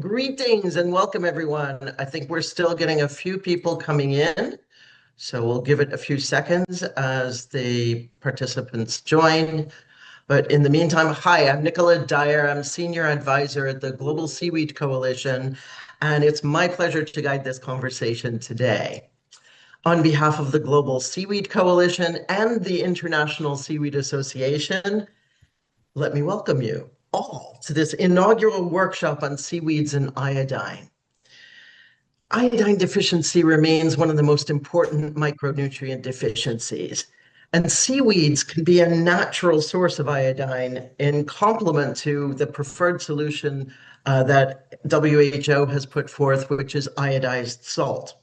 Greetings and welcome, everyone. I think we're still getting a few people coming in, so we'll give it a few seconds as the participants join. But in the meantime, hi, I'm Nicola Dyer. I'm Senior Advisor at the Global Seaweed Coalition, and it's my pleasure to guide this conversation today. On behalf of the Global Seaweed Coalition and the International Seaweed Association, let me welcome you all to this inaugural workshop on seaweeds and iodine. Iodine deficiency remains one of the most important micronutrient deficiencies, and seaweeds can be a natural source of iodine in complement to the preferred solution that WHO has put forth, which is iodized salt.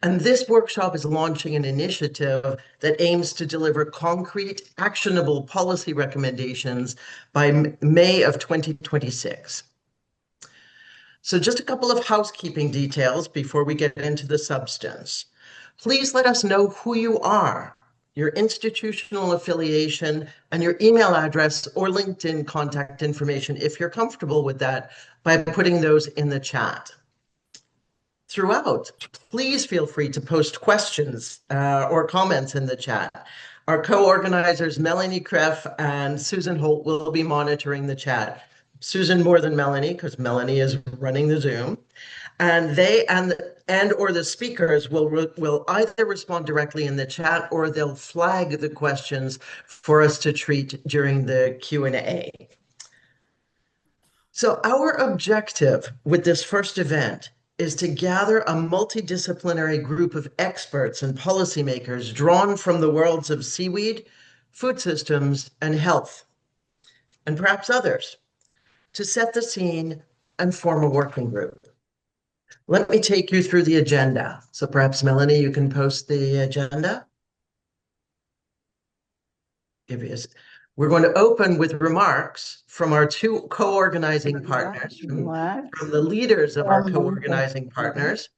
And this workshop is launching an initiative that aims to deliver concrete, actionable policy recommendations by May of 2026. So just a couple of housekeeping details before we get into the substance. Please let us know who you are, your institutional affiliation, and your email address or LinkedIn contact information, if you're comfortable with that, by putting those in the chat. Throughout, please feel free to post questions or comments in the chat. Our co-organizers, Melanie Kreff and Susan Holt, will be monitoring the chat. Susan more than Melanie, because Melanie is running the Zoom. And they and or the speakers will either respond directly in the chat or they'll flag the questions for us to treat during the Q&A. So our objective with this first event is to gather a multidisciplinary group of experts and policymakers drawn from the worlds of seaweed, food systems, and health, and perhaps others, to set the scene and form a working group. Let me take you through the agenda. So perhaps, Melanie, you can post the agenda. We're going to open with remarks from our two co-organizing partners, from the leaders of our co-organizing partners.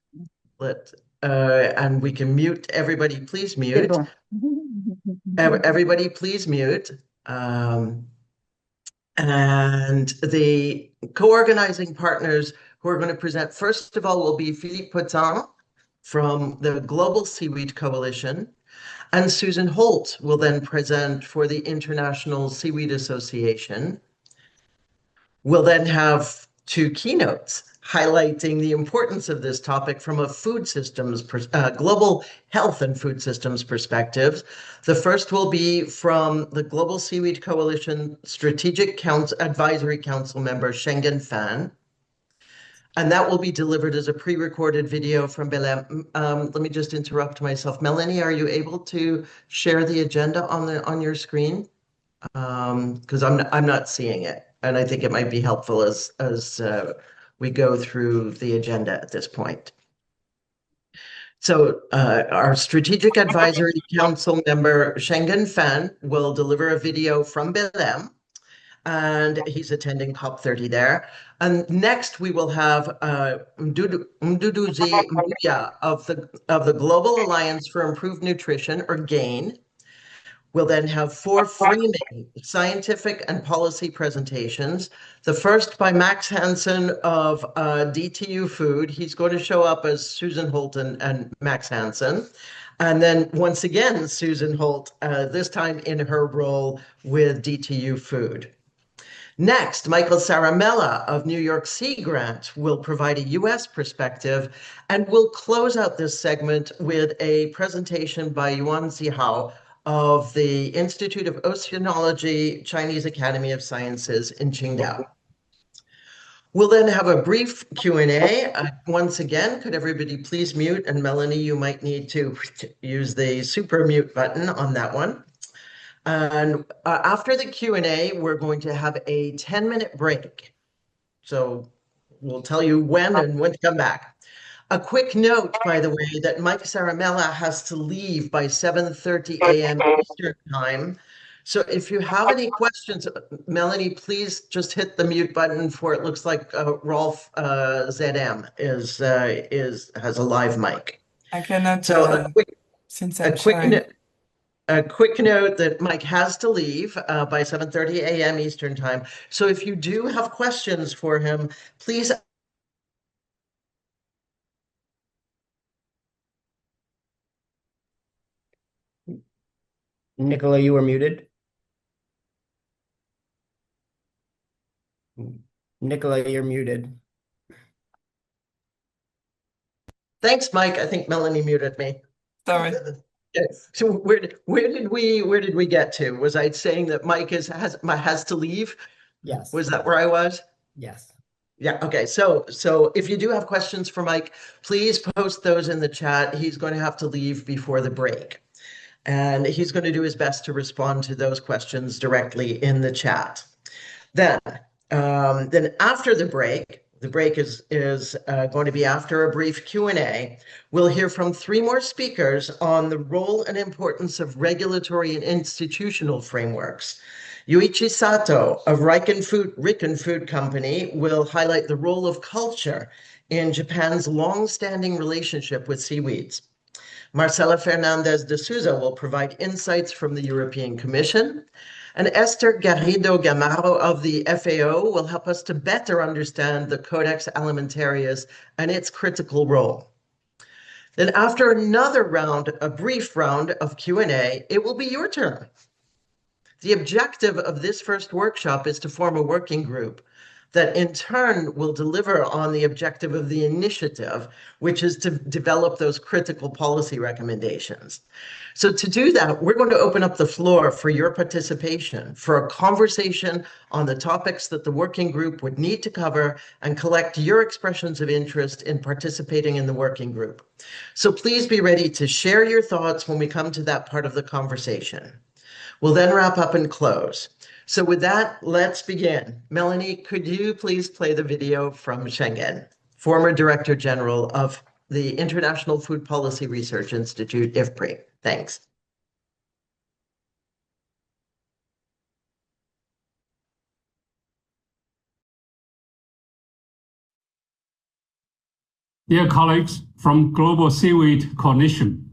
And we can mute everybody. Please mute. Everybody, please mute. And the co-organizing partners who are going to present, first of all, will be Philippe Potin from the Global Seaweed Coalition. And Susan Holt will then present for the International Seaweed Association. We'll then have two keynotes highlighting the importance of this topic from a food systems, global health and food systems perspective. The first will be from the Global Seaweed Coalition Strategic Advisory Council member, 𝐬𝐞𝐚𝐰𝐞𝐿𝐻 Fan. And that will be delivered as a pre-recorded video from Belém. Let me just interrupt myself. Melanie, are you able to share the agenda on your screen? Because I'm not seeing it, and I think it might be helpful as we go through the agenda at this point. So our Strategic Advisory Council member 𝐬𝐞𝐚𝐰𝐞𝐿𝐻 Fan will deliver a video from Belém, and he's attending COP30 there. And next we will have 𝐬𝐻𝐸𝐻𝐸𝐻𝐸𝐻 of the Global Alliance for Improved Nutrition, or GAIN. We'll then have four framing scientific and policy presentations. The first by Max Hansen of DTU Food. He's going to show up as Susan Holt and Max Hansen. And then once again, Susan Holt, this time in her role with DTU Food. Next, Michael Saramella of New York Sea Grant will provide a US perspective, and we'll close out this segment with a presentation by 𝐢𝐨𝐻𝐸 of the Institute of Oceanology, Chinese Academy of Sciences in Qingdao. We'll then have a brief Q&A. Once again, could everybody please mute? And Melanie, you might need to use the super mute button on that one. And after the Q&A, we're going to have a 10-minute break. So we'll tell you when and when to come back. A quick note, by the way, that Mike Saramella has to leave by 7:30 a.m. Eastern time. So if you have any questions, Melanie, please just hit the mute button for it. Looks like Rolf ZM has a live mic. I cannot, so since I'm sharing. A quick note that Mike has to leave by 7:30 a.m. Eastern time. So if you do have questions for him, please Nicola, you were muted. Nicola, you're muted. Thanks, Mike. I think Melanie muted me. Sorry. Okay. So where did we get to? Was I saying that Mike has to leave? Yes. Was that where I was? Yes. Yeah. Okay. So if you do have questions for Mike, please post those in the chat. He's going to have to leave before the break, and he's going to do his best to respond to those questions directly in the chat. Then after the break is going to be after a brief Q&A. We'll hear from 3 more speakers on the role and importance of regulatory and institutional frameworks. Yuichi Sato of Riken Food Company will highlight the role of culture in Japan's long-standing relationship with seaweeds. Marcela Fernandez de Souza will provide insights from the European Commission. And Esther Garrido-Gamaro of the FAO will help us to better understand the Codex Alimentarius and its critical role. Then after a brief round of Q&A, it will be your turn. The objective of this first workshop is to form a working group that in turn will deliver on the objective of the initiative, which is to develop those critical policy recommendations. So to do that, we're going to open up the floor for your participation, for a conversation on the topics that the working group would need to cover and collect your expressions of interest in participating in the working group. So please be ready to share your thoughts when we come to that part of the conversation. We'll then wrap up and close. So with that, let's begin. Melanie, could you please play the video from Schengen, former Director General of the International Food Policy Research Institute, IFPRI. Thanks. Dear colleagues from Global Seaweed Coalition,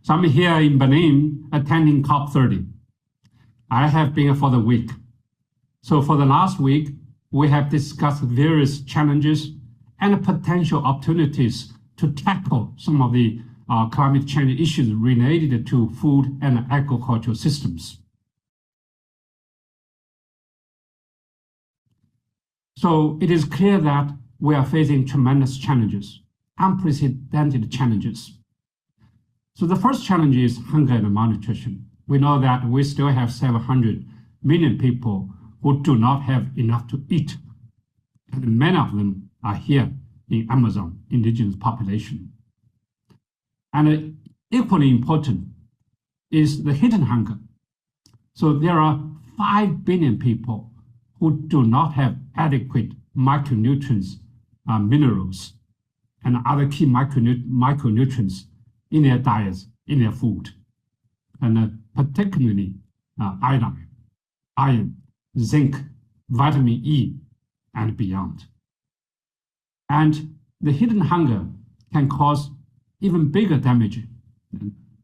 so I'm here in Benin attending COP30. I have been for the week. So for the last week, we have discussed various challenges and potential opportunities to tackle some of the climate change issues related to food and agricultural systems. So it is clear that we are facing tremendous challenges, unprecedented challenges. So the first challenge is hunger and malnutrition. We know that we still have 700 million people who do not have enough to eat. And many of them are here in Amazon, indigenous population. And equally important is the hidden hunger. So there are 5 billion people who do not have adequate micronutrients, minerals, and other key micronutrients in their diets, in their food. And particularly iodine, iron, zinc, vitamin E, and beyond. And the hidden hunger can cause even bigger damage,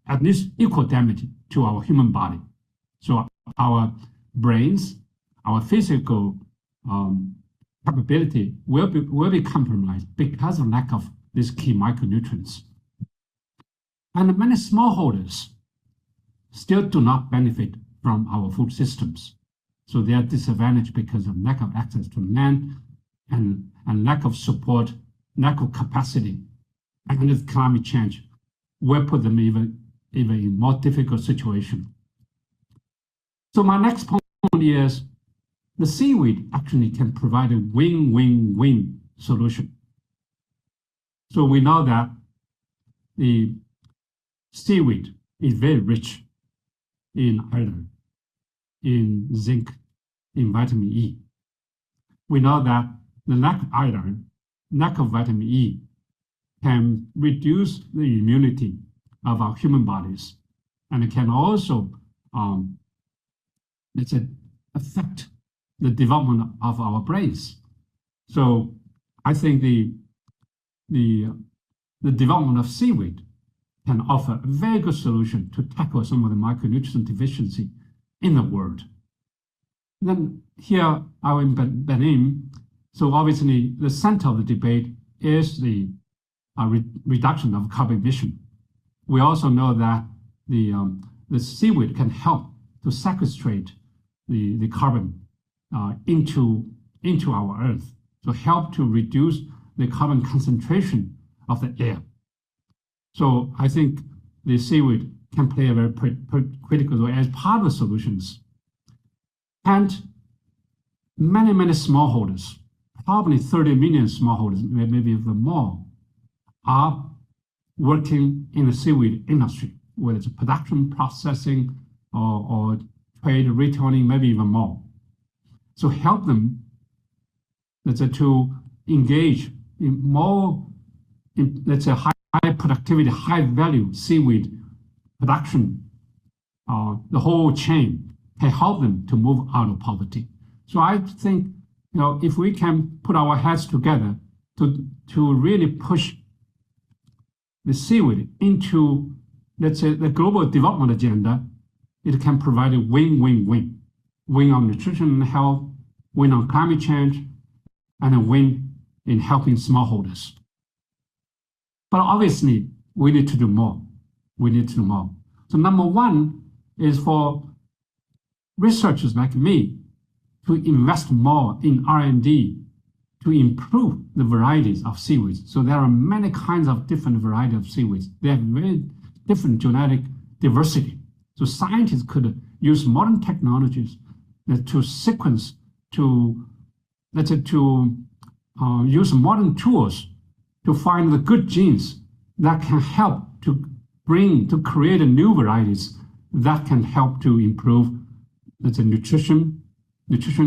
at least equal damage to our human body. So our brains, our physical capability will be compromised because of lack of these key micronutrients. And many smallholders still do not benefit from our food systems. So they are disadvantaged because of lack of access to land and lack of support, lack of capacity. And with climate change will put them even in more difficult situation. So my next point is the seaweed actually can provide a win-win-win solution. So we know that the seaweed is very rich in iodine, in zinc, in vitamin E. We know that the lack of iodine, lack of vitamin E can reduce the immunity of our human bodies, and it can also, let's say, affect the development of our brains. So I think the development of seaweed can offer a very good solution to tackle some of the micronutrient deficiency in the world. Then here I'm in Benin. So obviously the center of the debate is the reduction of carbon emission. We also know that the the seaweed can help to sequestrate the carbon into our Earth, to help to reduce the carbon concentration of the air. So I think the seaweed can play a very critical role as part of the solutions. And many, many smallholders, probably 30 million smallholders, maybe even more, are working in the seaweed industry, whether it's production, processing, or trade, retailing, maybe even more. So help them to engage in more, let's say, high productivity, high value seaweed production. The whole chain can help them to move out of poverty. So I think, if we can put our heads together to really push the seaweed into, let's say, the global development agenda, it can provide a win-win-win. Win on nutrition and health, win on climate change, and a win in helping smallholders. But obviously, we need to do more. We need to do more. So number one is for researchers like me to invest more in R&D to improve the varieties of seaweeds. So there are many kinds of different varieties of seaweeds. They have very different genetic diversity. So scientists could use modern technologies to sequence, use modern tools to find the good genes that can help to create new varieties that can help to improve, nutrition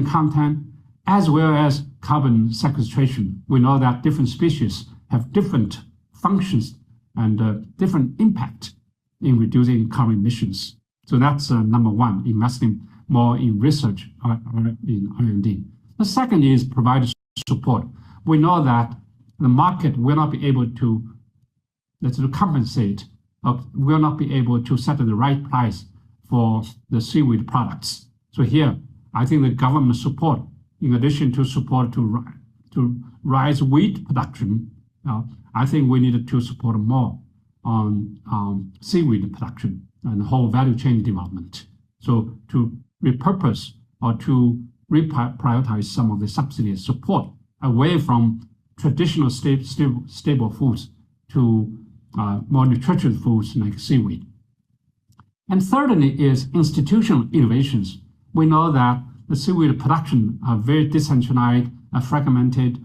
content, as well as carbon sequestration. We know that different species have different functions and different impact in reducing carbon emissions. So that's number one, investing more in research or in R&D. The second is provide support. We know that the market will not be able to compensate, will not be able to set the right price for the seaweed products. So here, I think the government support, in addition to support to rise wheat production, I think we need to support more on seaweed production and the whole value chain development. So to repurpose or to reprioritize some of the subsidy support away from traditional stable foods to more nutritious foods like seaweed. And thirdly is institutional innovations. We know that the seaweed production are very decentralized, fragmented.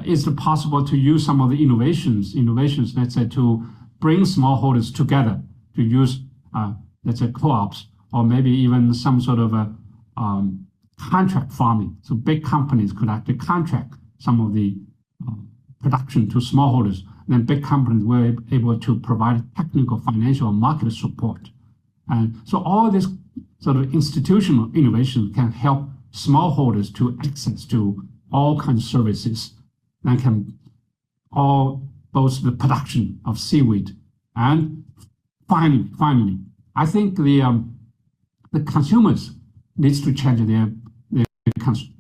Is it possible to use some of the innovations, let's say, to bring smallholders together to use, let's say, co-ops, or maybe even some sort of a contract farming. So big companies could actually contract some of the production to smallholders. Then big companies were able to provide technical, financial, and market support. And so all this sort of institutional innovation can help smallholders to access to all kinds of services that can all both the production of seaweed. And finally, I think the consumers needs to change their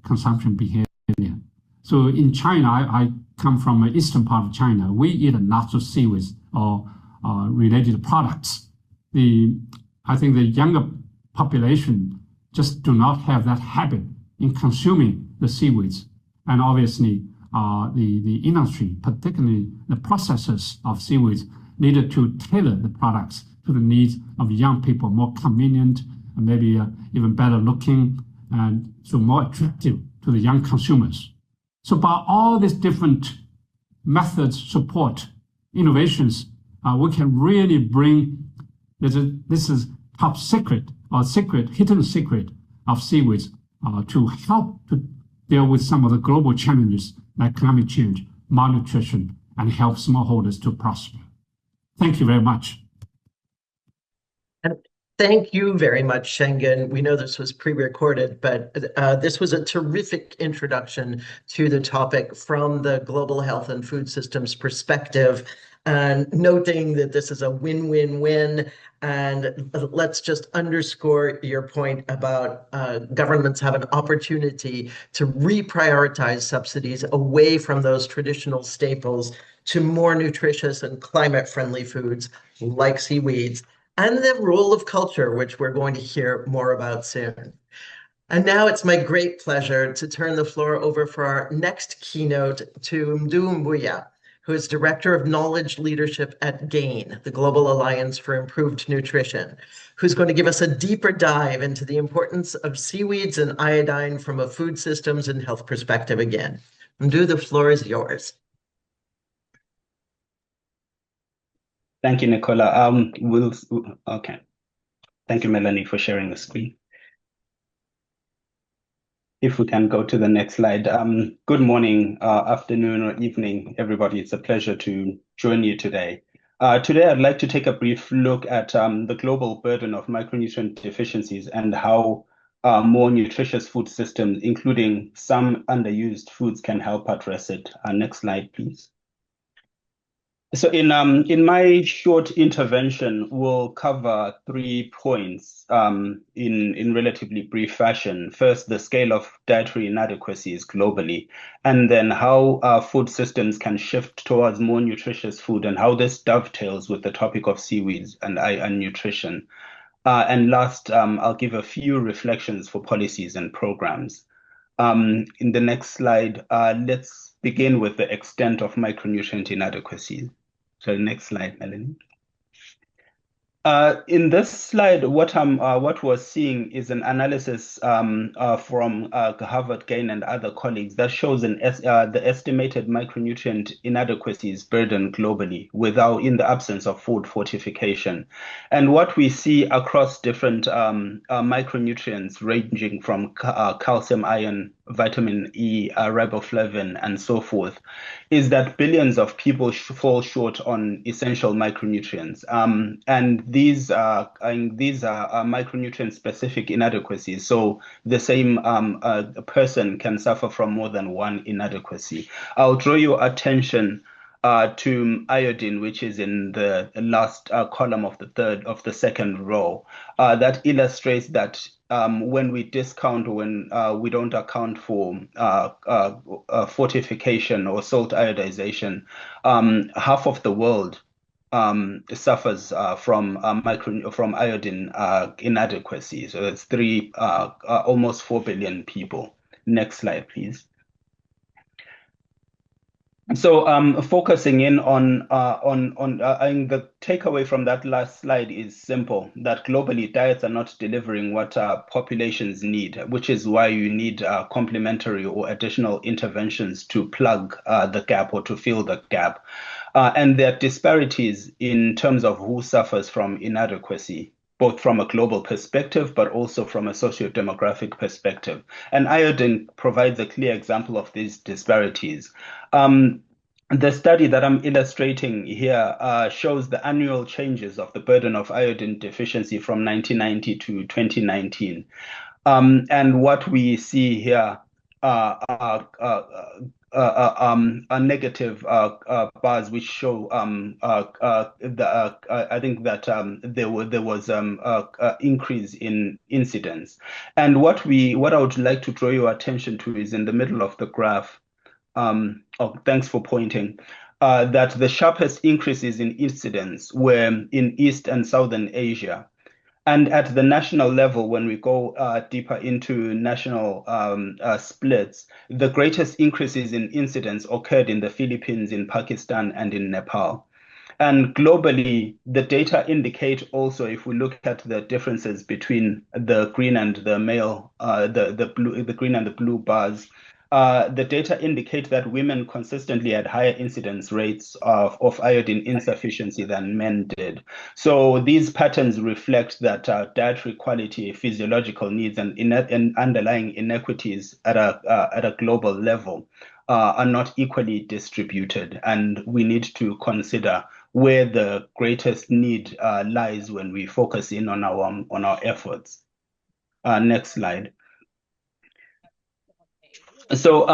consumption behavior. So in China, I come from the eastern part of China. We eat lots of seaweeds or related products. I think the younger population just do not have that habit in consuming the seaweeds. And obviously, the industry, particularly the processors of seaweeds, needed to tailor the products to the needs of young people, more convenient, and maybe even better looking, and so more attractive to the young consumers. So by all these different methods, support, innovations, we can really bring, this is top secret or hidden secret of seaweeds to help to deal with some of the global challenges like climate change, malnutrition, and help smallholders to prosper. Thank you very much. And thank you very much, Shenggen. We know this was pre-recorded, but this was a terrific introduction to the topic from the global health and food systems perspective, and noting that this is a win-win-win. And let's just underscore your point about governments have an opportunity to reprioritize subsidies away from those traditional staples to more nutritious and climate-friendly foods like seaweeds. and the role of culture, which we're going to hear more about soon. And now it's my great pleasure to turn the floor over for our next keynote to 𝐬𝐞𝐚𝐰𝐞𝐚, who is Director of Knowledge Leadership at GAIN, the Global Alliance for Improved Nutrition, who's going to give us a deeper dive into the importance of seaweeds and iodine from a food systems and health perspective again. 𝐬𝐞𝐚, the floor is yours. Thank you, Nicola. Okay. Thank you, Melanie, for sharing the screen. If we can go to the next slide. Good morning, afternoon, or evening, everybody. It's a pleasure to join you today. Today, I'd like to take a brief look at the global burden of micronutrient deficiencies and how more nutritious food systems, including some underused foods, can help address it. Next slide, please. So in my short intervention, we'll cover 3 points in relatively brief fashion. First, the scale of dietary inadequacies globally, and then how food systems can shift towards more nutritious food and how this dovetails with the topic of seaweeds and nutrition. And last, I'll give a few reflections for policies and programs. In the next slide, let's begin with the extent of micronutrient inadequacies. So next slide, Melanie. In this slide, what we're seeing is an analysis from Harvard, GAIN, and other colleagues that shows the estimated micronutrient inadequacies burden globally in the absence of food fortification. And what we see across different micronutrients ranging from calcium, iron, vitamin E, riboflavin, and so forth, is that billions of people fall short on essential micronutrients. And these are micronutrient-specific inadequacies. So the same person can suffer from more than one inadequacy. I'll draw your attention to iodine, which is in the last column of the second row, that illustrates that when we discount, when we don't account for fortification or salt iodization, half of the world suffers from iodine inadequacy. So it's almost 4 billion people. Next slide, please. So focusing in on the takeaway from that last slide is simple, that globally diets are not delivering what populations need, which is why you need complementary or additional interventions to plug the gap or to fill the gap. And there are disparities in terms of who suffers from inadequacy, both from a global perspective, but also from a socio-demographic perspective. And iodine provides a clear example of these disparities. The study that I'm illustrating here shows the annual changes of the burden of iodine deficiency from 1990 to 2019. And what we see here are negative bars, which show I think that there was increase in incidence. And what I would like to draw your attention to is in the middle of the graph. Thanks for pointing. That the sharpest increases in incidence were in East and Southern Asia. And at the national level, when we go deeper into national splits, the greatest increases in incidence occurred in the Philippines, in Pakistan, and in Nepal. And globally, the data indicate also, if we look at the differences between the green and the the green and the blue bars, the data indicate that women consistently had higher incidence rates of iodine insufficiency than men did. So these patterns reflect that dietary quality, physiological needs, and underlying inequities at a global level are not equally distributed, and we need to consider where the greatest need lies when we focus in on our efforts. Next slide. So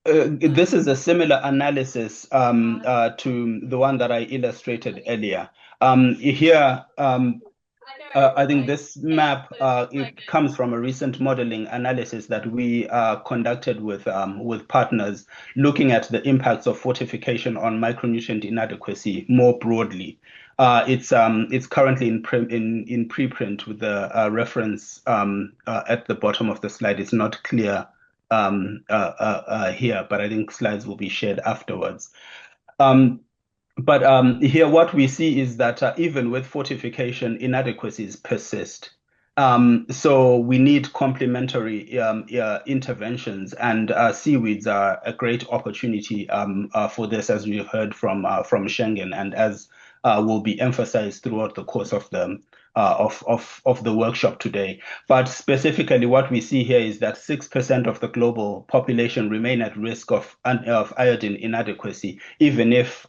this is a similar analysis to the one that I illustrated earlier. Here, I think this map it comes from a recent modeling analysis that we conducted with partners, looking at the impacts of fortification on micronutrient inadequacy more broadly. It's currently in preprint with the reference at the bottom of the slide. It's not clear here, but I think slides will be shared afterwards. But here what we see is that even with fortification, inadequacies persist. So we need complementary interventions, and seaweeds are a great opportunity for this, as we've heard from Schengen, and as will be emphasized throughout the course of the workshop today. But specifically, what we see here is that 6% of the global population remain at risk of iodine inadequacy, even if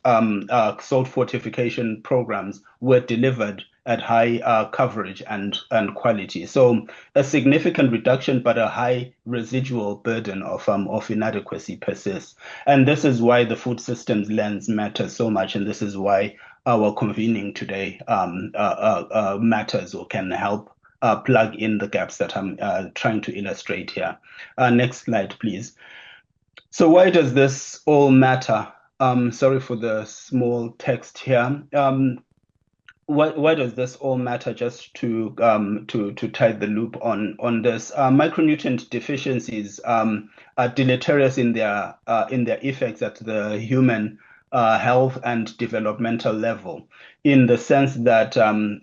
salt fortification programs were delivered at high coverage and quality. So a significant reduction, but a high residual burden of inadequacy persists. And this is why the food systems lens matters so much, and this is why our convening today matters, or can help plug in the gaps that I'm trying to illustrate here. Next slide, please. So why does this all matter? Sorry for the small text here. Why does this all matter? Just to tie the loop on this, micronutrient deficiencies are deleterious in their effects at the human health and developmental level, in the sense that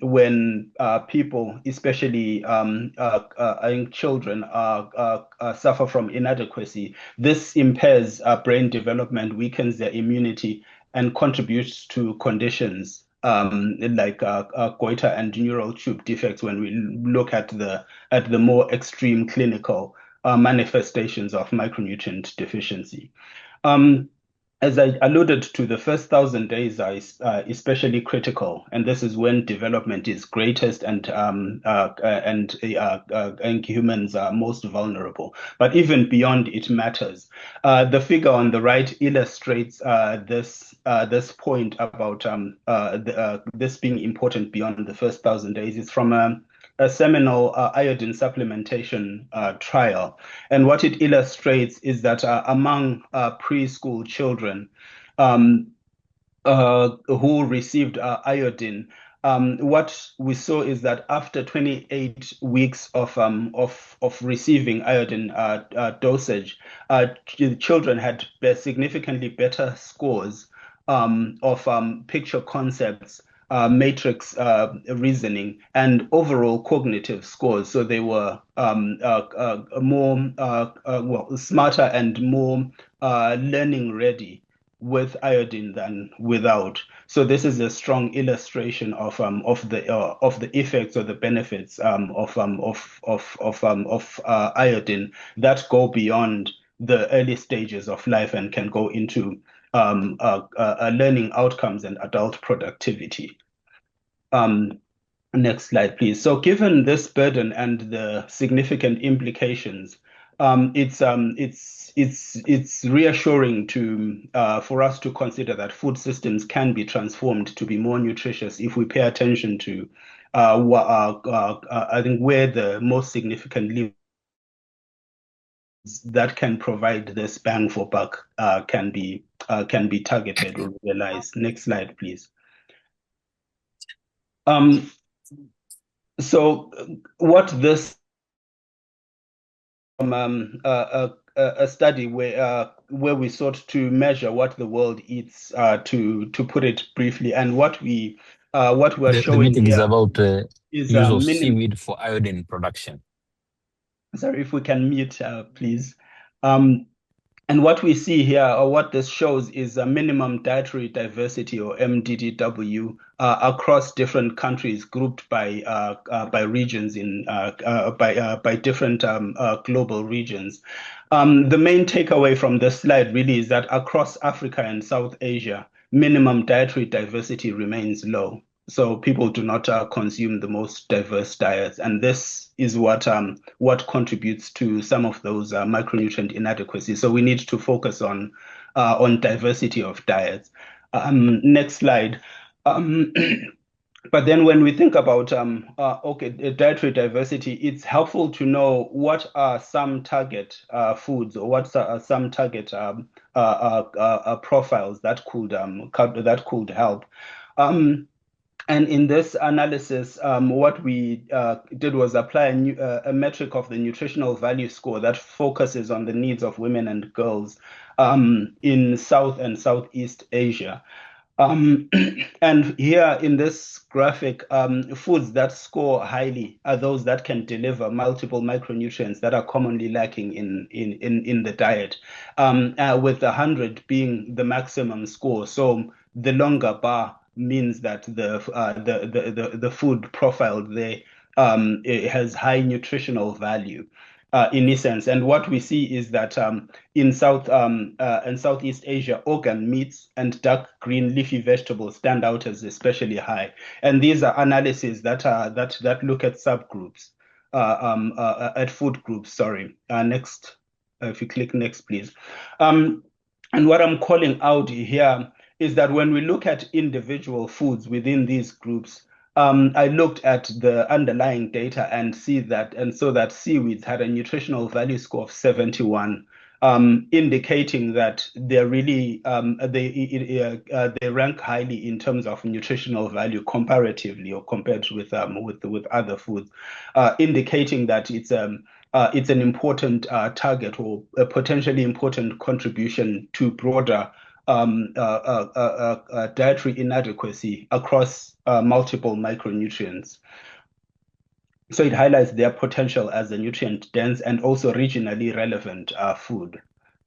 when people, especially I think children, suffer from inadequacy, this impairs brain development, weakens their immunity, and contributes to conditions like goiter and neural tube defects when we look at the more extreme clinical manifestations of micronutrient deficiency. As I alluded to, the first 1,000 days are especially critical, and this is when development is greatest and humans are most vulnerable. But even beyond, it matters. The figure on the right illustrates this point about this being important beyond the first 1,000 days. It's from a seminal iodine supplementation trial. And what it illustrates is that among preschool children who received iodine, what we saw is that after 28 weeks of receiving iodine dosage, children had significantly better scores of picture concepts, matrix reasoning, and overall cognitive scores. So they were more smarter and more learning ready with iodine than without. So this is a strong illustration of the effects or the benefits of iodine that go beyond the early stages of life and can go into learning outcomes and adult productivity. Next slide, please. So given this burden and the significant implications, it's reassuring for us to consider that food systems can be transformed to be more nutritious if we pay attention to I think where the most significant levers that can provide this bang for buck can be targeted or realized. Next slide, please. So what this a study where we sought to measure what the world eats, to put it briefly, and what we're showing meeting here is about is use of seaweed for iodine production. Sorry, if we can mute, please. And what we see here, or what this shows, is a minimum dietary diversity, or MDDW, across different countries, grouped by regions by different global regions. The main takeaway from this slide really is that across Africa and South Asia, minimum dietary diversity remains low. So people do not consume the most diverse diets, and this is what contributes to some of those micronutrient inadequacies. So we need to focus on diversity of diets. Next slide. But then when we think about dietary diversity, it's helpful to know what are some target foods, or what are some target profiles that could help. And in this analysis, what we did was apply a metric of the nutritional value score that focuses on the needs of women and girls in South and Southeast Asia. And here in this graphic, foods that score highly are those that can deliver multiple micronutrients that are commonly lacking in the diet, with 100 being the maximum score. So the longer bar means that the food profile there it has high nutritional value. In essence, and what we see is that in South and Southeast Asia, organ meats and dark green leafy vegetables stand out as especially high. And these are analyses that look at subgroups, at food groups. Sorry. Next, if you click next, please. And what I'm calling out here is that when we look at individual foods within these groups, I looked at the underlying data and saw that seaweeds had a nutritional value score of 71, indicating that they're really they rank highly in terms of nutritional value comparatively or compared with other foods, indicating that it's an important target or a potentially important contribution to broader dietary inadequacy across multiple micronutrients. So it highlights their potential as a nutrient-dense and also regionally relevant food.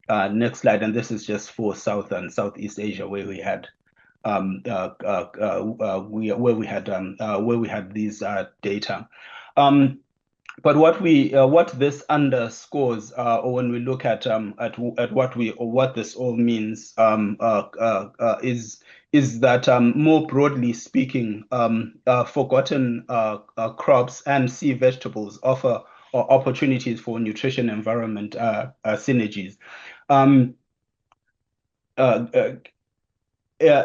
Next slide, and this is just for South and Southeast Asia, where we had these data. But what this underscores, or when we look at what this all means, is that more broadly speaking, forgotten crops and sea vegetables offer opportunities for nutrition environment synergies. They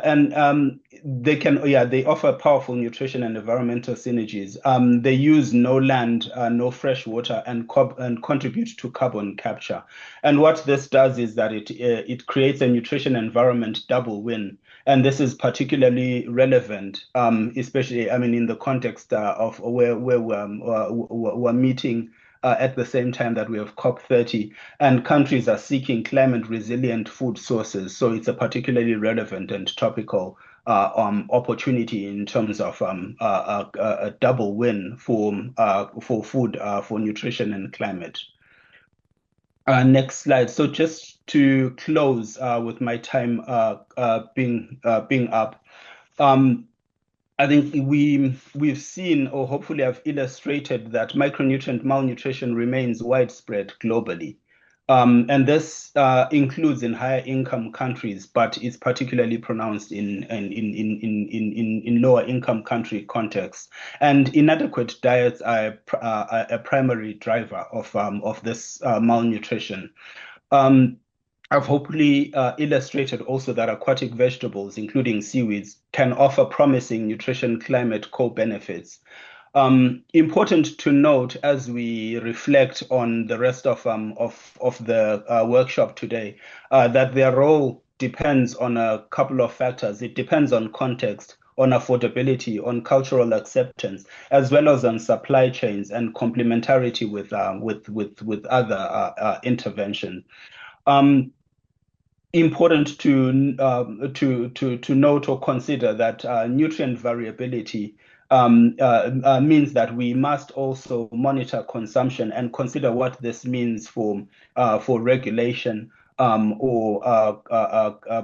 offer powerful nutrition and environmental synergies. They use no land, no fresh water, and contribute to carbon capture. And what this does is that it creates a nutrition environment double win. And this is particularly relevant, especially, in the context of where we're meeting at the same time that we have COP30, and countries are seeking climate resilient food sources. So it's a particularly relevant and topical opportunity in terms of a double win for food, for nutrition and climate. Next slide. So just to close with my time being up, I think we've seen, or hopefully I've illustrated, that micronutrient malnutrition remains widespread globally. And this includes in higher income countries, but it's particularly pronounced in lower income country contexts. And inadequate diets are a primary driver of this malnutrition. I've hopefully illustrated also that aquatic vegetables, including seaweeds, can offer promising nutrition climate co-benefits. Important to note as we reflect on the rest of the workshop today, that their role depends on a couple of factors. It depends on context, on affordability, on cultural acceptance, as well as on supply chains and complementarity with other interventions. Important to note or consider that nutrient variability means that we must also monitor consumption and consider what this means for regulation or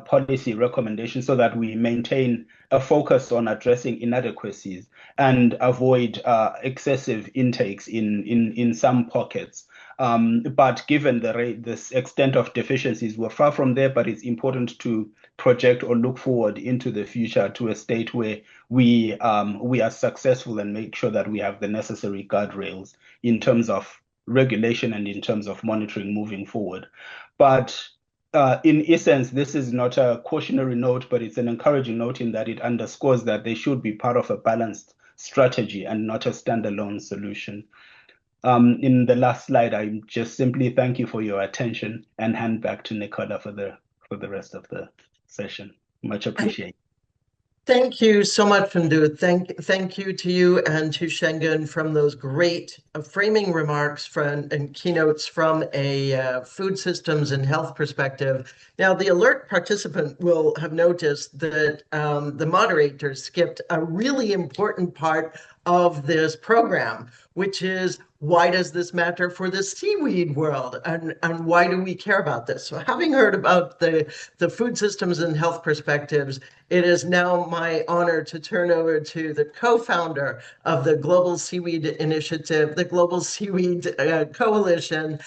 policy recommendations, so that we maintain a focus on addressing inadequacies and avoid excessive intakes in some pockets. But given this extent of deficiencies, we're far from there, but it's important to project or look forward into the future to a state where we are successful and make sure that we have the necessary guardrails in terms of regulation and in terms of monitoring moving forward. But in essence, this is not a cautionary note, but it's an encouraging note in that it underscores that they should be part of a balanced strategy and not a standalone solution. In the last slide, I just simply thank you for your attention and hand back to Nicola for the rest of the session. Much appreciated. Thank you so much, Ndu. Thank you to you and to Schengen from those great framing remarks and keynotes from a food systems and health perspective. Now, the alert participant will have noticed that the moderator skipped a really important part of this program, which is, why does this matter for the seaweed world, and why do we care about this? So having heard about the food systems and health perspectives, it is now my honor to turn over to the co-founder of the Global Seaweed Initiative, the Global Seaweed Coalition,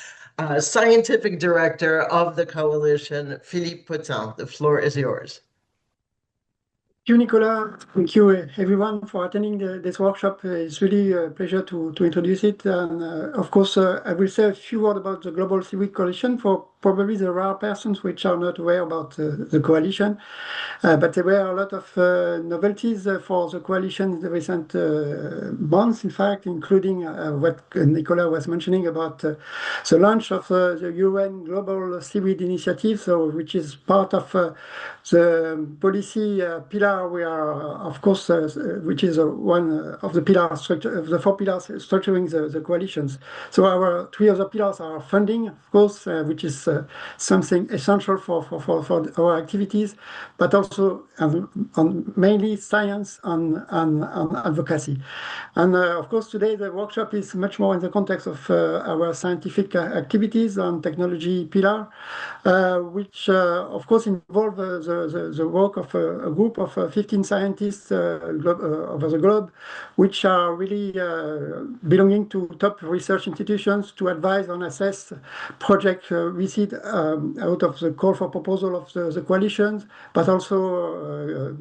scientific director of the coalition, Philippe Potin. The floor is yours. Thank you, Nicolas. Thank you, everyone, for attending this workshop. It's really a pleasure to introduce it. And of course, I will say a few words about the Global Seaweed Coalition for probably the rare persons which are not aware about the coalition. But there were a lot of novelties for the coalition in the recent months, in fact, including what Nicolas was mentioning about the launch of the UN Global Seaweed Initiative, which is part of the policy pillar. We are, of course, which is one of the pillars of the 4 pillars structuring the coalitions. So our 3 other pillars are funding, of course, which is something essential for our activities, but also on mainly science and advocacy. And of course, today the workshop is much more in the context of our scientific activities on technology pillar, which of course involve the work of a group of 15 scientists over the globe, which are really belonging to top research institutions to advise and assess projects we see out of the call for proposal of the coalitions, but also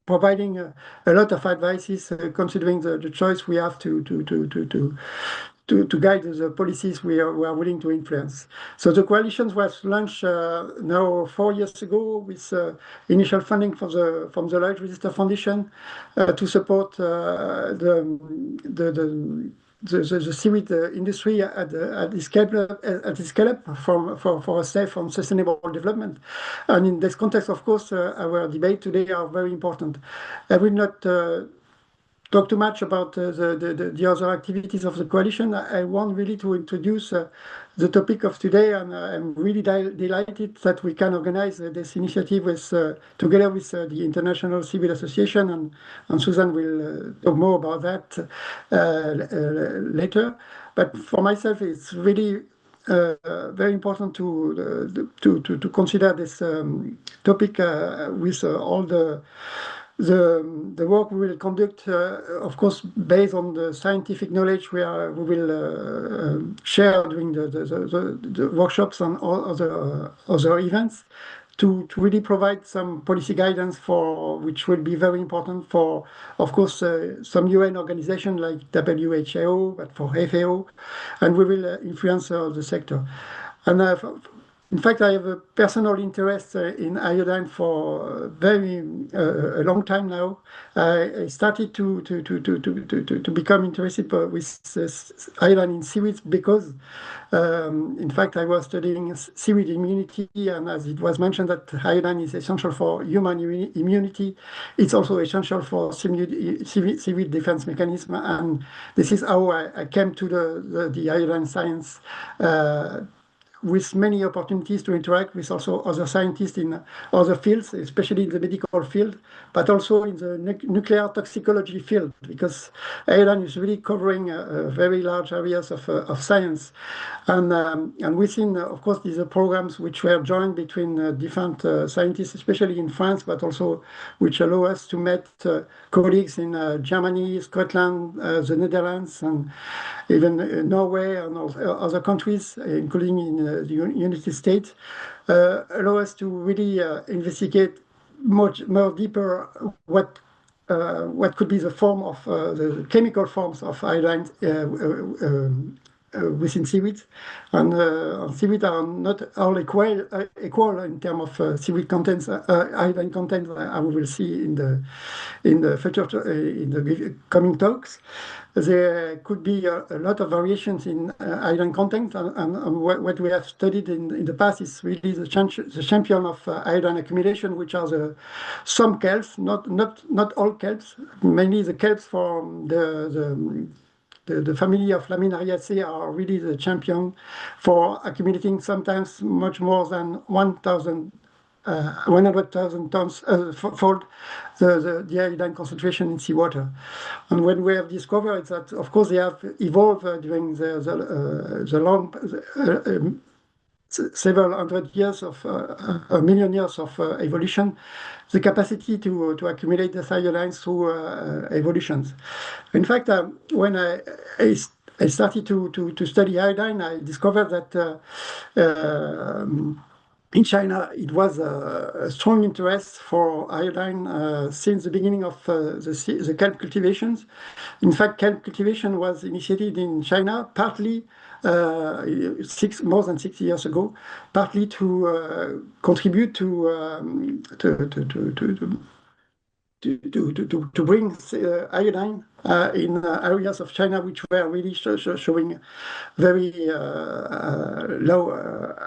providing a lot of advices considering the choice we have to guide the policies we are willing to influence. So the coalition was launched now 4 years ago with initial funding from the Lloyd's Register Foundation to support the seaweed industry at the scale up for a safe and sustainable development. And in this context, of course, our debate today are very important. I will not talk too much about the other activities of the coalition. I want really to introduce the topic of today, and I'm really delighted that we can organize this initiative together with the International Seaweed Association, and Susan will talk more about that later. But for myself, it's really very important to consider this topic with all the work we will conduct, of course, based on the scientific knowledge we will share during the workshops and all other events, to really provide some policy guidance which will be very important for, of course, some UN organizations like WHO, but for FAO, and we will influence the sector. And in fact, I have a personal interest in iodine for a long time now. I started to become interested with iodine in seaweeds because, in fact, I was studying seaweed immunity, and as it was mentioned that iodine is essential for human immunity, it's also essential for seaweed defense mechanism, and this is how I came to the iodine science, with many opportunities to interact with also other scientists in other fields, especially in the medical field, but also in the nuclear toxicology field, because iodine is really covering very large areas of science. And within, of course, these are programs which were joined between different scientists, especially in France, but also which allow us to meet colleagues in Germany, Scotland, the Netherlands, and even Norway and other countries, including in the United States, allow us to really investigate more deeper what could be the form of the chemical forms of iodine within seaweed, and seaweed are not all equal in terms of seaweed contents, iodine content. We will see in the future in the coming talks. There could be a lot of variations in iodine content, and what we have studied in the past is really the champion of iodine accumulation, which are some kelps, not all kelps, mainly the kelps from the family of Laminariaceae are really the champion for accumulating sometimes much more than 100,000 tons fold the iodine concentration in seawater. And when we have discovered that, of course, they have evolved during the long several hundred years of a million years of evolution, the capacity to accumulate the iodines through evolutions. In fact, when I started to study iodine, I discovered that in China, it was a strong interest for iodine since the beginning of the kelp cultivations. In fact, kelp cultivation was initiated in China partly more than 60 years ago, partly to contribute to bring iodine in areas of China which were really showing very low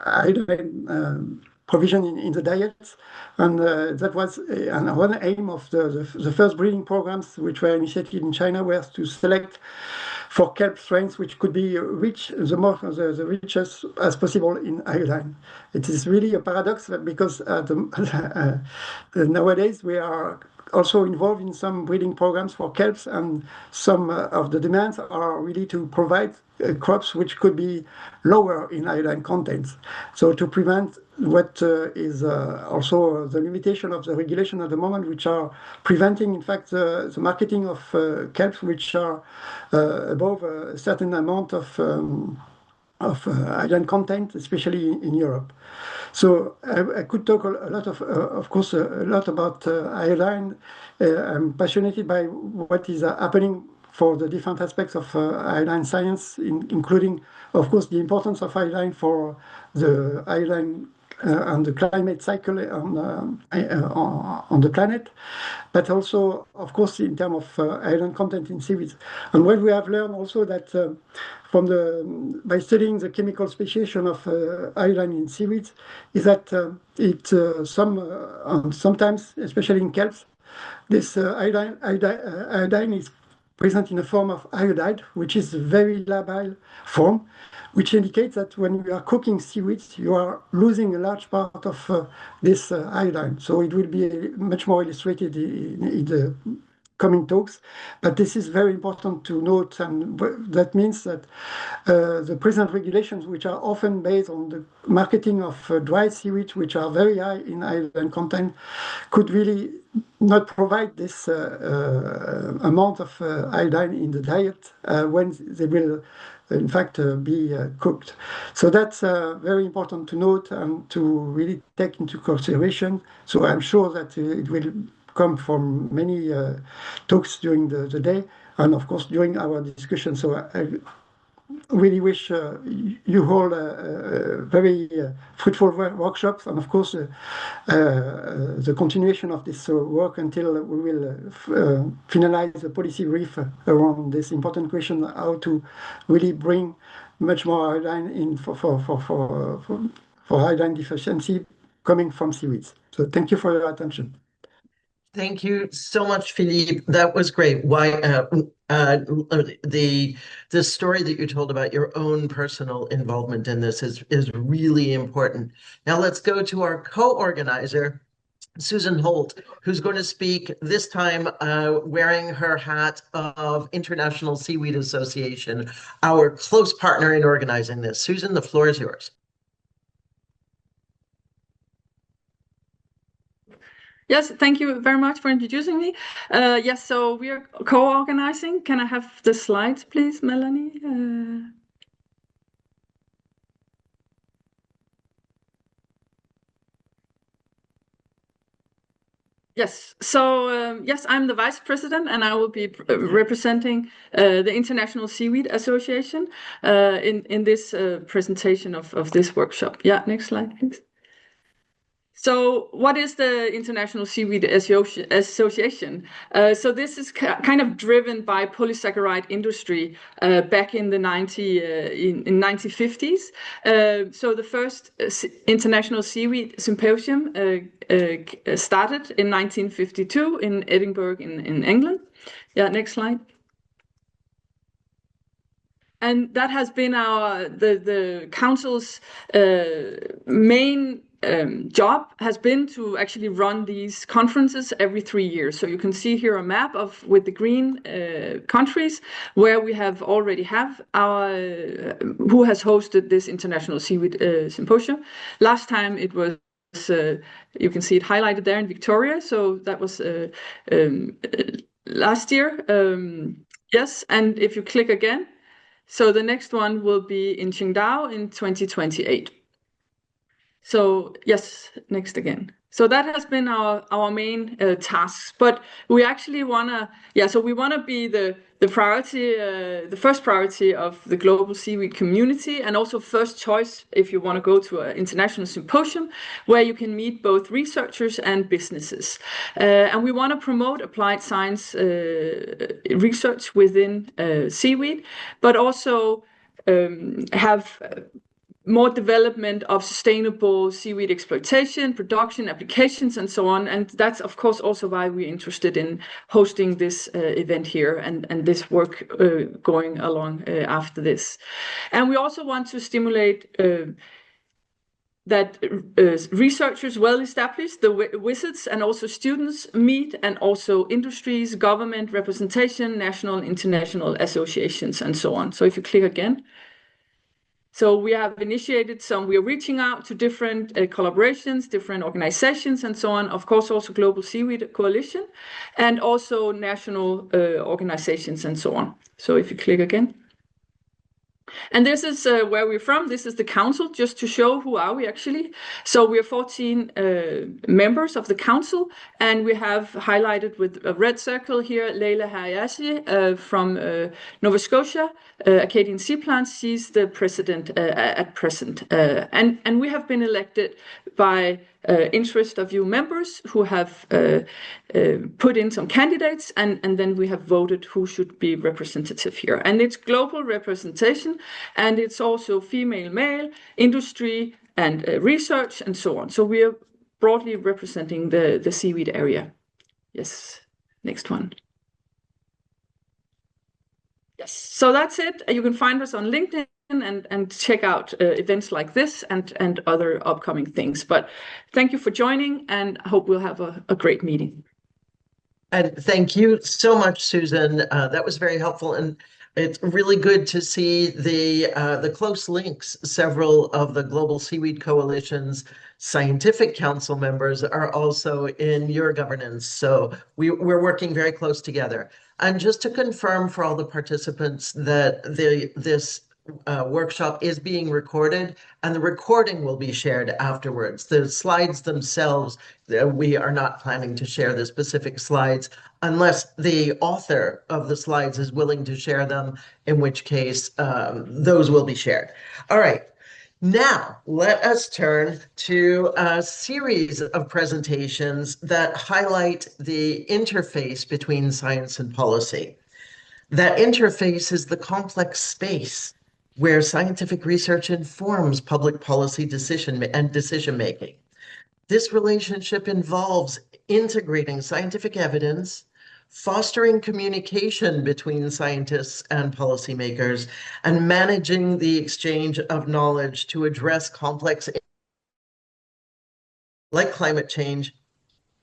iodine provision in the diets, and that was one aim of the first breeding programs which were initiated in China, was to select for kelp strains which could be rich, the richest as possible in iodine. It is really a paradox because nowadays we are also involved in some breeding programs for kelps, and some of the demands are really to provide crops which could be lower in iodine contents. So to prevent what is also the limitation of the regulation at the moment, which are preventing, in fact, the marketing of kelps which are above a certain amount of iodine content, especially in Europe. So I could talk a lot of course, a lot about iodine. I'm passionate by what is happening for the different aspects of iodine science, including, of course, the importance of iodine for the iodine and the climate cycle on the planet, but also, of course, in terms of iodine content in seaweeds. And what we have learned also that by studying the chemical speciation of iodine in seaweeds is that sometimes, especially in kelps, this iodine is present in the form of iodide, which is a very labile form, which indicates that when you are cooking seaweeds, you are losing a large part of this iodine. So it will be much more illustrated in the coming talks, but this is very important to note, and that means that the present regulations, which are often based on the marketing of dry seaweed, which are very high in iodine content, could really not provide this amount of iodine in the diet when they will in fact be cooked. So that's very important to note and to really take into consideration. So I'm sure that it will come from many talks during the day, and of course during our discussion. So I really wish you all very fruitful workshops, and of course the continuation of this work until we will finalize the policy brief around this important question: how to really bring much more iodine in for iodine deficiency coming from seaweeds. So thank you for your attention. Thank you so much, Philippe. That was great. The story that you told about your own personal involvement in this is really important. Now let's go to our co-organizer, Susan Holt, who's going to speak this time wearing her hat of International Seaweed Association, our close partner in organizing this. Susan, the floor is yours. Yes, thank you very much for introducing me. Yes, so we are co-organizing. Can I have the slides, please, Melanie? Yes, so yes, I'm the vice president, and I will be representing the International Seaweed Association in this presentation of this workshop. Yeah, next slide, please. So what is the International Seaweed Association? So this is kind of driven by polysaccharide industry back in the 1950s. So the first International Seaweed Symposium started in 1952 in Edinburgh in England. Yeah, next slide. And that has been the council's main job has been to actually run these conferences every 3 years. So you can see here a map with the green countries where we have already who has hosted this International Seaweed Symposium. Last time it was you can see it highlighted there in Victoria. So that was last year. Yes, and if you click again, so the next one will be in Qingdao in 2028. So yes, next again. So that has been our main tasks, but we actually want to, so we want to be the priority, the first priority of the global seaweed community, and also first choice if you want to go to an international symposium where you can meet both researchers and businesses. And we want to promote applied science research within seaweed, but also have more development of sustainable seaweed exploitation, production, applications, and so on. And that's, of course, also why we're interested in hosting this event here and this work going along after this. And we also want to stimulate that researchers well established, the wizards, and also students meet, and also industries, government representation, national and international associations, and so on. So if you click again. So we have initiated we are reaching out to different collaborations, different organizations, and so on. Of course, also Global Seaweed Coalition, and also national organizations, and so on. So if you click again. And this is where we're from. This is the council, just to show who are we actually. So we're 14 members of the council, and we have highlighted with a red circle here 𝐬𝐸𝐻𝐢𝐳 from Nova Scotia, Acadian Sea Plants. She's the president at present. And we have been elected by interest of you members who have put in some candidates, and then we have voted who should be representative here. And it's global representation, and it's also female, male, industry, and research, and so on. So we are broadly representing the seaweed area. Yes, next one. Yes, so that's it. You can find us on LinkedIn and check out events like this and other upcoming things. But thank you for joining, and I hope we'll have a great meeting. And thank you so much, Susan. That was very helpful, and it's really good to see the close links. Several of the Global Seaweed Coalition's scientific council members are also in your governance. So we're working very close together. And just to confirm for all the participants that this workshop is being recorded, and the recording will be shared afterwards. The slides themselves, we are not planning to share the specific slides unless the author of the slides is willing to share them, in which case those will be shared. All right. Now, let us turn to a series of presentations that highlight the interface between science and policy. That interface is the complex space where scientific research informs public policy decision-making. This relationship involves integrating scientific evidence, fostering communication between scientists and policymakers, and managing the exchange of knowledge to address complex issues like climate change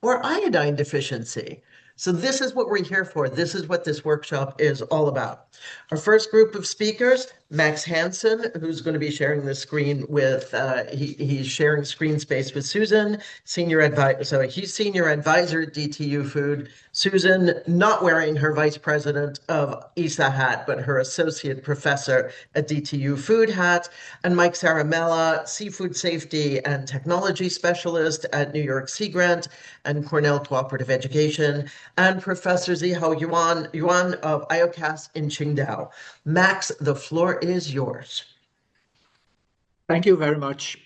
or iodine deficiency. So this is what we're here for. This is what this workshop is all about. Our first group of speakers, Max Hansen, who's going to be sharing the screen with, he's sharing screen space with Susan, senior advisor. So he's senior advisor at DTU Food. Susan, not wearing her vice president of ISA hat, but her associate professor at DTU Food hat. And Mike Saramella, seafood safety and technology specialist at New York Sea Grant and Cornell Cooperative Education, and Professor 𝐬𝐞𝐚𝐰𝐞𝐞𝐝 of 𝐬𝐞𝐝 in Qingdao. Max, the floor is yours. Thank you very much.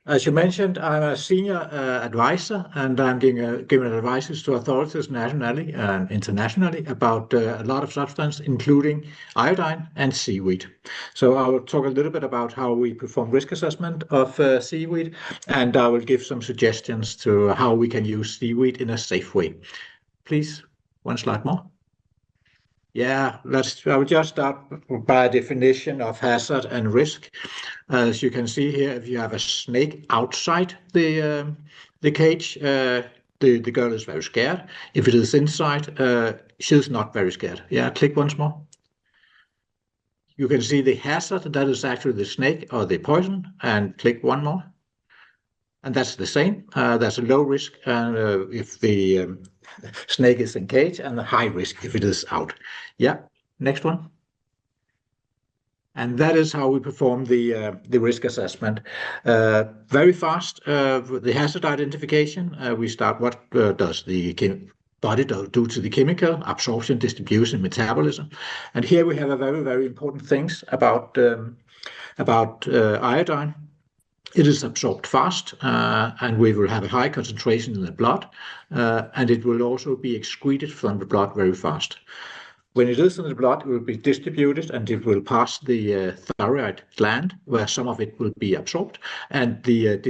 As you mentioned, I'm a senior advisor, and I'm giving advices to authorities nationally and internationally about a lot of substance, including iodine and seaweed. So I will talk a little bit about how we perform risk assessment of seaweed, and I will give some suggestions to how we can use seaweed in a safe way. Please, one slide more. Yeah, I will just start by a definition of hazard and risk. As you can see here, if you have a snake outside the cage, the girl is very scared. If it is inside, she's not very scared. Yeah, click once more. You can see the hazard, that is actually the snake or the poison, and click one more. And that's the same. That's a low risk if the snake is in cage, and a high risk if it is out. Yeah, next one. And that is how we perform the risk assessment. Very fast, the hazard identification. We start, what does the body do to the chemical absorption, distribution, metabolism. And here we have a very, very important things about iodine. It is absorbed fast, and we will have a high concentration in the blood, and it will also be excreted from the blood very fast. When it is in the blood, it will be distributed, and it will pass the thyroid gland, where some of it will be absorbed, and the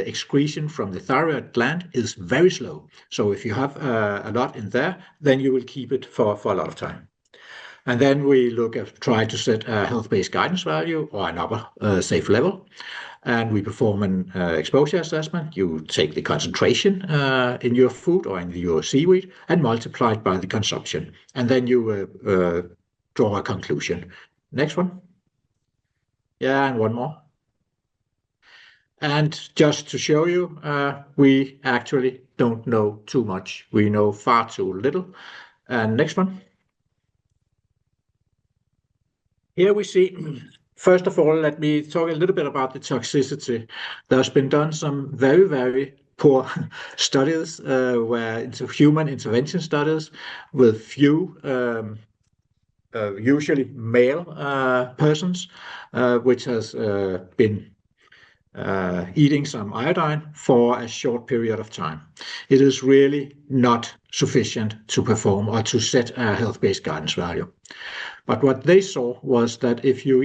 excretion from the thyroid gland is very slow. So if you have a lot in there, then you will keep it for a lot of time. And then we try to set a health-based guidance value or another safe level. And we perform an exposure assessment. You take the concentration in your food or in your seaweed and multiply it by the consumption. And then you draw a conclusion. Next one. Yeah, and one more. And just to show you, we actually don't know too much. We know far too little. And next one. Here we see, first of all, let me talk a little bit about the toxicity. There's been done some very, very poor studies, human intervention studies with few, usually male persons, which has been eating some iodine for a short period of time. It is really not sufficient to perform or to set a health-based guidance value. But what they saw was that if you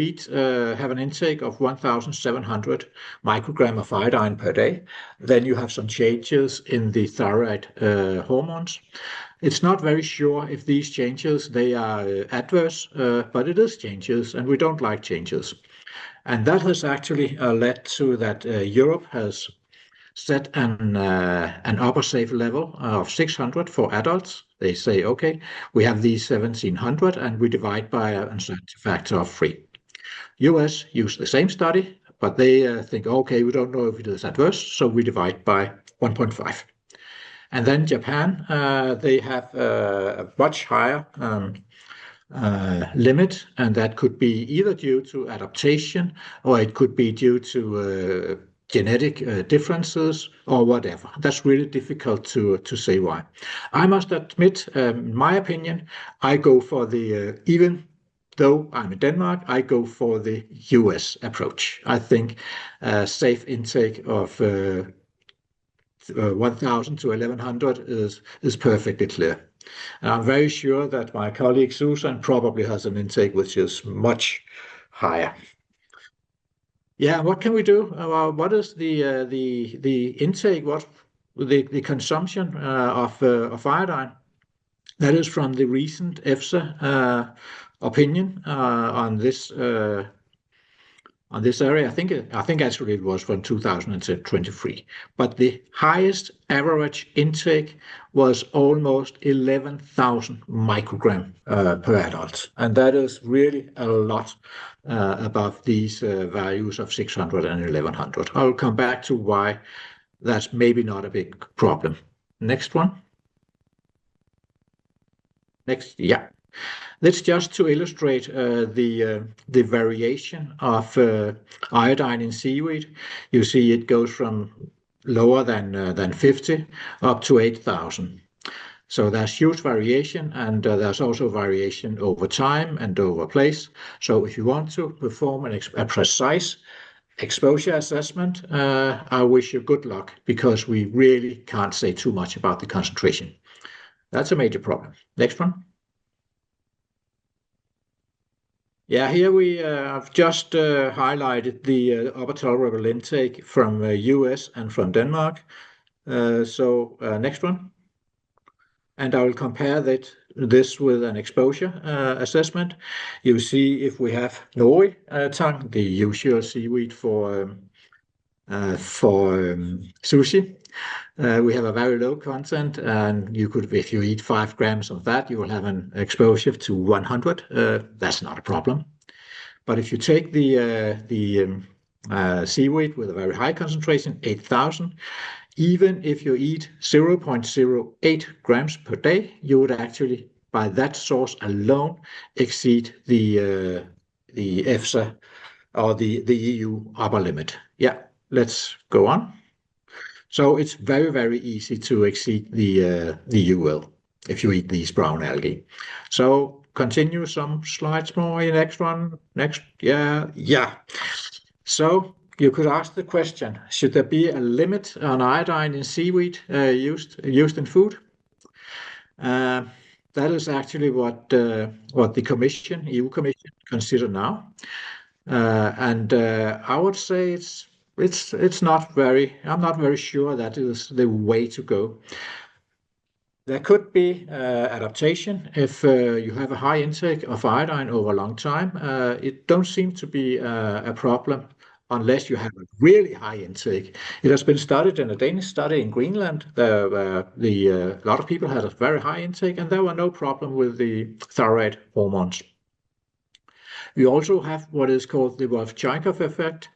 have an intake of 1,700 microgram of iodine per day, then you have some changes in the thyroid hormones. It's not very sure if these changes, they are adverse, but it is changes, and we don't like changes. And that has actually led to that Europe has set an upper safe level of 600 for adults. They say, okay, we have these 1,700 and we divide by a uncertainty factor of 3. US use the same study, but they think, okay, we don't know if it is adverse, so we divide by 1.5. And then Japan, they have a much higher limit, and that could be either due to adaptation or it could be due to genetic differences or whatever. That's really difficult to say why. I must admit, in my opinion, I go for the, even though I'm in Denmark, I go for the US approach. I think a safe intake of 1,000 to 1,100 is perfectly clear. And I'm very sure that my colleague Susan probably has an intake which is much higher. Yeah, what can we do? What is the intake? What the consumption of iodine? That is from the recent EFSA opinion on this on this area. I think actually it was from 2023, but the highest average intake was almost 11,000 microgram per adult, and that is really a lot above these values of 600 and 1100. I'll come back to why that's maybe not a big problem. Next one. Next, yeah. That's just to illustrate the variation of iodine in seaweed. You see it goes from lower than 50 up to 8,000. So there's huge variation, and there's also variation over time and over place. So if you want to perform a precise exposure assessment, I wish you good luck, because we really can't say too much about the concentration. That's a major problem. Next one. Yeah, here we have just highlighted the upper tolerable intake from US and from Denmark. Next one. And I will compare this with an exposure assessment. You see if we have 𝐬𝐞𝐚𝐬𝐞𝐚, the usual seaweed for sushi. We have a very low content, and you could, if you eat 5 grams of that, you will have an exposure to 100. That's not a problem. But if you take the seaweed with a very high concentration, 8,000, even if you eat 0.08 grams per day, you would actually, by that source alone, exceed the 𝐸𝐵𝐴 or the EU upper limit. Yeah, let's go on. So it's very, very easy to exceed the UL if you eat these brown algae. So continue some slides more. Next one. Next. Yeah. So you could ask the question, should there be a limit on iodine in seaweed used in food? That is actually what the EU Commission consider now. And I would say it's not very, I'm not very sure that is the way to go. There could be adaptation if you have a high intake of iodine over a long time. It don't seem to be a problem unless you have a really high intake. It has been studied in a Danish study in Greenland. A lot of people had a very high intake, and there were no problem with the thyroid hormones. We also have what is called the 𝐸𝐵𝐴 effect.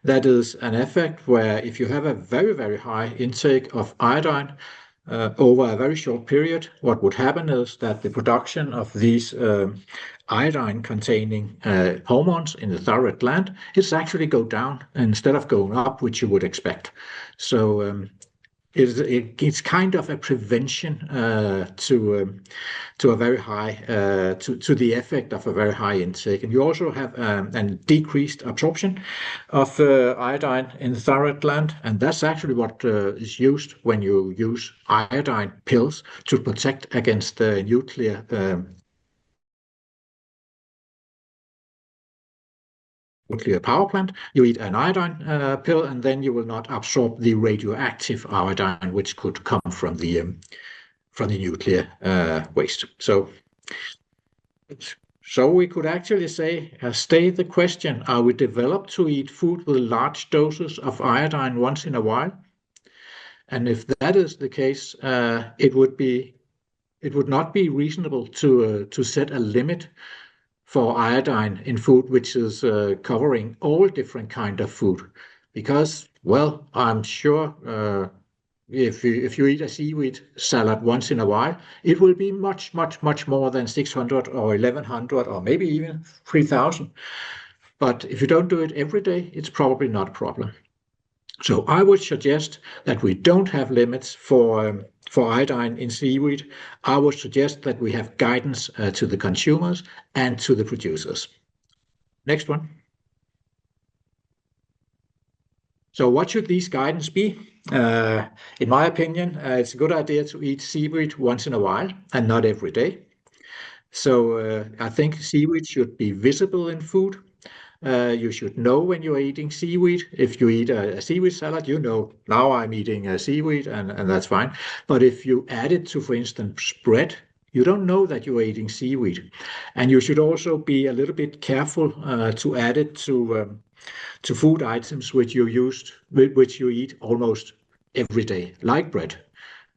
That is an effect where if you have a very, very high intake of iodine over a very short period, what would happen is that the production of these iodine-containing hormones in the thyroid gland is actually go down instead of going up, which you would expect. So it's kind of a prevention to a very high to the effect of a very high intake, and you also have a decreased absorption of iodine in the thyroid gland, and that's actually what is used when you use iodine pills to protect against nuclear power plant. You eat an iodine pill, and then you will not absorb the radioactive iodine, which could come from the nuclear waste. So we could actually say, state the question: are we developed to eat food with large doses of iodine once in a while? And if that is the case, it would not be reasonable to set a limit for iodine in food, which is covering all different kind of food, because, well, I'm sure if you eat a seaweed salad once in a while, it will be much, much, much more than 600 or 1100 or maybe even 3000. But if you don't do it every day, it's probably not a problem. So I would suggest that we don't have limits for iodine in seaweed. I would suggest that we have guidance to the consumers and to the producers. Next one. So what should these guidance be? In my opinion, it's a good idea to eat seaweed once in a while and not every day. So I think seaweed should be visible in food. You should know when you're eating seaweed. If you eat a seaweed salad, you know, now I'm eating a seaweed, and that's fine. But if you add it to, for instance, bread, you don't know that you're eating seaweed. And you should also be a little bit careful to add it to to food items which you eat almost every day, like bread.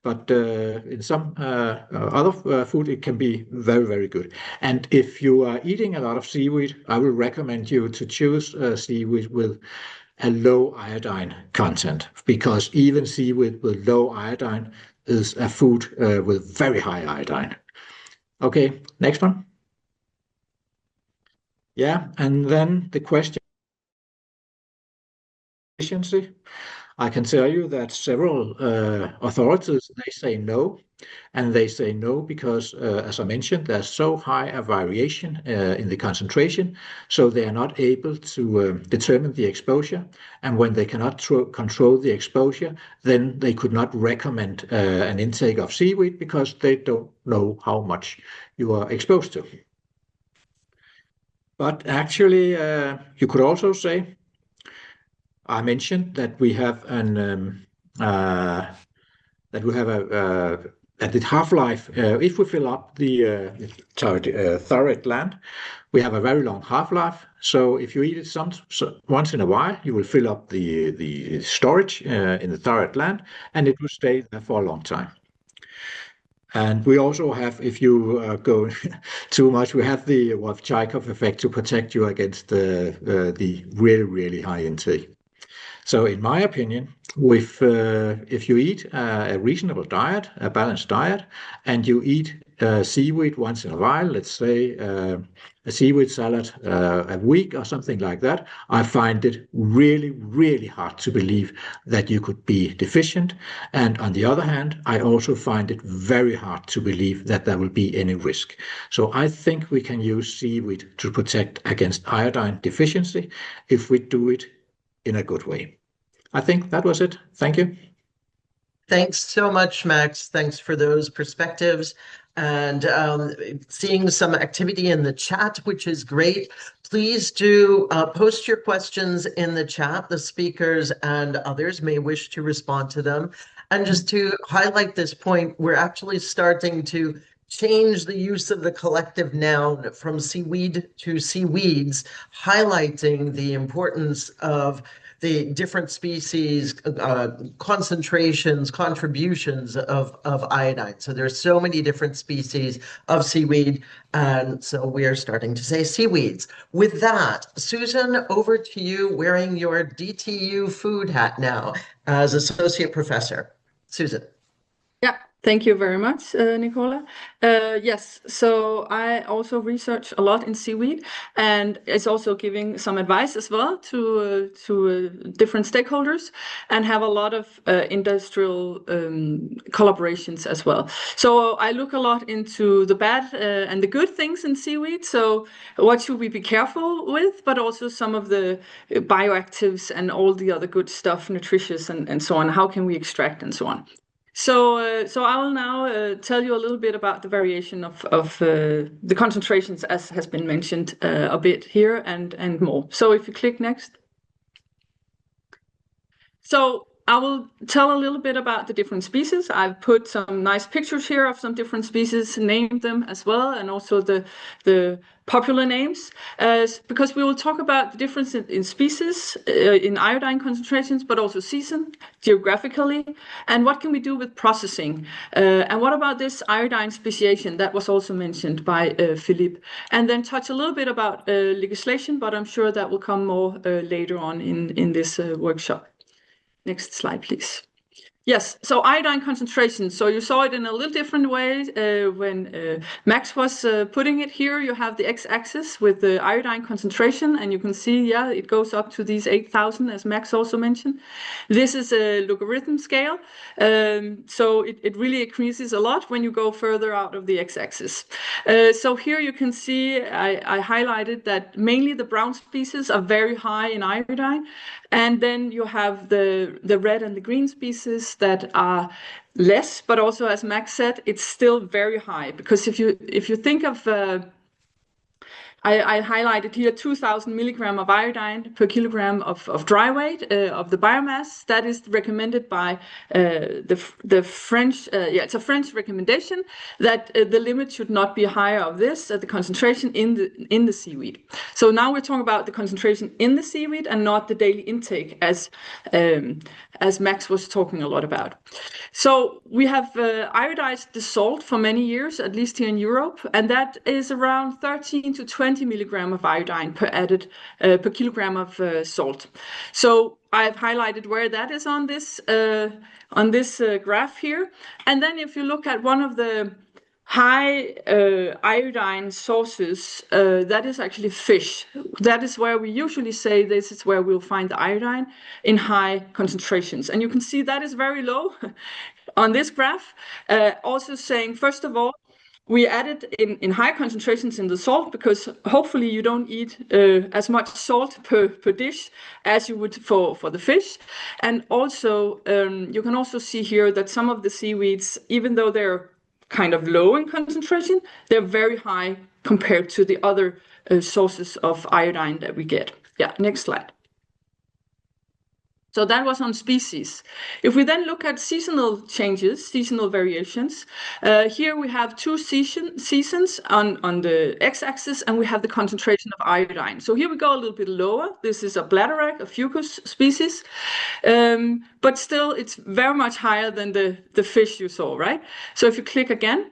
But in some other food, it can be very, very good. And if you are eating a lot of seaweed, I will recommend you to choose seaweed with a low iodine content, because even seaweed with low iodine is a food with very high iodine. Okay, next one. Yeah, and then the question, deficiency. I can tell you that several authorities, they say no, and they say no because, as I mentioned, there's so high a variation in the concentration, so they are not able to determine the exposure, and when they cannot control the exposure, then they could not recommend an intake of seaweed because they don't know how much you are exposed to. But actually, you could also say, I mentioned that we have a the half-life. If we fill up the thyroid gland, we have a very long half-life. So if you eat it once in a while, you will fill up the storage in the thyroid gland, and it will stay there for a long time. And we also have, if you go too much, we have the 𝐬𝐞𝐝 effect to protect you against the really, really high intake. So in my opinion, if you eat a reasonable diet, a balanced diet, and you eat seaweed once in a while, let's say a seaweed salad a week or something like that, I find it really, really hard to believe that you could be deficient. And on the other hand, I also find it very hard to believe that there will be any risk. So I think we can use seaweed to protect against iodine deficiency if we do it in a good way. I think that was it. Thank you. Thanks so much, Max. Thanks for those perspectives and seeing some activity in the chat, which is great. Please do post your questions in the chat. The speakers and others may wish to respond to them. And just to highlight this point, we're actually starting to change the use of the collective noun from seaweed to seaweeds, highlighting the importance of the different species, concentrations, contributions of iodine. So there's so many different species of seaweed, and so we are starting to say seaweeds. With that, Susan, over to you, wearing your DTU food hat now as associate professor. Susan. Yeah. Thank you very much, Nicola. Yes, so I also research a lot in seaweed, and it's also giving some advice as well to different stakeholders, and have a lot of industrial collaborations as well. So I look a lot into the bad and the good things in seaweed. So what should we be careful with, but also some of the bioactives and all the other good stuff, nutritious and so on. How can we extract and so on. So I will now tell you a little bit about the variation of the concentrations, as has been mentioned a bit here, and more. So if you click next. So I will tell a little bit about the different species. I've put some nice pictures here of some different species, named them as well, and also the popular names, because we will talk about the difference in species, in iodine concentrations, but also season, geographically, and what can we do with processing. And what about this iodine speciation that was also mentioned by Philippe, and then touch a little bit about legislation, but I'm sure that will come more later on in this workshop. Next slide, please. Yes, so iodine concentration. So you saw it in a little different way when Max was putting it here. You have the x-axis with the iodine concentration, and you can see, yeah, it goes up to these 8,000, as Max also mentioned. This is a logarithm scale, so it really increases a lot when you go further out of the x-axis. So here you can see I highlighted that mainly the brown species are very high in iodine, and then you have the red and the green species that are less, but also, as Max said, it's still very high, because if you think of I highlighted here 2,000 milligram of iodine per kilogram of dry weight of the biomass. That is recommended by the French. It's a French recommendation that the limit should not be higher of this the concentration in the seaweed. So now we're talking about the concentration in the seaweed and not the daily intake, as Max was talking a lot about. So we have iodized the salt for many years, at least here in Europe, and that is around 13 to 20 milligram of iodine per kilogram of salt. So I've highlighted where that is on this graph here. And then if you look at one of the high iodine sources, that is actually fish. That is where we usually say this is where we'll find the iodine in high concentrations. And you can see that is very low on this graph. Also saying, first of all, we added in high concentrations in the salt because hopefully you don't eat as much salt per dish as you would for the fish. And also, you can also see here that some of the seaweeds, even though they're kind of low in concentration, they're very high compared to the other sources of iodine that we get. Yeah, next slide. So that was on species. If we then look at seasonal changes, seasonal variations, here we have two seasons on the x-axis, and we have the concentration of iodine. So here we go a little bit lower. This is a bladderwrack, a fucus species, but still it's very much higher than the fish you saw, right? So if you click again,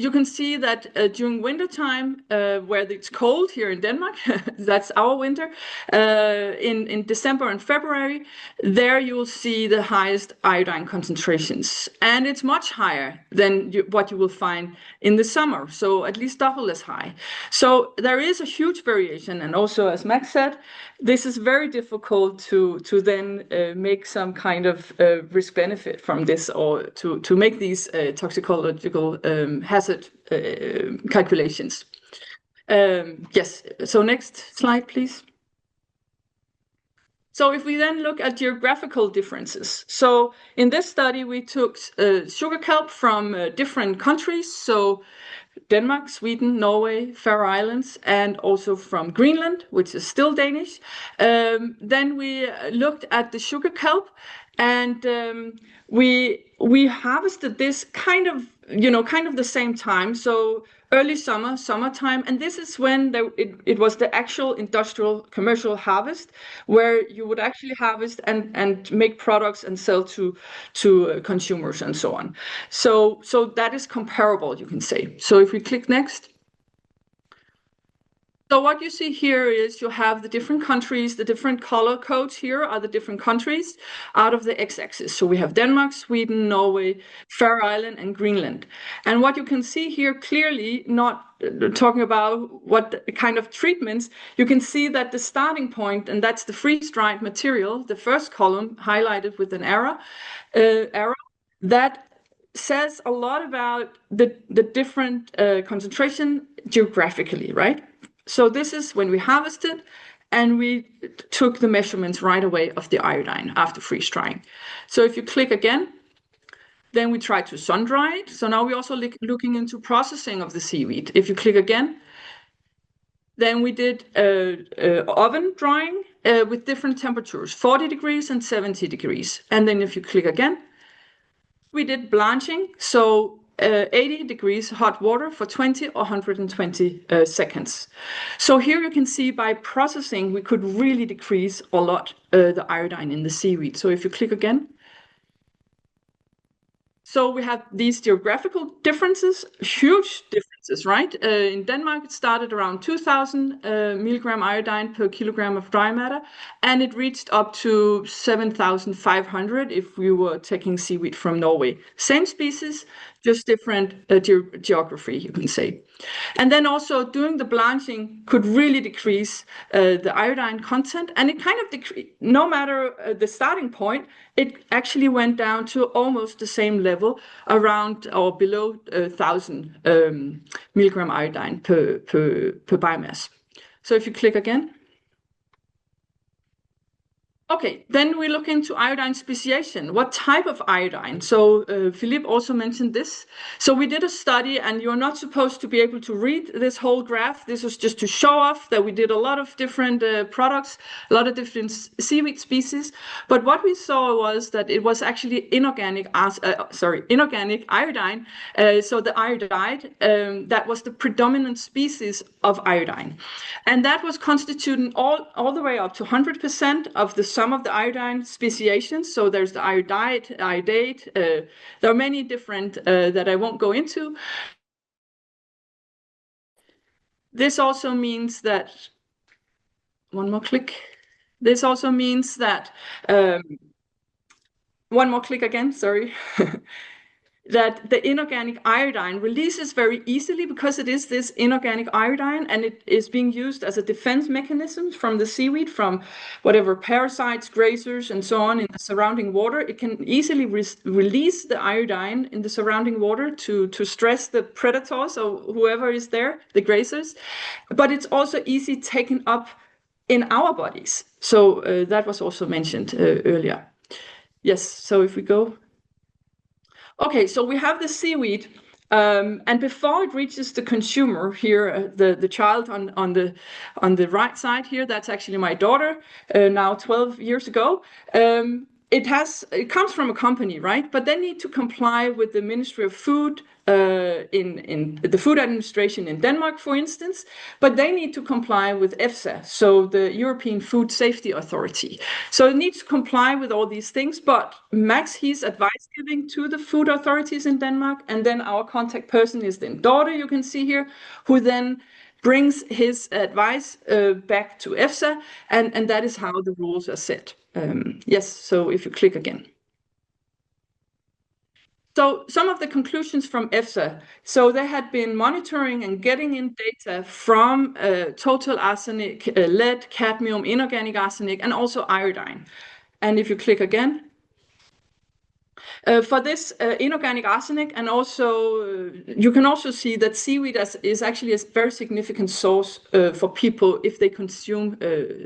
you can see that during winter time, where it's cold here in Denmark, that's our winter, in December and February, there you will see the highest iodine concentrations. And it's much higher than what you will find in the summer, so at least double as high. So there is a huge variation, and also, as Max said, this is very difficult to then make some kind of risk-benefit from this, or to make these toxicological hazard calculations. Yes, so next slide, please. So if we then look at geographical differences. So in this study, we took sugar kelp from different countries. So Denmark, Sweden, Norway, Faroe Islands, and also from Greenland, which is still Danish. Then we looked at the sugar kelp, and we harvested this kind of the same time. So early summertime, and this is when it was the actual industrial commercial harvest, where you would actually harvest and make products and sell to consumers and so on. So that is comparable, you can say. So if we click next. So what you see here is you have the different countries, the different color codes here are the different countries out of the x-axis. So we have Denmark, Sweden, Norway, Faroe Island, and Greenland. And what you can see here clearly, not talking about what kind of treatments, you can see that the starting point, and that's the freeze-dried material, the first column highlighted with an arrow, that says a lot about the different concentration geographically, right? So this is when we harvested, and we took the measurements right away of the iodine after freeze drying. So if you click again, then we try to sun dry it. So now we're also looking into processing of the seaweed. If you click again, then we did oven drying with different temperatures, 40 degrees and 70 degrees. And then if you click again, we did blanching. So 80 degrees hot water for 20 or 120 seconds. So here you can see by processing, we could really decrease a lot the iodine in the seaweed. So if you click again, so we have these geographical differences, huge differences, right? In Denmark, it started around 2,000 milligram iodine per kilogram of dry matter, and it reached up to 7,500 if we were taking seaweed from Norway. Same species, just different geography, you can say. And then also doing the blanching could really decrease the iodine content, and it kind of decreased, no matter the starting point, it actually went down to almost the same level, around or below 1,000 milligram iodine per biomass. So if you click again, Okay, then we look into iodine speciation. What type of iodine? So Philippe also mentioned this. So we did a study, and you're not supposed to be able to read this whole graph. This was just to show off that we did a lot of different products, a lot of different seaweed species. But what we saw was that it was actually inorganic iodine. So the iodide, that was the predominant species of iodine. And that was constituting all the way up to 100% of the sum of the iodine speciations. So there's the iodide, iodate. There are many different that I won't go into. This also means that, one more click. This also means that, one more click again, sorry. That the inorganic iodine releases very easily because it is this inorganic iodine, and it is being used as a defense mechanism from the seaweed, from whatever parasites, grazers, and so on in the surrounding water. It can easily release the iodine in the surrounding water to stress the predators or whoever is there, the grazers. But it's also easy taken up in our bodies. So that was also mentioned earlier. Yes, so if we go. Okay, so we have the seaweed, and before it reaches the consumer here, the child on the right side here, that's actually my daughter, now 12 years ago. It comes from a company, right? But they need to comply with the Ministry of Food in the Food Administration in Denmark, for instance. But they need to comply with 𝐸FSA, so the European Food Safety Authority. So it needs to comply with all these things. But Max, he's advice giving to the food authorities in Denmark, and then our contact person is the daughter, you can see here, who then brings his advice back to 𝐸FSA, and that is how the rules are set. Yes, so if you click again. So some of the conclusions from 𝐸FSA. So they had been monitoring and getting in data from total arsenic, lead, cadmium, inorganic arsenic, and also iodine. And if you click again, for this inorganic arsenic, and also you can also see that seaweed is actually a very significant source for people if they consume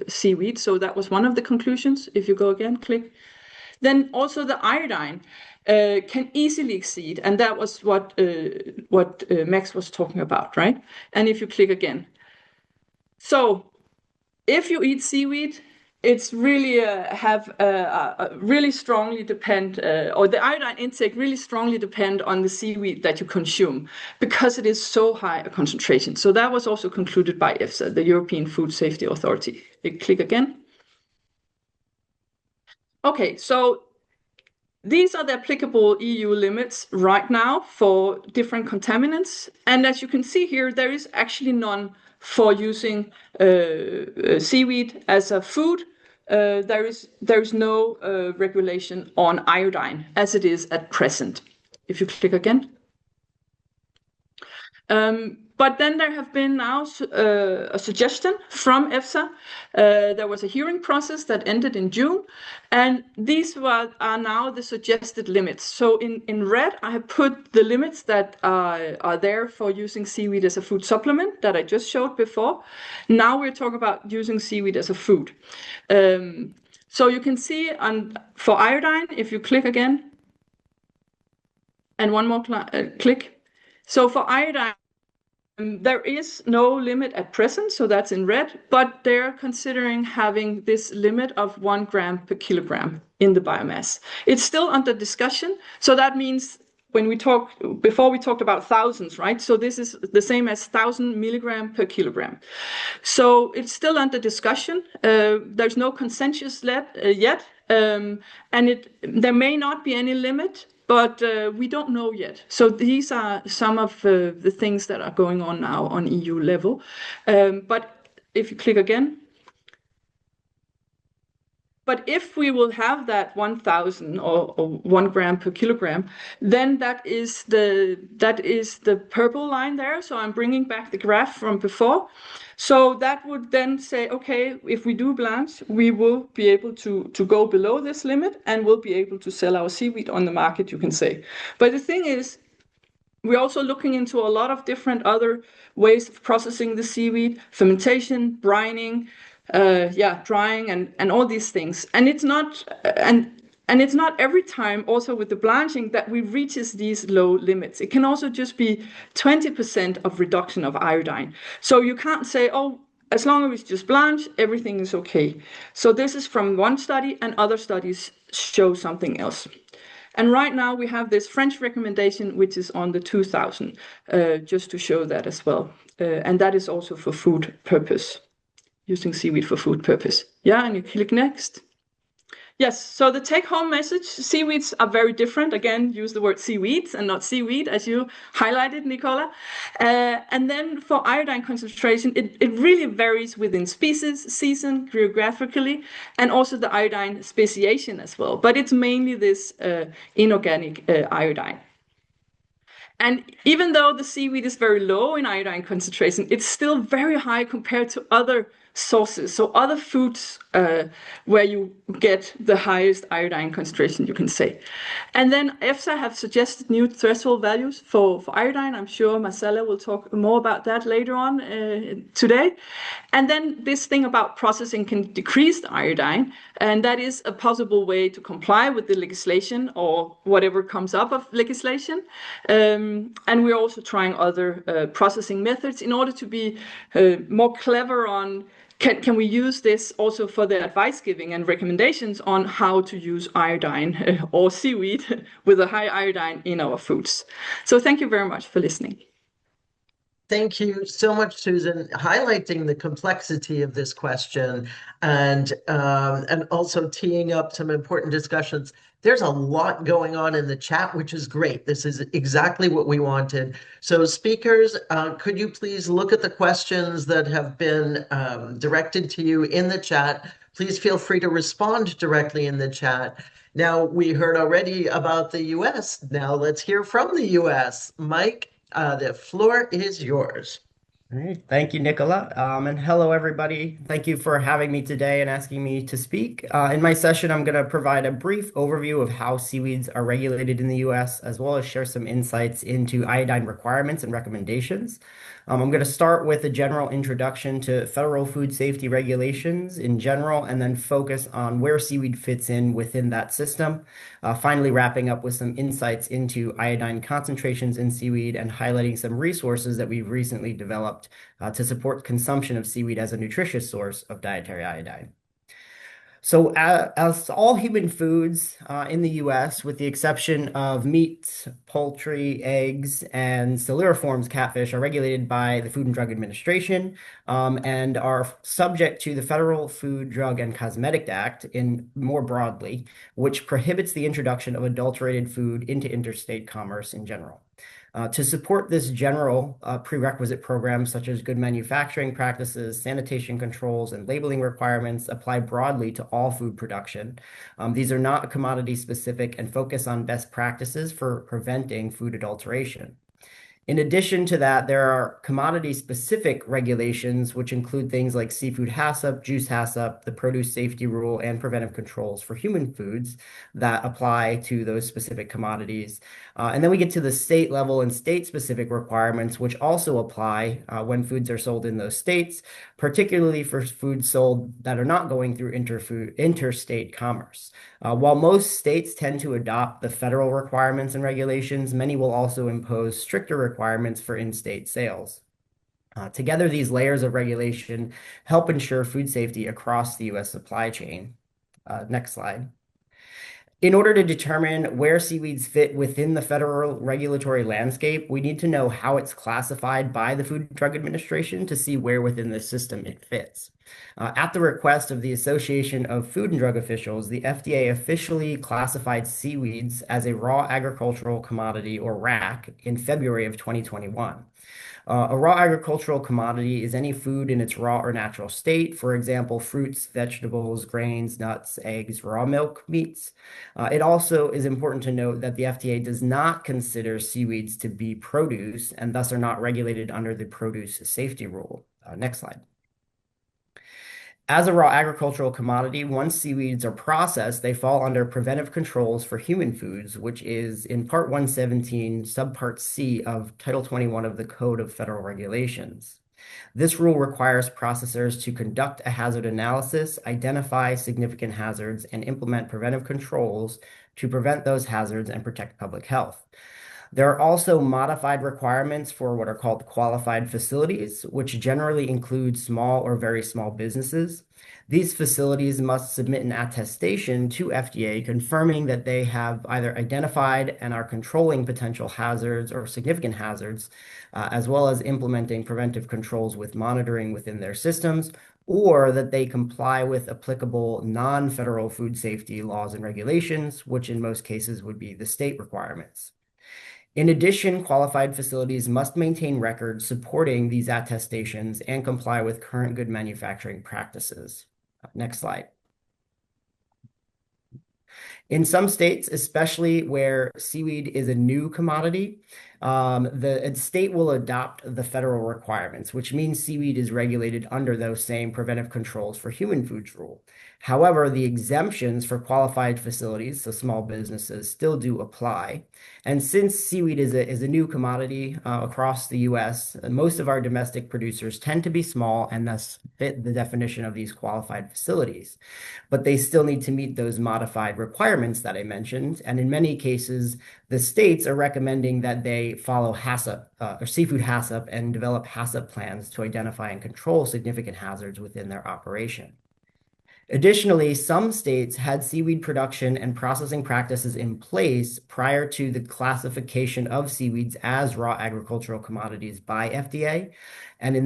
seaweed. So that was one of the conclusions. If you go again, click. Then also the iodine can easily exceed, and that was what Max was talking about, right? And if you click again. So if you eat seaweed, it's really really strongly depend, or the iodine intake really strongly depend on the seaweed that you consume, because it is so high a concentration. So that was also concluded by 𝐸FSA, the European Food Safety Authority. You click again. Okay, so these are the applicable EU limits right now for different contaminants. And as you can see here, there is actually none for using seaweed as a food. There is no regulation on iodine as it is at present. If you click again. But then there have been now a suggestion from 𝐸FSA. There was a hearing process that ended in June, and these are now the suggested limits. So in red, I have put the limits that are there for using seaweed as a food supplement that I just showed before. Now we're talking about using seaweed as a food. So you can see for iodine, if you click again, and one more click. So for iodine, there is no limit at present, so that's in red, but they're considering having this limit of 1 gram per kilogram in the biomass. It's still under discussion, so that means before we talked about thousands, right? So this is the same as 1,000 milligram per kilogram. So it's still under discussion. There's no consensus yet, and there may not be any limit, but we don't know yet. So these are some of the things that are going on now on EU level. But if you click again. But if we will have that 1,000 or 1 gram per kilogram, then that is the purple line there. So I'm bringing back the graph from before. So that would then say, okay, if we do blanch, we will be able to go below this limit, and we'll be able to sell our seaweed on the market, you can say. But the thing is, we're also looking into a lot of different other ways of processing the seaweed: fermentation, brining, drying and all these things. And it's not and it's not every time also with the blanching that we reaches these low limits. It can also just be 20% of reduction of iodine. So you can't say, oh, as long as it's just blanch, everything is okay. So this is from one study, and other studies show something else. And right now we have this French recommendation, which is on the 2000, just to show that as well. And that is also for food purpose, using seaweed for food purpose. Yeah, and you click next. Yes, so the take-home message, seaweeds are very different. Again, use the word seaweeds and not seaweed, as you highlighted, Nicola. And then for iodine concentration, it really varies within species, season, geographically, and also the iodine speciation as well. But it's mainly this inorganic iodine. And even though the seaweed is very low in iodine concentration, it's still very high compared to other sources. So other foods where you get the highest iodine concentration, you can say. And then EFSA have suggested new threshold values for iodine. I'm sure Marcella will talk more about that later on today. And then this thing about processing can decrease the iodine. And that is a possible way to comply with the legislation or whatever comes up of legislation. And we're also trying other processing methods in order to be more clever on can we use this also for the advice giving and recommendations on how to use iodine or seaweed with a high iodine in our foods. So thank you very much for listening. Thank you so much, Susan, highlighting the complexity of this question and also teeing up some important discussions. There's a lot going on in the chat, which is great. This is exactly what we wanted. So speakers, could you please look at the questions that have been directed to you in the chat? Please feel free to respond directly in the chat. Now, we heard already about the US. Now let's hear from the US. Mike, the floor is yours. All right. Thank you, Nicola. And hello, everybody. Thank you for having me today and asking me to speak. In my session, I'm going to provide a brief overview of how seaweeds are regulated in the U.S., as well as share some insights into iodine requirements and recommendations. I'm going to start with a general introduction to federal food safety regulations in general, and then focus on where seaweed fits in within that system. Finally, wrapping up with some insights into iodine concentrations in seaweed and highlighting some resources that we've recently developed to support consumption of seaweed as a nutritious source of dietary iodine. So as all human foods in the U.S., with the exception of meat, poultry, eggs, and siluriforms catfish, are regulated by the Food and Drug Administration and are subject to the Federal Food, Drug, and Cosmetic Act more broadly, which prohibits the introduction of adulterated food into interstate commerce in general. To support this general prerequisite program, such as good manufacturing practices, sanitation controls, and labeling requirements, apply broadly to all food production. These are not commodity specific and focus on best practices for preventing food adulteration. In addition to that, there are commodity-specific regulations, which include things like seafood HACCP, juice HACCP, the produce safety rule, and preventive controls for human foods that apply to those specific commodities. And then we get to the state level and state-specific requirements, which also apply when foods are sold in those states, particularly for foods sold that are not going through interstate commerce. While most states tend to adopt the federal requirements and regulations, many will also impose stricter requirements for in-state sales. Together, these layers of regulation help ensure food safety across the U.S. supply chain. Next slide. In order to determine where seaweeds fit within the federal regulatory landscape, we need to know how it's classified by the Food and Drug Administration to see where within the system it fits. At the request of the Association of Food and Drug Officials, the FDA officially classified seaweeds as a raw agricultural commodity, or RAC, in February of 2021. A raw agricultural commodity is any food in its raw or natural state, for example, fruits, vegetables, grains, nuts, eggs, raw milk, meats. It also is important to note that the FDA does not consider seaweeds to be produce and thus are not regulated under the produce safety rule. Next slide. As a raw agricultural commodity, once seaweeds are processed, they fall under preventive controls for human foods, which is in Part 117, Subpart C of Title 21 of the Code of Federal Regulations. This rule requires processors to conduct a hazard analysis, identify significant hazards, and implement preventive controls to prevent those hazards and protect public health. There are also modified requirements for what are called qualified facilities, which generally include small or very small businesses. These facilities must submit an attestation to FDA confirming that they have either identified and are controlling potential hazards or significant hazards, as well as implementing preventive controls with monitoring within their systems, or that they comply with applicable non-federal food safety laws and regulations, which in most cases would be the state requirements. In addition, qualified facilities must maintain records supporting these attestations and comply with current good manufacturing practices. Next slide. In some states, especially where seaweed is a new commodity, the state will adopt the federal requirements, which means seaweed is regulated under those same preventive controls for human foods rule. However, the exemptions for qualified facilities, so small businesses, still do apply. And since seaweed is a new commodity across the US, most of our domestic producers tend to be small and thus fit the definition of these qualified facilities. But they still need to meet those modified requirements that I mentioned. And in many cases, the states are recommending that they follow HACCP or seafood HACCP and develop HACCP plans to identify and control significant hazards within their operation. Additionally, some states had seaweed production and processing practices in place prior to the classification of seaweeds as raw agricultural commodities by FDA. And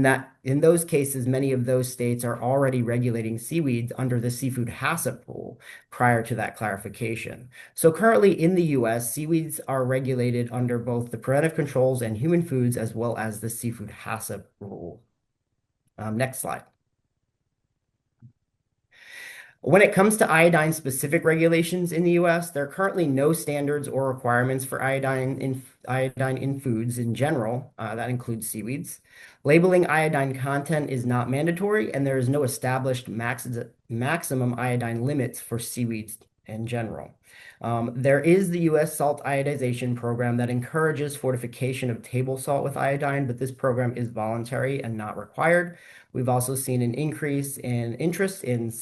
in those cases, many of those states are already regulating seaweeds under the seafood HACCP rule prior to that clarification. So currently in the US, seaweeds are regulated under both the preventive controls and human foods as well as the seafood HACCP rule. Next slide. When it comes to iodine-specific regulations in the US, there are currently no standards or requirements for iodine in foods in general. That includes seaweeds. Labeling iodine content is not mandatory, and there is no established maximum iodine limits for seaweeds in general. There is the U.S. salt iodization program that encourages fortification of table salt with iodine, but this program is voluntary and not required. We've also seen an increase in interest in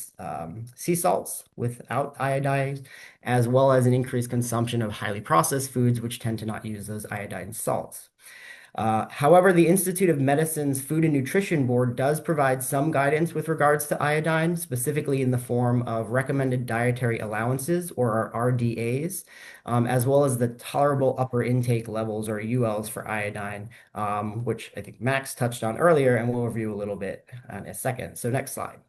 sea salts without iodine, as well as an increased consumption of highly processed foods, which tend to not use those iodine salts. However, the Institute of Medicine's Food and Nutrition Board does provide some guidance with regards to iodine, specifically in the form of recommended dietary allowances, or RDAs, as well as the tolerable upper intake levels, or ULs, for iodine, which I think Max touched on earlier, and we'll review a little bit in a second. So next slide.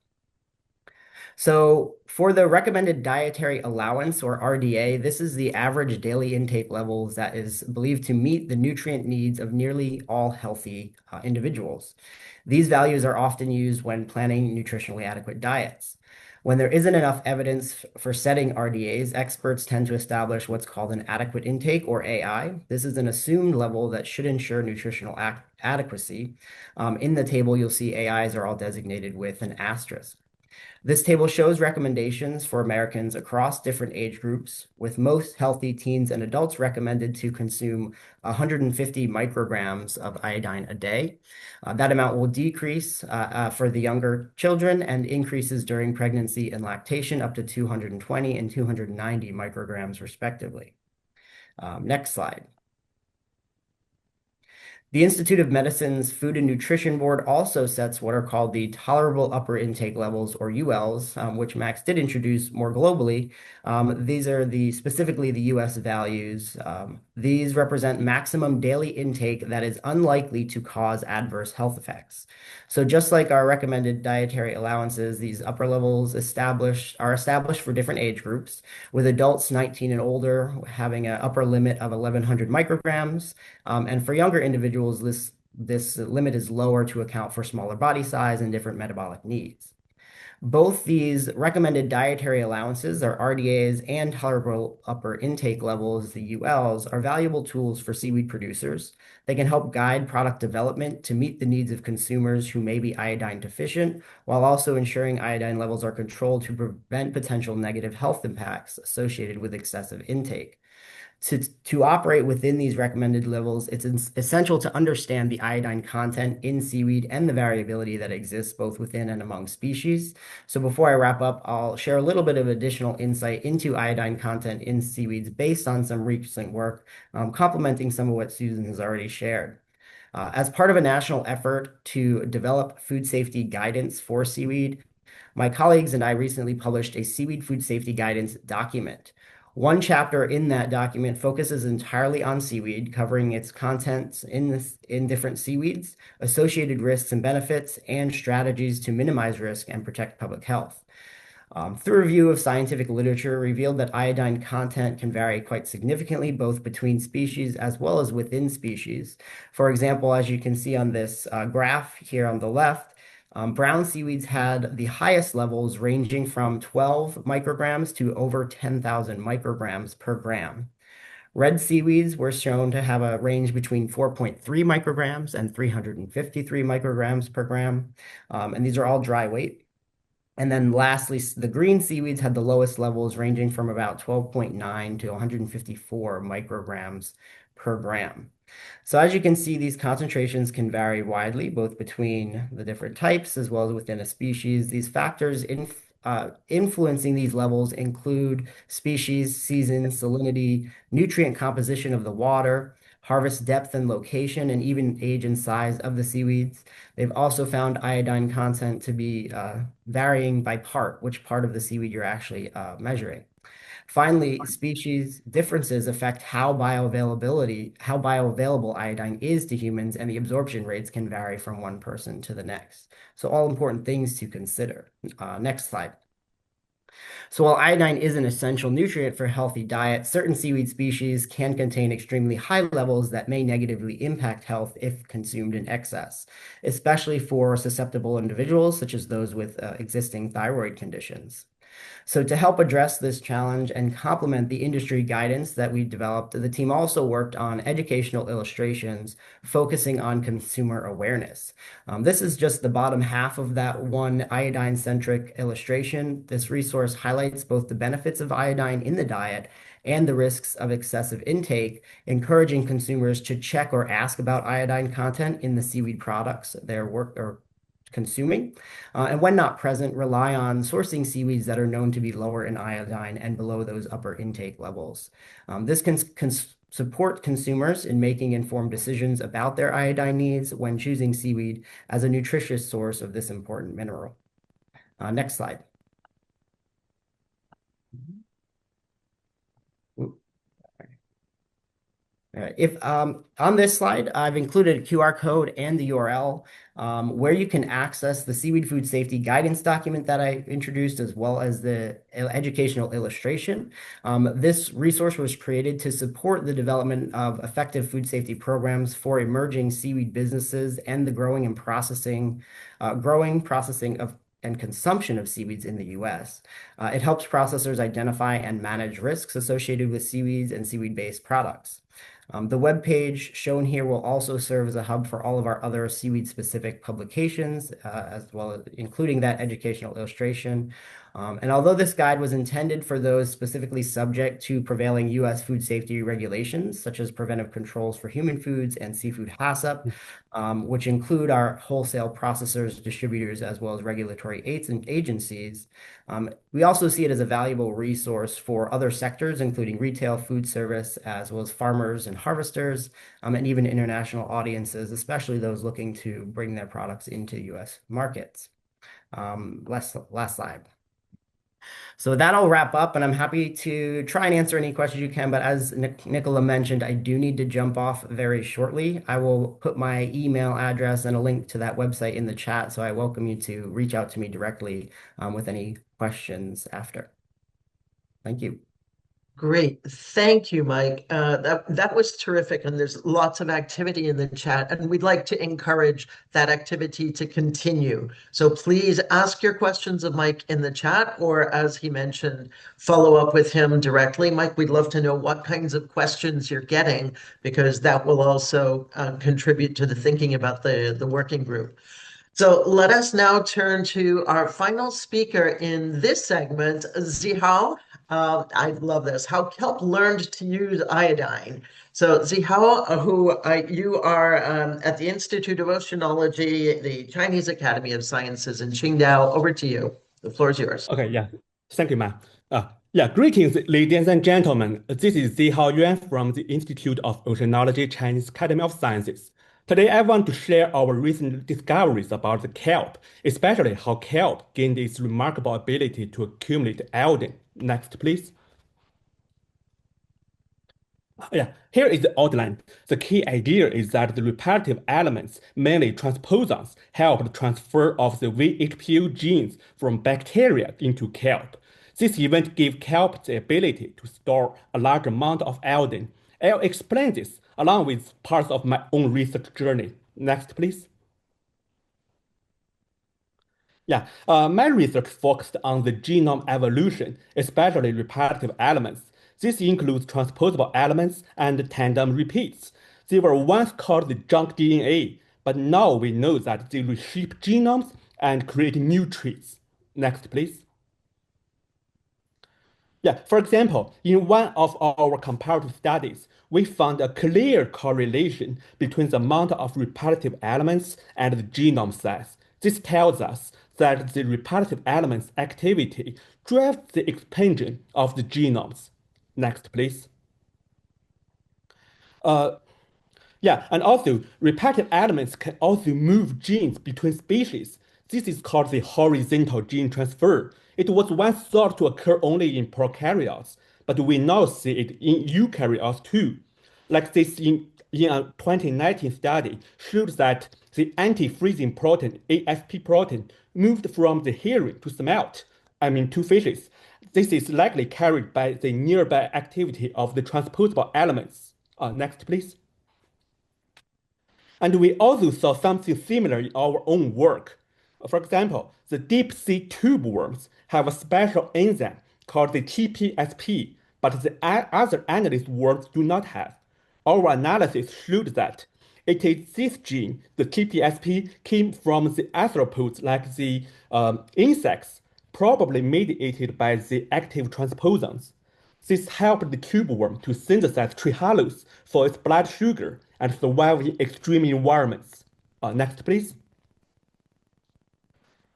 So for the recommended dietary allowance, or RDA, this is the average daily intake levels that is believed to meet the nutrient needs of nearly all healthy individuals. These values are often used when planning nutritionally adequate diets. When there isn't enough evidence for setting RDAs, experts tend to establish what's called an adequate intake, or AI. This is an assumed level that should ensure nutritional adequacy. In the table, you'll see AIs are all designated with an asterisk. This table shows recommendations for Americans across different age groups, with most healthy teens and adults recommended to consume 150 micrograms of iodine a day. That amount will decrease for the younger children and increases during pregnancy and lactation up to 220 and 290 micrograms respectively. Next slide. The Institute of Medicine's Food and Nutrition Board also sets what are called the tolerable upper intake levels, or ULs, which Max did introduce more globally. These are specifically the US values. These represent maximum daily intake that is unlikely to cause adverse health effects. So just like our recommended dietary allowances, these upper levels are established for different age groups, with adults 19 and older having an upper limit of 1,100 micrograms. And for younger individuals, this limit is lower to account for smaller body size and different metabolic needs. Both these recommended dietary allowances, or RDAs, and tolerable upper intake levels, the ULs, are valuable tools for seaweed producers. They can help guide product development to meet the needs of consumers who may be iodine deficient, while also ensuring iodine levels are controlled to prevent potential negative health impacts associated with excessive intake. To operate within these recommended levels, it's essential to understand the iodine content in seaweed and the variability that exists both within and among species. So before I wrap up, I'll share a little bit of additional insight into iodine content in seaweeds based on some recent work, complementing some of what Susan has already shared. As part of a national effort to develop food safety guidance for seaweed, my colleagues and I recently published a seaweed food safety guidance document. One chapter in that document focuses entirely on seaweed, covering its contents in different seaweeds, associated risks and benefits, and strategies to minimize risk and protect public health. Through review of scientific literature revealed that iodine content can vary quite significantly, both between species as well as within species. For example, as you can see on this graph here on the left, brown seaweeds had the highest levels ranging from 12 micrograms to over 10,000 micrograms per gram. Red seaweeds were shown to have a range between 4.3 micrograms and 353 micrograms per gram, and these are all dry weight. And then lastly, the green seaweeds had the lowest levels ranging from about 12.9 to 154 micrograms per gram. So as you can see, these concentrations can vary widely, both between the different types as well as within a species. These factors influencing these levels include species, season, salinity, nutrient composition of the water, harvest depth and location, and even age and size of the seaweeds. They've also found iodine content to be varying by part, which part of the seaweed you're actually measuring. Finally, species differences affect how bioavailable iodine is to humans, and the absorption rates can vary from one person to the next. So all important things to consider. Next slide. So while iodine is an essential nutrient for a healthy diet, certain seaweed species can contain extremely high levels that may negatively impact health if consumed in excess, especially for susceptible individuals, such as those with existing thyroid conditions. So to help address this challenge and complement the industry guidance that we developed, the team also worked on educational illustrations focusing on consumer awareness. This is just the bottom half of that one iodine-centric illustration. This resource highlights both the benefits of iodine in the diet and the risks of excessive intake, encouraging consumers to check or ask about iodine content in the seaweed products they're consuming, and when not present, rely on sourcing seaweeds that are known to be lower in iodine and below those upper intake levels. This can support consumers in making informed decisions about their iodine needs when choosing seaweed as a nutritious source of this important mineral. Next slide. If on this slide, I've included a QR code and the URL where you can access the seaweed food safety guidance document that I introduced, as well as the educational illustration. This resource was created to support the development of effective food safety programs for emerging seaweed businesses and the growing processing of and consumption of seaweeds in the U.S. It helps processors identify and manage risks associated with seaweeds and seaweed-based products. The web page shown here will also serve as a hub for all of our other seaweed-specific publications, as well as including that educational illustration. And although this guide was intended for those specifically subject to prevailing U.S. food safety regulations, such as preventive controls for human foods and seafood HACCP, which include our wholesale processors, distributors, as well as regulatory agencies, we also see it as a valuable resource for other sectors, including retail, food service, as well as farmers and harvesters, and even international audiences, especially those looking to bring their products into U.S. markets. Last slide. So that'll wrap up, and I'm happy to try and answer any questions you can. But as Nicola mentioned, I do need to jump off very shortly. I will put my email address and a link to that website in the chat. So I welcome you to reach out to me directly with any questions after. Thank you. Great. Thank you, Mike. That was terrific. And there's lots of activity in the chat, and we'd like to encourage that activity to continue. So please ask your questions of Mike in the chat, or as he mentioned, follow up with him directly. Mike, we'd love to know what kinds of questions you're getting, because that will also contribute to the thinking about the working group. So let us now turn to our final speaker in this segment, 𝐬𝐞𝐻. I love this, how kelp learned to use iodine. So 𝐬𝐞𝐻, who you are at the Institute of Oceanology, the Chinese Academy of Sciences in Qingdao. Over to you. The floor is yours. Okay, yeah. Thank you, ma'am. Greetings, ladies and gentlemen. This is 𝐬𝐞𝐻 Yuan from the Institute of Oceanology, Chinese Academy of Sciences. Today, I want to share our recent discoveries about the kelp, especially how kelp gained its remarkable ability to accumulate iodine. Next, please. Here is the outline. The key idea is that the repetitive elements, mainly transposons, help the transfer of the 𝐬𝐞𝐴 genes from bacteria into kelp. This event gave kelp the ability to store a large amount of iodine. I'll explain this along with parts of my own research journey. Next, please. My research focused on the genome evolution, especially repetitive elements. This includes transposable elements and tandem repeats. They were once called the junk DNA, but now we know that they reshape genomes and create new traits. Next, please. For example, in one of our comparative studies, we found a clear correlation between the amount of repetitive elements and the genome size. This tells us that the repetitive elements activity drives the expansion of the genomes. Next, please. And also, repetitive elements can also move genes between species. This is called the horizontal gene transfer. It was once thought to occur only in prokaryotes, but we now see it in eukaryotes too. Like this in a 2019 study showed that the anti-freezing protein, AFP protein, moved from the hearing to smelt, to fishes. This is likely carried by the nearby activity of the transposable elements. Next, please. And we also saw something similar in our own work. For example, the deep sea tube worms have a special enzyme called the TPSP, but the other analyst worms do not have. Our analysis showed that it is this gene, the TPSP, came from the arthropods like the insects, probably mediated by the active transposons. This helped the tube worm to synthesize trehalose for its blood sugar and survive in extreme environments. Next, please.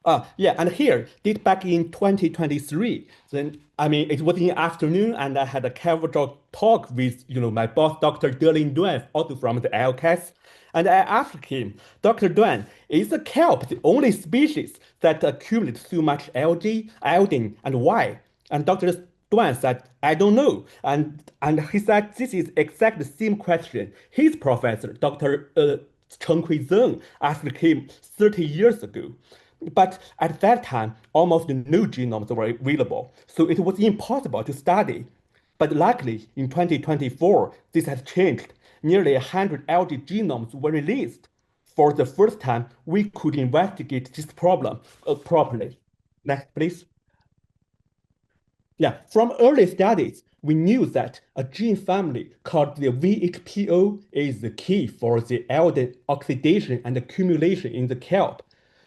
And here, did back in 2023, then, it was in the afternoon and I had a casual talk with, my boss, Dr. Delin Duan, also from the LCAS. And I asked him, Dr. Duan, is the kelp the only species that accumulates so much algae, iodine, and why? And Dr. Duan said, I don't know. And he said, this is exactly the same question his professor, Dr. 𝐸𝐞𝐚-𝐬𝐿, asked him 30 years ago. But at that time, almost no genomes were available, so it was impossible to study. But luckily, in 2024, this has changed. Nearly 100 algae genomes were released. For the first time, we could investigate this problem properly. Next, please. From early studies, we knew that a gene family called the 𝐬𝐞𝐴 is the key for the iodine oxidation and accumulation in the kelp.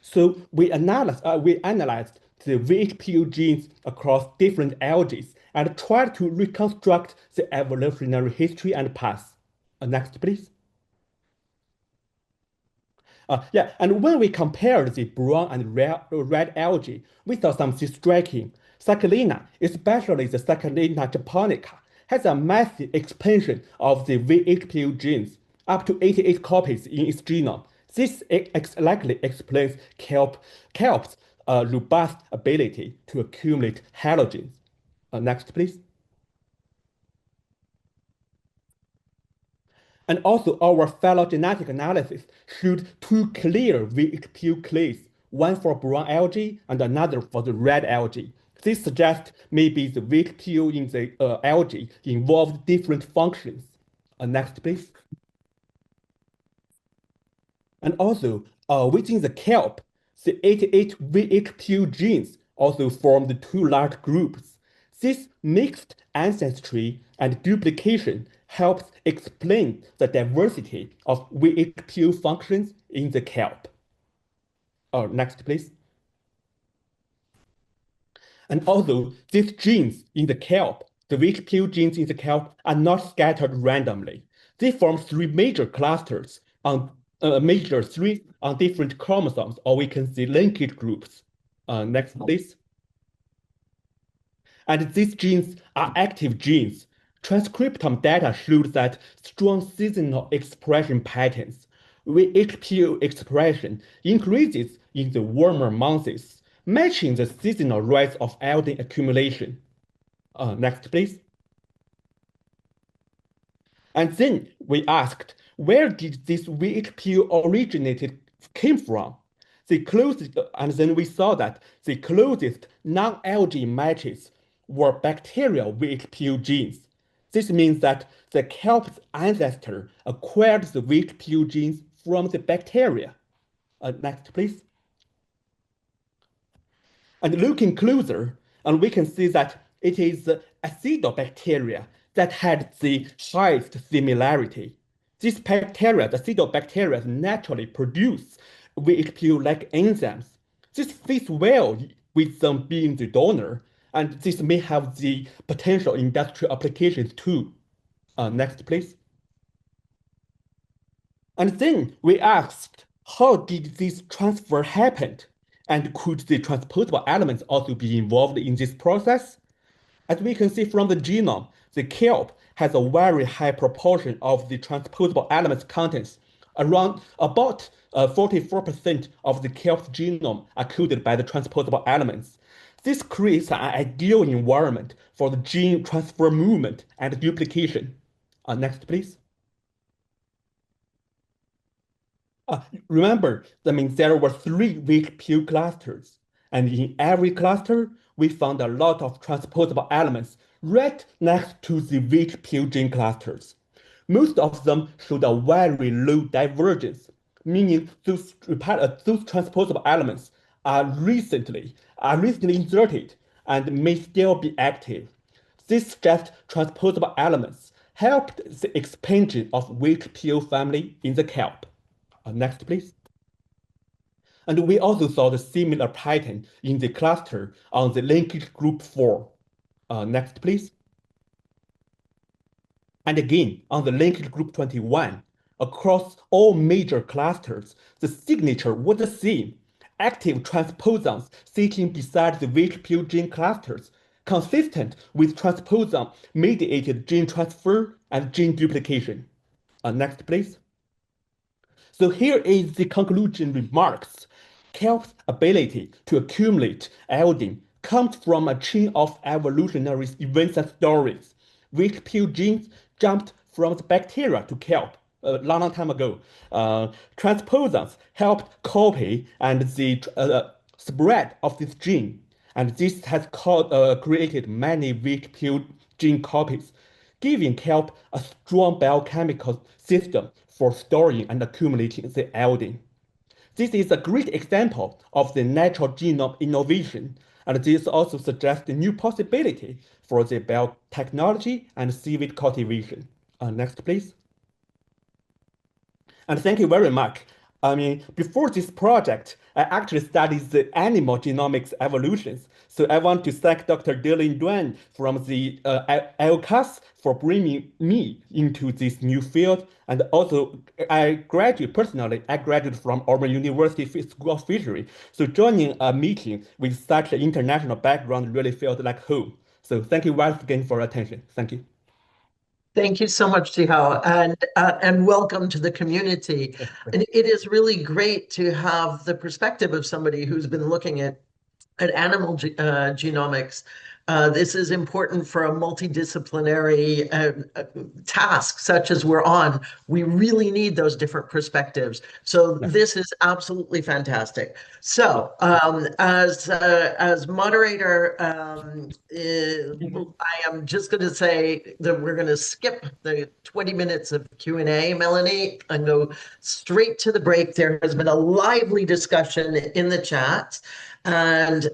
So we analyzed the 𝐬𝐞𝐴 genes across different algae and tried to reconstruct the evolutionary history and path. Next, please. And when we compared the brown and red algae, we saw something striking. Succulina, especially the Succulina japonica, has a massive expansion of the 𝐬𝐞𝐴 genes, up to 88 copies in its genome. This likely explains kelp's robust ability to accumulate halogens. Next, please. And also, our phylogenetic analysis showed two clear 𝐬𝐞𝐴 clades, one for brown algae and another for the red algae. This suggests maybe the 𝐬𝐞𝐴 in the algae involved different functions. Next, please. And also, within the kelp, the 88 𝐬𝐞𝐴 genes also formed two large groups. This mixed ancestry and duplication helps explain the diversity of 𝐬𝐞𝐴 functions in the kelp. Next, please. And also, these genes in the kelp, the 𝐬𝐞𝐝 genes in the kelp, are not scattered randomly. They form three major clusters on three on different chromosomes, or we can see linkage groups. Next, please. And these genes are active genes. Transcriptome data showed that strong seasonal expression patterns, 𝐬𝐞𝐝 expression increases in the warmer months, matching the seasonal rise of iodine accumulation. Next, please. And then we asked, where did this 𝐬𝐞𝐝 came from? And then we saw that the closest non-algae matches were bacterial 𝐬𝐞𝐝 genes. This means that the kelp's ancestor acquired the 𝐬𝐞𝐝 genes from the bacteria. Next, please. And looking closer, and we can see that it is the acidobacteria that had the highest similarity. These bacteria, the acidobacteria, naturally produce 𝐬𝐞𝐝-like enzymes. This fits well with them being the donor, and this may have the potential industrial applications too. Next, please. And then we asked, how did this transfer happen? And could the transposable elements also be involved in this process? As we can see from the genome, the kelp has a very high proportion of the transposable elements contents. About 44% of the kelp's genome are coded by the transposable elements. This creates an ideal environment for the gene transfer movement and duplication. Next, please. Remember, there were three 𝐬𝐞𝐝 clusters, and in every cluster, we found a lot of transposable elements right next to the 𝐬𝐞𝐝 gene clusters. Most of them showed a very low divergence, meaning those transposable elements are recently inserted and may still be active. This suggests transposable elements helped the expansion of 𝐬𝐞𝐝 family in the kelp. Next, please. And we also saw the similar pattern in the cluster on the linkage group 4. Next, please. And again, on the linkage group 21, across all major clusters, the signature was the same. Active transposons sitting beside the 𝐬𝐞𝐝 gene clusters, consistent with transposon-mediated gene transfer and gene duplication. Next, please. So here is the conclusion remarks. Kelp's ability to accumulate iodine comes from a chain of evolutionary events and stories. 𝐬𝐞𝐝 genes jumped from the bacteria to kelp a long time ago. Transposons helped copy and the spread of this gene, and this has created many 𝐬𝐞𝐝 gene copies, giving kelp a strong biochemical system for storing and accumulating the iodine. This is a great example of the natural genome innovation, and this also suggests a new possibility for the biotechnology and seaweed cultivation. Next, please. And thank you very much. Before this project, I actually studied the animal genomics evolutions. So I want to thank Dr. Dylan Duan from the 𝐬𝐞𝐝 for bringing me into this new field. And also, I graduated from Auburn University School of Fishery. So joining a meeting with such an international background really felt like home. So thank you once again for your attention. Thank you. Thank you so much, Zhihao, and welcome to the community. And it is really great to have the perspective of somebody who's been looking at animal genomics. This is important for a multidisciplinary task such as we're on. We really need those different perspectives. So this is absolutely fantastic. So as moderator, I am just going to say that we're going to skip the 20 minutes of Q&A, Melanie, and go straight to the break. There has been a lively discussion in the chat. And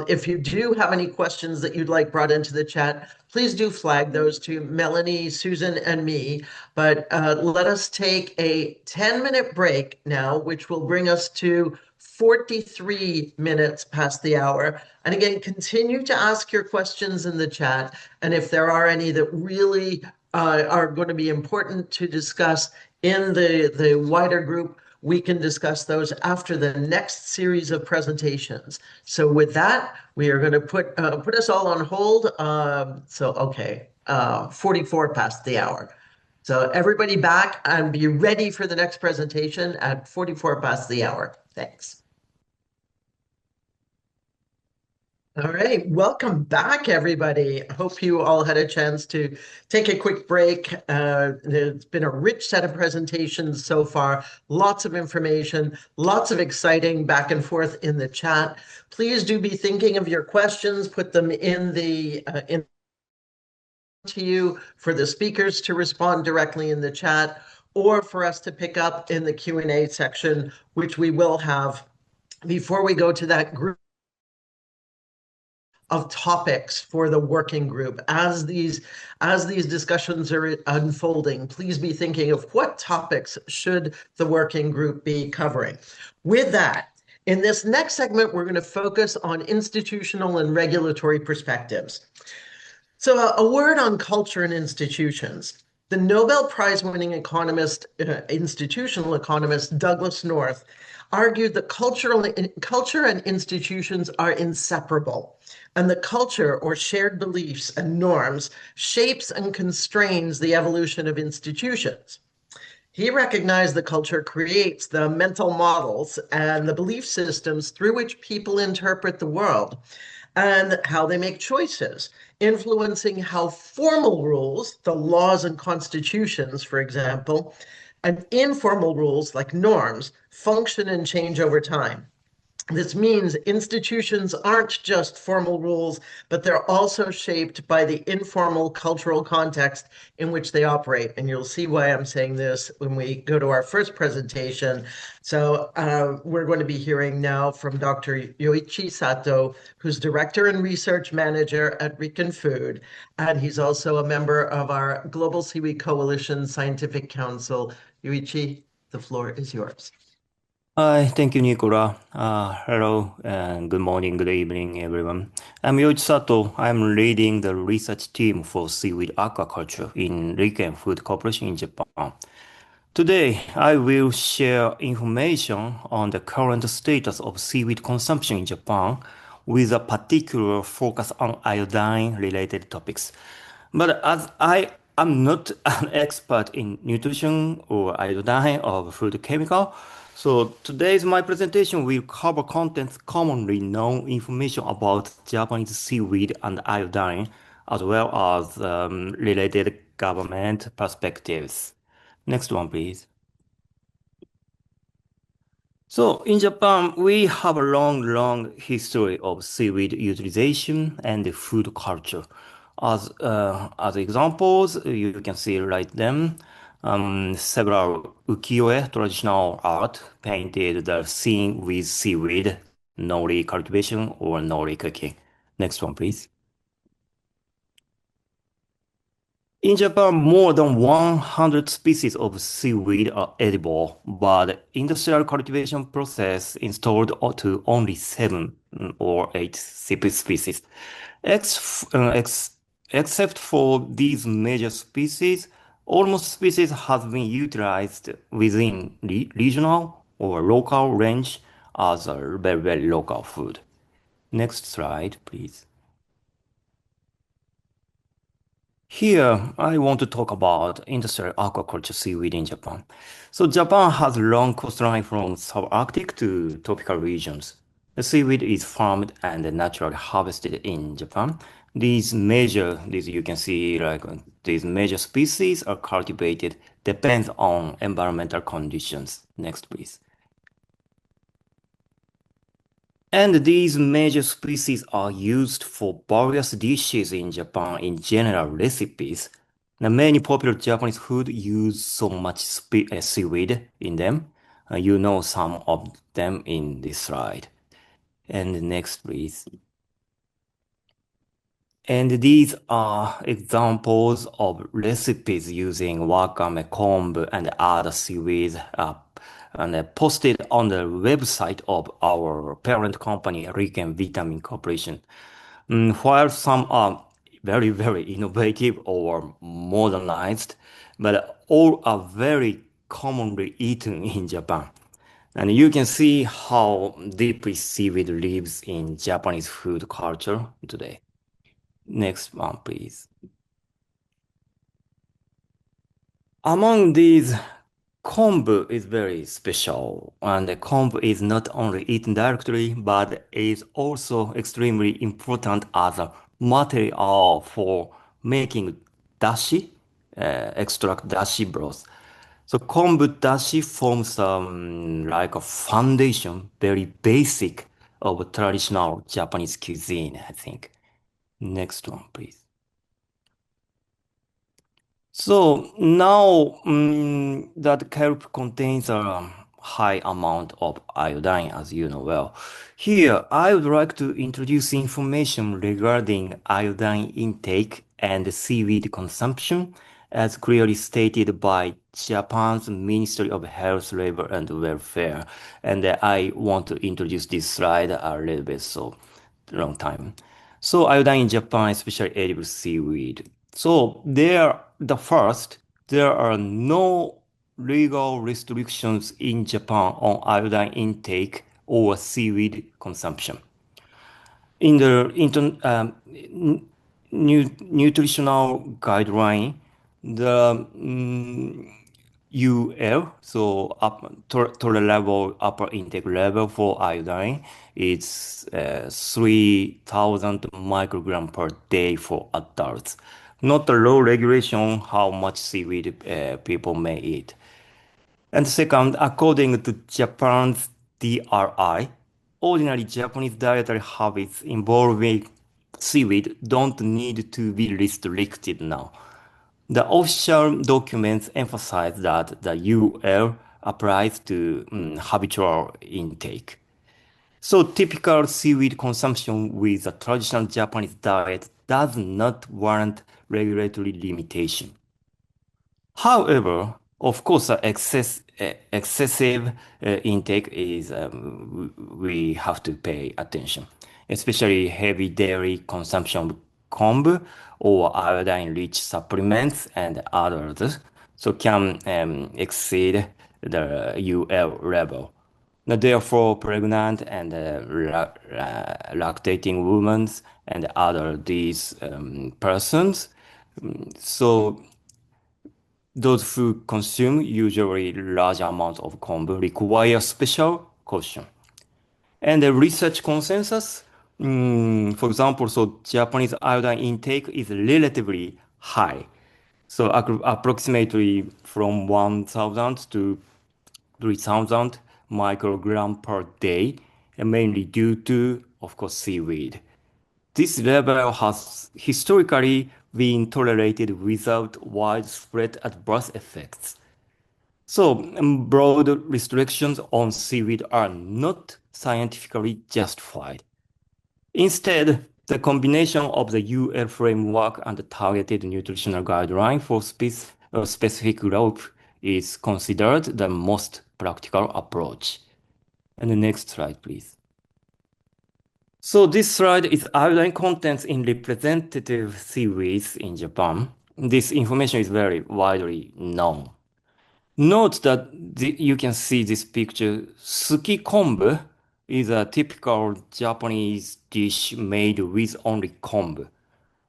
if you do have any questions that you'd like brought into the chat, please do flag those to Melanie, Susan, and me. But let us take a 10-minute break now, which will bring us to 43 minutes past the hour. And again, continue to ask your questions in the chat. And if there are any that really are going to be important to discuss in the wider group, we can discuss those after the next series of presentations. So with that, we are going to put us all on hold. 44 past the hour. So everybody back and be ready for the next presentation at 44 past the hour. Thanks. All right, welcome back, everybody. I hope you all had a chance to take a quick break. It's been a rich set of presentations so far, lots of information, lots of exciting back and forth in the chat. Please do be thinking of your questions, put them in the to you for the speakers to respond directly in the chat, or for us to pick up in the Q&A section, which we will have before we go to that group of topics for the working group. As these discussions are unfolding, please be thinking of what topics should the working group be covering. With that, in this next segment, we're going to focus on institutional and regulatory perspectives. So a word on culture and institutions. The Nobel Prize-winning economist, institutional economist Douglas North argued that culture and institutions are inseparable, and the culture or shared beliefs and norms shapes and constrains the evolution of institutions. He recognized that culture creates the mental models and the belief systems through which people interpret the world and how they make choices, influencing how formal rules, the laws and constitutions, for example, and informal rules like norms function and change over time. This means institutions aren't just formal rules, but they're also shaped by the informal cultural context in which they operate. And you'll see why I'm saying this when we go to our first presentation. So we're going to be hearing now from Dr. Yoichi Sato, who's Director and Research Manager at Riken Food. And he's also a member of our Global Seaweed Coalition Scientific Council. Yoichi, the floor is yours. Hi, thank you, Nicola. Hello, and good morning, good evening, everyone. I'm Yoichi Sato. I'm leading the research team for seaweed aquaculture in Riken Food Corporation in Japan. Today, I will share information on the current status of seaweed consumption in Japan with a particular focus on iodine-related topics. But as I am not an expert in nutrition or iodine or food chemical, so today's my presentation will cover contents commonly known information about Japanese seaweed and iodine, as well as related government perspectives. Next one, please. So in Japan, we have a long history of seaweed utilization and food culture. As examples, you can see right them. Several ukiyo-e traditional art painted the scene with seaweed, nori cultivation or nori cooking. Next one, please. In Japan, more than 100 species of seaweed are edible, but industrial cultivation process installed to only 7 or 8 species. Except for these major species, almost species have been utilized within regional or local range as a very local food. Next slide, please. Here, I want to talk about industrial aquaculture seaweed in Japan. So Japan has a long coastline from subarctic to tropical regions. The seaweed is farmed and naturally harvested in Japan. These you can see like these major species are cultivated depends on environmental conditions. Next, please. And these major species are used for various dishes in Japan in general recipes. Now, many popular Japanese food use so much seaweed in them. You know some of them in this slide. And next, please. And these are examples of recipes using wakame, kombu, and other seaweeds and posted on the website of our parent company, Riken Vitamin Corporation. While some are very, very innovative or modernized, but all are very commonly eaten in Japan. And you can see how deeply seaweed lives in Japanese food culture today. Next one, please. Among these, kombu is very special, and the kombu is not only eaten directly, but is also extremely important as a material for making dashi, extract dashi broth. So kombu dashi forms like a foundation, very basic of traditional Japanese cuisine, I think. Next one, please. So now that kelp contains a high amount of iodine, as you know well. Here, I would like to introduce information regarding iodine intake and seaweed consumption, as clearly stated by Japan's Ministry of Health, Labor and Welfare. And I want to introduce this slide a little bit, so long time. So iodine in Japan, especially edible seaweed. So there are no legal restrictions in Japan on iodine intake or seaweed consumption. In the nutritional guideline, the UL, so tolerable upper intake level for iodine, is 3,000 microgram per day for adults. Not a low regulation how much seaweed people may eat. And second, according to Japan's DRI, ordinary Japanese dietary habits involving seaweed don't need to be restricted now. The official documents emphasize that the UL applies to habitual intake. So typical seaweed consumption with a traditional Japanese diet does not warrant regulatory limitation. However, of course, excessive intake is we have to pay attention, especially heavy dairy consumption of kombu or iodine-rich supplements and others, so can exceed the UL level. Therefore, pregnant and lactating women and other these persons, so those who consume usually large amounts of kombu require special caution. And the research consensus, for example, so Japanese iodine intake is relatively high. So approximately from 1,000 to 3,000 microgram per day, and mainly due to, of course, seaweed. This level has historically been tolerated without widespread adverse effects. So broad restrictions on seaweed are not scientifically justified. Instead, the combination of the UL framework and the targeted nutritional guideline for specific group is considered the most practical approach. And the next slide, please. So this slide is iodine contents in representative seaweeds in Japan. This information is very widely known. Note that you can see this picture. Suki kombu is a typical Japanese dish made with only kombu.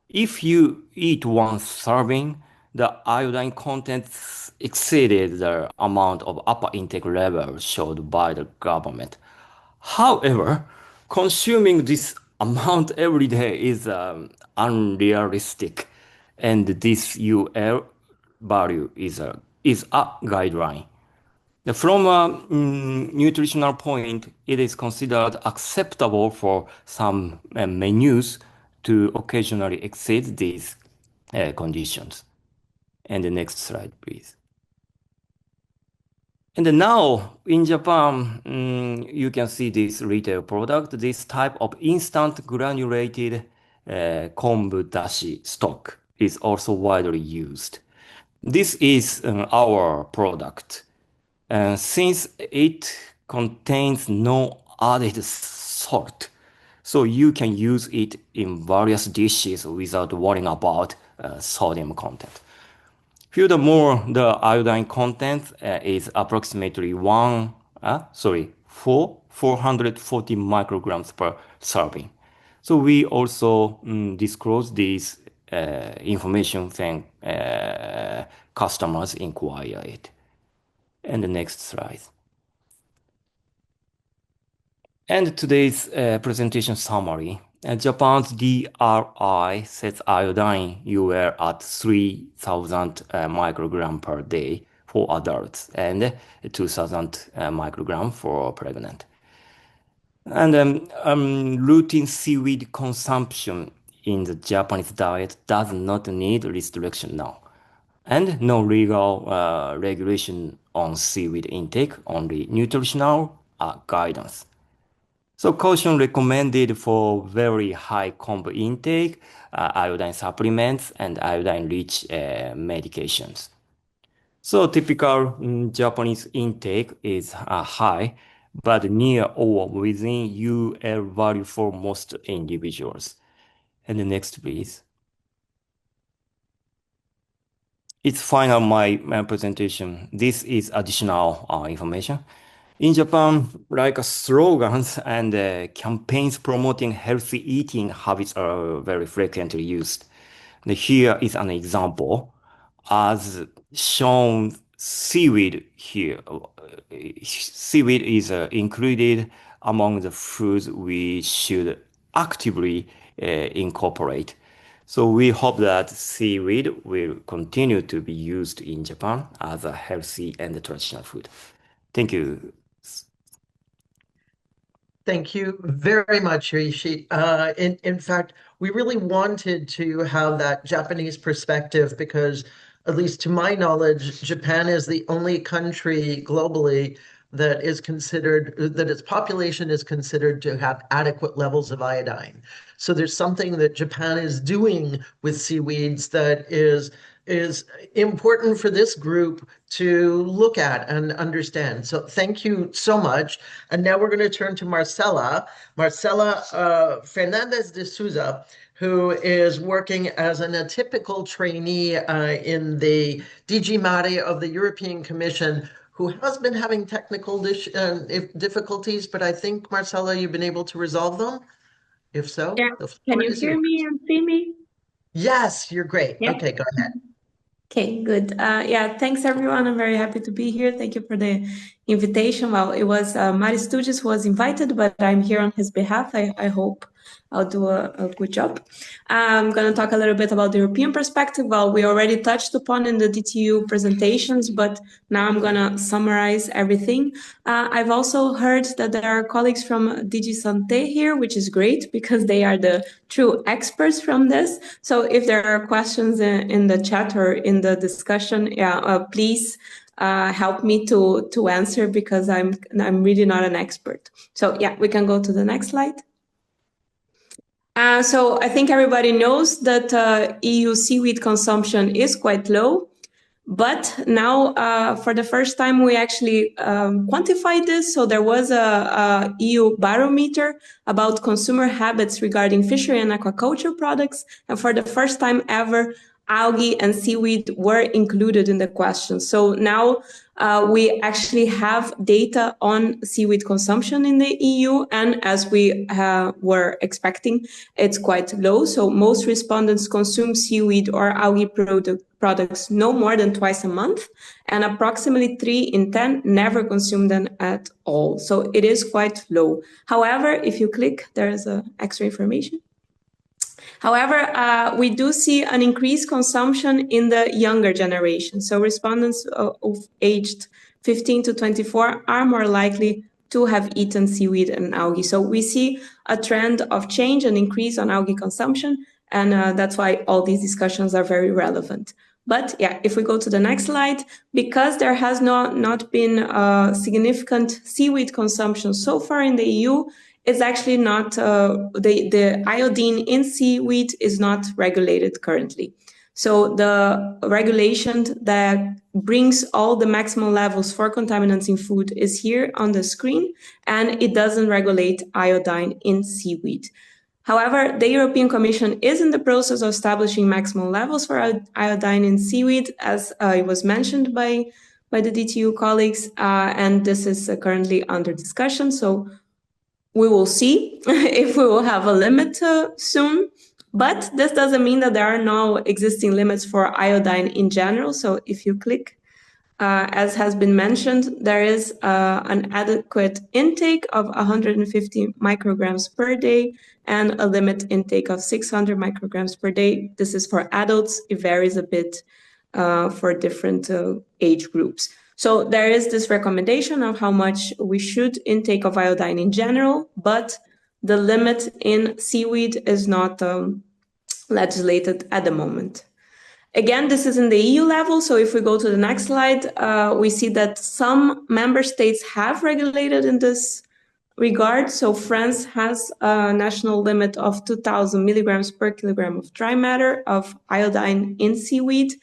If you eat one serving, the iodine contents exceeded the amount of upper intake level showed by the government. However, consuming this amount every day is unrealistic, and this UL value is a guideline. From a nutritional point, it is considered acceptable for some menus to occasionally exceed these conditions. And the next slide, please. And now in Japan, you can see this retail product. This type of instant granulated kombu dashi stock is also widely used. This is our product. Since it contains no added salt, so you can use it in various dishes without worrying about sodium content. Furthermore, the iodine content is approximately 440 micrograms per serving. So we also disclose this information when customers inquire it. And the next slide. And today's presentation summary. Japan's DRI sets iodine UL at 3,000 microgram per day for adults and 2,000 microgram for pregnant. And routine seaweed consumption in the Japanese diet does not need restriction now. And no legal regulation on seaweed intake, only nutritional guidance. So caution recommended for very high kombu intake, iodine supplements, and iodine-rich medications. So typical Japanese intake is high, but near or within UL value for most individuals. And the next, please. It's final my presentation. This is additional information. In Japan, like slogans and campaigns promoting healthy eating habits are very frequently used. And here is an example. As shown, seaweed here. Seaweed is included among the foods we should actively incorporate. So we hope that seaweed will continue to be used in Japan as a healthy and traditional food. Thank you. Thank you very much, Rishi. In fact, we really wanted to have that Japanese perspective because, at least to my knowledge, Japan is the only country globally that is considered, that its population is considered to have adequate levels of iodine. So there's something that Japan is doing with seaweeds that is important for this group to look at and understand. So thank you so much. And now we're going to turn to Marcela Fernandez de Souza, who is working as an atypical trainee in the DG Mare of the European Commission, who has been having technical difficulties, but I think, Marcela, you've been able to resolve them? If so? Yeah. Can you hear me and see me? Yes, you're great. Yeah. Okay, go ahead. Okay, good. Yeah, thanks everyone. I'm very happy to be here. Thank you for the invitation. Well, it was Mari Studios who was invited, but I'm here on his behalf. I hope I'll do a good job. I'm going to talk a little bit about the European perspective. Well, we already touched upon in the DTU presentations, but now I'm going to summarize everything. I've also heard that there are colleagues from DG Santé here, which is great because they are the true experts from this. So if there are questions in the chat or in the discussion, please help me to answer because I'm really not an expert. So yeah, we can go to the next slide. So I think everybody knows that EU seaweed consumption is quite low, but now for the first time we actually quantified this. So there was a EU barometer about consumer habits regarding fishery and aquaculture products, and for the first time ever, algae and seaweed were included in the question. So now we actually have data on seaweed consumption in the EU, and as we were expecting, it's quite low. So most respondents consume seaweed or algae products no more than twice a month, and approximately 3 in 10 never consume them at all. So it is quite low. However, if you click, there is extra information. However, we do see an increased consumption in the younger generation. So respondents of aged 15 to 24 are more likely to have eaten seaweed and algae. So we see a trend of change and increase on algae consumption, and that's why all these discussions are very relevant. But yeah, if we go to the next slide, because there has not been significant seaweed consumption so far in the EU, it's actually not, the iodine in seaweed is not regulated currently. So the regulation that brings all the maximum levels for contaminants in food is here on the screen, and it doesn't regulate iodine in seaweed. However, the European Commission is in the process of establishing maximum levels for iodine in seaweed, as it was mentioned by the DTU colleagues, and this is currently under discussion. So we will see if we will have a limit soon. But this doesn't mean that there are no existing limits for iodine in general. So if you click, as has been mentioned, there is an adequate intake of 150 micrograms per day and a limit intake of 600 micrograms per day. This is for adults. It varies a bit for different age groups. So there is this recommendation of how much we should intake of iodine in general, but the limit in seaweed is not legislated at the moment. Again, this is in the EU level. So if we go to the next slide, we see that some member states have regulated in this regard. So France has a national limit of 2,000 milligrams per kilogram of dry matter of iodine in seaweed.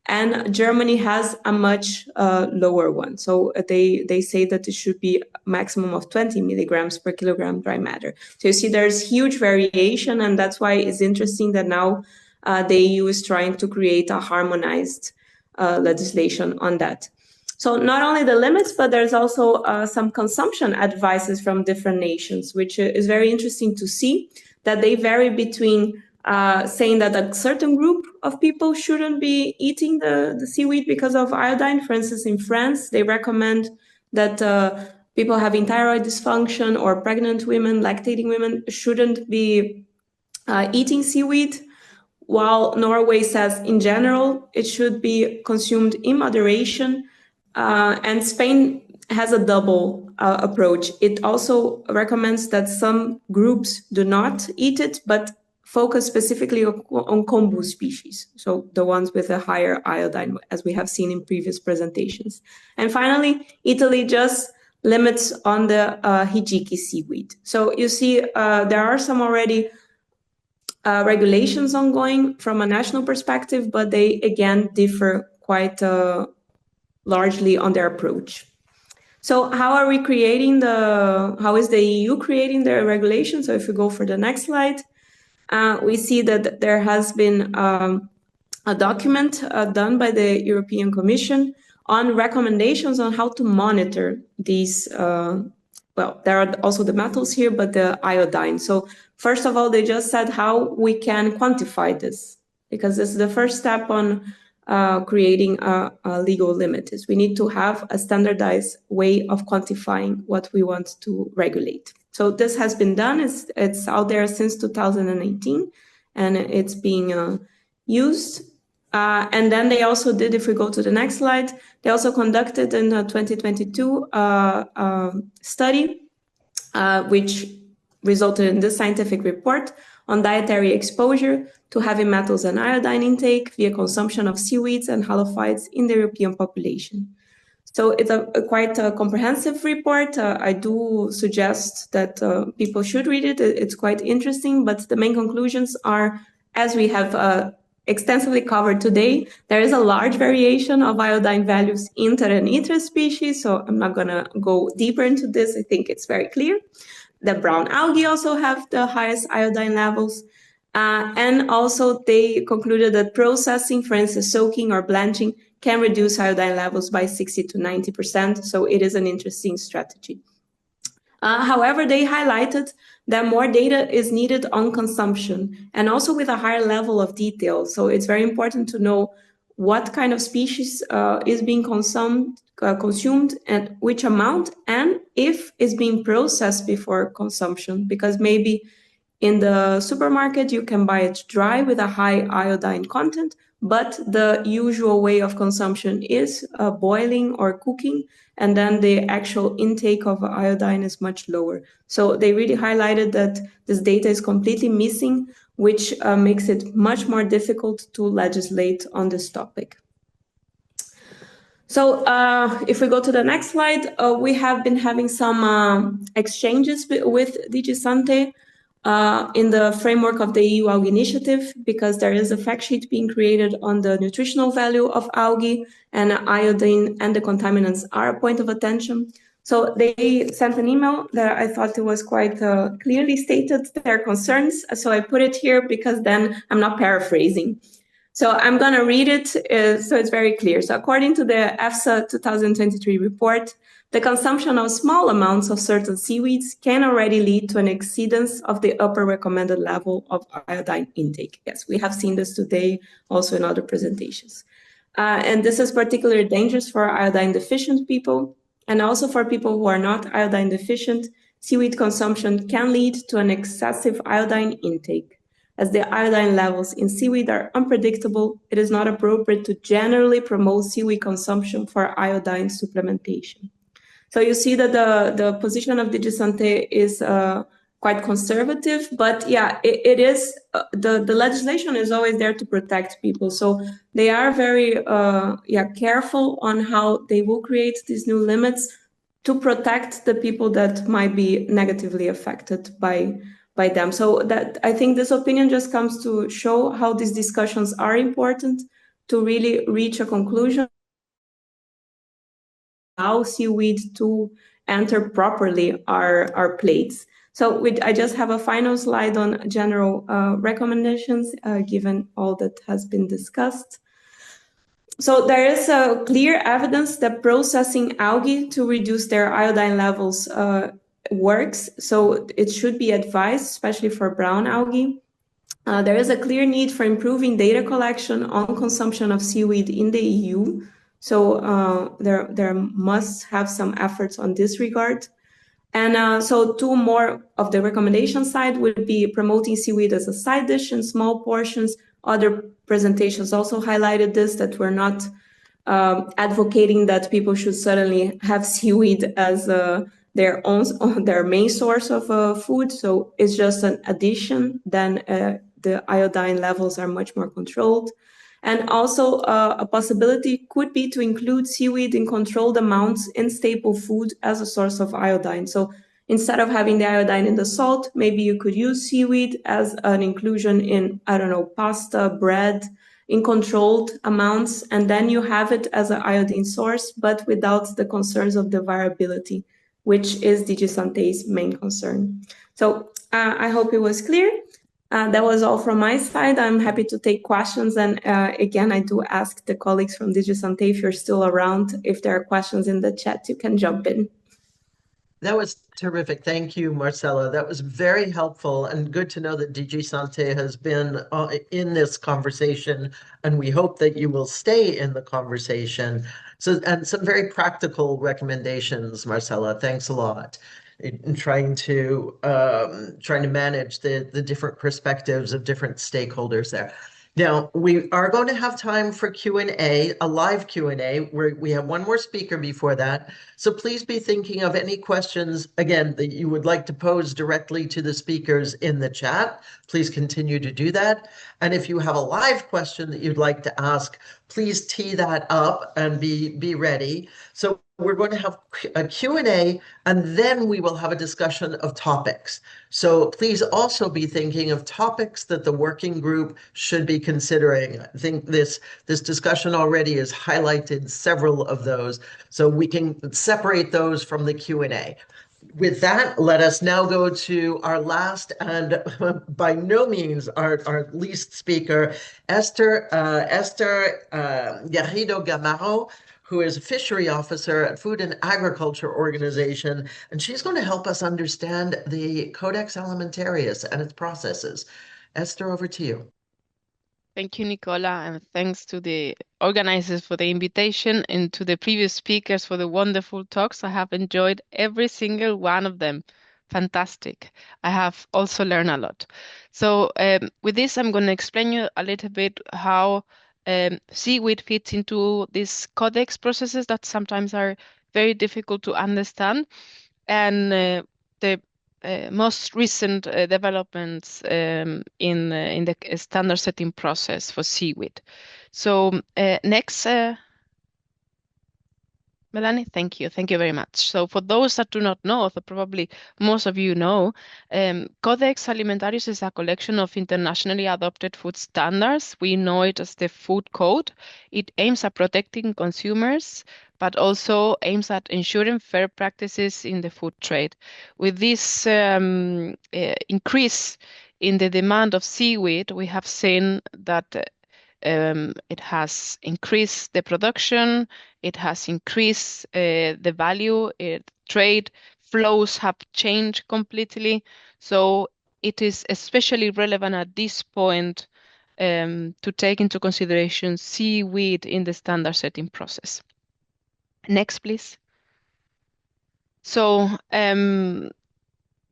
And Germany has a much lower one. So they say that it should be a maximum of 20 milligrams per kilogram dry matter. So you see there's huge variation, and that's why it's interesting that now the EU is trying to create a harmonized legislation on that. So not only the limits, but there's also some consumption advices from different nations, which is very interesting to see that they vary between saying that a certain group of people shouldn't be eating the seaweed because of iodine. For instance, in France, they recommend that people having thyroid dysfunction or pregnant women, lactating women, shouldn't be eating seaweed, while Norway says in general it should be consumed in moderation. And Spain has a double approach. It also recommends that some groups do not eat it, but focus specifically on kombu species, so the ones with a higher iodine, as we have seen in previous presentations. And finally, Italy just limits on the hijiki seaweed. So you see there are some already regulations ongoing from a national perspective, but they again differ quite largely on their approach. So how is the EU creating the regulation? So if we go for the next slide, we see that there has been a document done by the European Commission on recommendations on how to monitor these, well, there are also the metals here, but the iodine. So first of all, they just said how we can quantify this, because this is the first step on creating a legal limit. Is we need to have a standardized way of quantifying what we want to regulate. So this has been done. It's out there since 2018, and it's being used. And then they also did, if we go to the next slide, they also conducted in 2022 study, which resulted in this scientific report on dietary exposure to heavy metals and iodine intake via consumption of seaweeds and halophytes in the European population. So it's a quite comprehensive report. I do suggest that people should read it. It's quite interesting, but the main conclusions are, as we have extensively covered today, there is a large variation of iodine values inter and intra species. So I'm not going to go deeper into this. I think it's very clear. The brown algae also have the highest iodine levels. And also they concluded that processing, for instance, soaking or blanching, can reduce iodine levels by 60 to 90%. So it is an interesting strategy. However, they highlighted that more data is needed on consumption and also with a higher level of detail. So it's very important to know what kind of species is being consumed and which amount, and if it's being processed before consumption, because maybe in the supermarket you can buy it dry with a high iodine content, but the usual way of consumption is boiling or cooking, and then the actual intake of iodine is much lower. So they really highlighted that this data is completely missing, which makes it much more difficult to legislate on this topic. So if we go to the next slide, we have been having some exchanges with DG Sante in the framework of the EU Algae Initiative, because there is a fact sheet being created on the nutritional value of algae, and iodine and the contaminants are a point of attention. So they sent an email that I thought it was quite clearly stated their concerns. So I put it here because then I'm not paraphrasing. So I'm going to read it so it's very clear. So according to the EFSA 2023 report, the consumption of small amounts of certain seaweeds can already lead to an exceedance of the upper recommended level of iodine intake. Yes, we have seen this today also in other presentations. And this is particularly dangerous for iodine deficient people, and also for people who are not iodine deficient. Seaweed consumption can lead to an excessive iodine intake. As the iodine levels in seaweed are unpredictable, it is not appropriate to generally promote seaweed consumption for iodine supplementation. So you see that the position of DigiSante is quite conservative, but yeah, it is, the legislation is always there to protect people. So they are very careful on how they will create these new limits to protect the people that might be negatively affected by them. So that, I think this opinion just comes to show how these discussions are important to really reach a conclusion, how seaweed to enter properly our plates. So I just have a final slide on general recommendations, given all that has been discussed. So there is clear evidence that processing algae to reduce their iodine levels works. So it should be advised, especially for brown algae. There is a clear need for improving data collection on consumption of seaweed in the EU. So there must have some efforts on this regard. And so two more of the recommendation side would be promoting seaweed as a side dish in small portions. Other presentations also highlighted this, that we're not advocating that people should suddenly have seaweed as their main source of food. So it's just an addition, then the iodine levels are much more controlled. And also a possibility could be to include seaweed in controlled amounts in staple food as a source of iodine. So instead of having the iodine in the salt, maybe you could use seaweed as an inclusion in, I don't know, pasta, bread, in controlled amounts, and then you have it as an iodine source, but without the concerns of the variability, which is DigiSante's main concern. So I hope it was clear. That was all from my side. I'm happy to take questions. And again, I do ask the colleagues from DigiSante, if you're still around, if there are questions in the chat, you can jump in. That was terrific. Thank you, Marcela. That was very helpful, and good to know that DigiSante has been in this conversation, and we hope that you will stay in the conversation. So, and some very practical recommendations, Marcela. Thanks a lot. In trying to manage the different perspectives of different stakeholders there. Now, we are going to have time for Q&A, a live Q&A, where we have one more speaker before that. So please be thinking of any questions, again, that you would like to pose directly to the speakers in the chat. Please continue to do that. And if you have a live question that you'd like to ask, please tee that up and be ready. So we're going to have a Q&A, and then we will have a discussion of topics. So please also be thinking of topics that the working group should be considering. I think this discussion already has highlighted several of those, so we can separate those from the Q&A. With that, let us now go to our last and by no means our least speaker, Esther Garrido-Gamaro, who is a fishery officer at Food and Agriculture Organization, and she's going to help us understand the Codex Alimentarius and its processes. Esther, over to you. Thank you, Nicola, and thanks to the organizers for the invitation and to the previous speakers for the wonderful talks. I have enjoyed every single one of them. Fantastic. I have also learned a lot. So with this, I'm going to explain you a little bit how seaweed fits into these codex processes that sometimes are very difficult to understand, and the most recent developments in the standard setting process for seaweed. So next, Melanie, thank you. Thank you very much. So for those that do not know, so probably most of you know, Codex Alimentarius is a collection of internationally adopted food standards. We know it as the Food Code. It aims at protecting consumers, but also aims at ensuring fair practices in the food trade. With this increase in the demand of seaweed, we have seen that it has increased the production, it has increased the value, trade flows have changed completely. So it is especially relevant at this point to take into consideration seaweed in the standard setting process. Next, please. So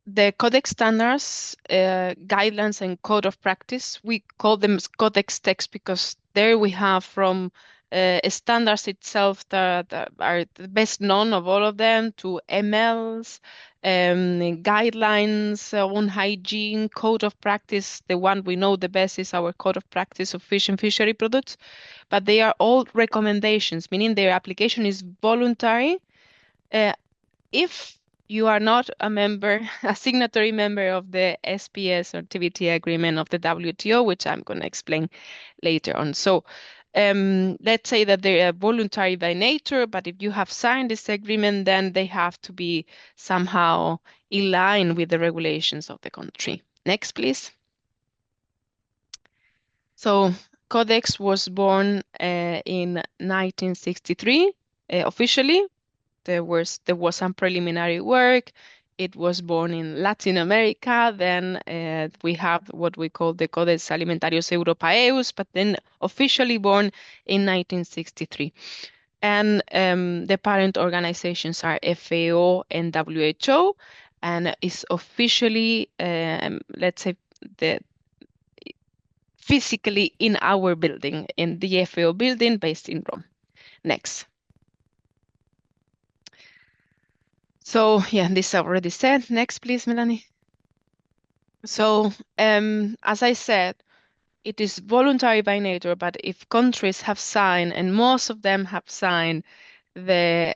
the Codex standards, guidelines, and code of practice, we call them Codex texts because there we have from standards itself that are the best known of all of them to MLs, guidelines on hygiene, code of practice. The one we know the best is our code of practice of fish and fishery products, but they are all recommendations, meaning their application is voluntary. If you are not a member, a signatory member of the SPS or TBT agreement of the WTO, which I'm going to explain later on. So let's say that they are voluntary by nature, but if you have signed this agreement, then they have to be somehow in line with the regulations of the country. Next, please. So Codex was born in 1963 officially. There was some preliminary work. It was born in Latin America. Then we have what we call the Codex Alimentarius 𝐬𝐸𝐻, but then officially born in 1963. And the parent organizations are FAO and WHO, and is officially, let's say, physically in our building, in the FAO building based in Rome. Next. So yeah, this I already said. Next, please, Melanie. So as I said, it is voluntary by nature, but if countries have signed, and most of them have signed the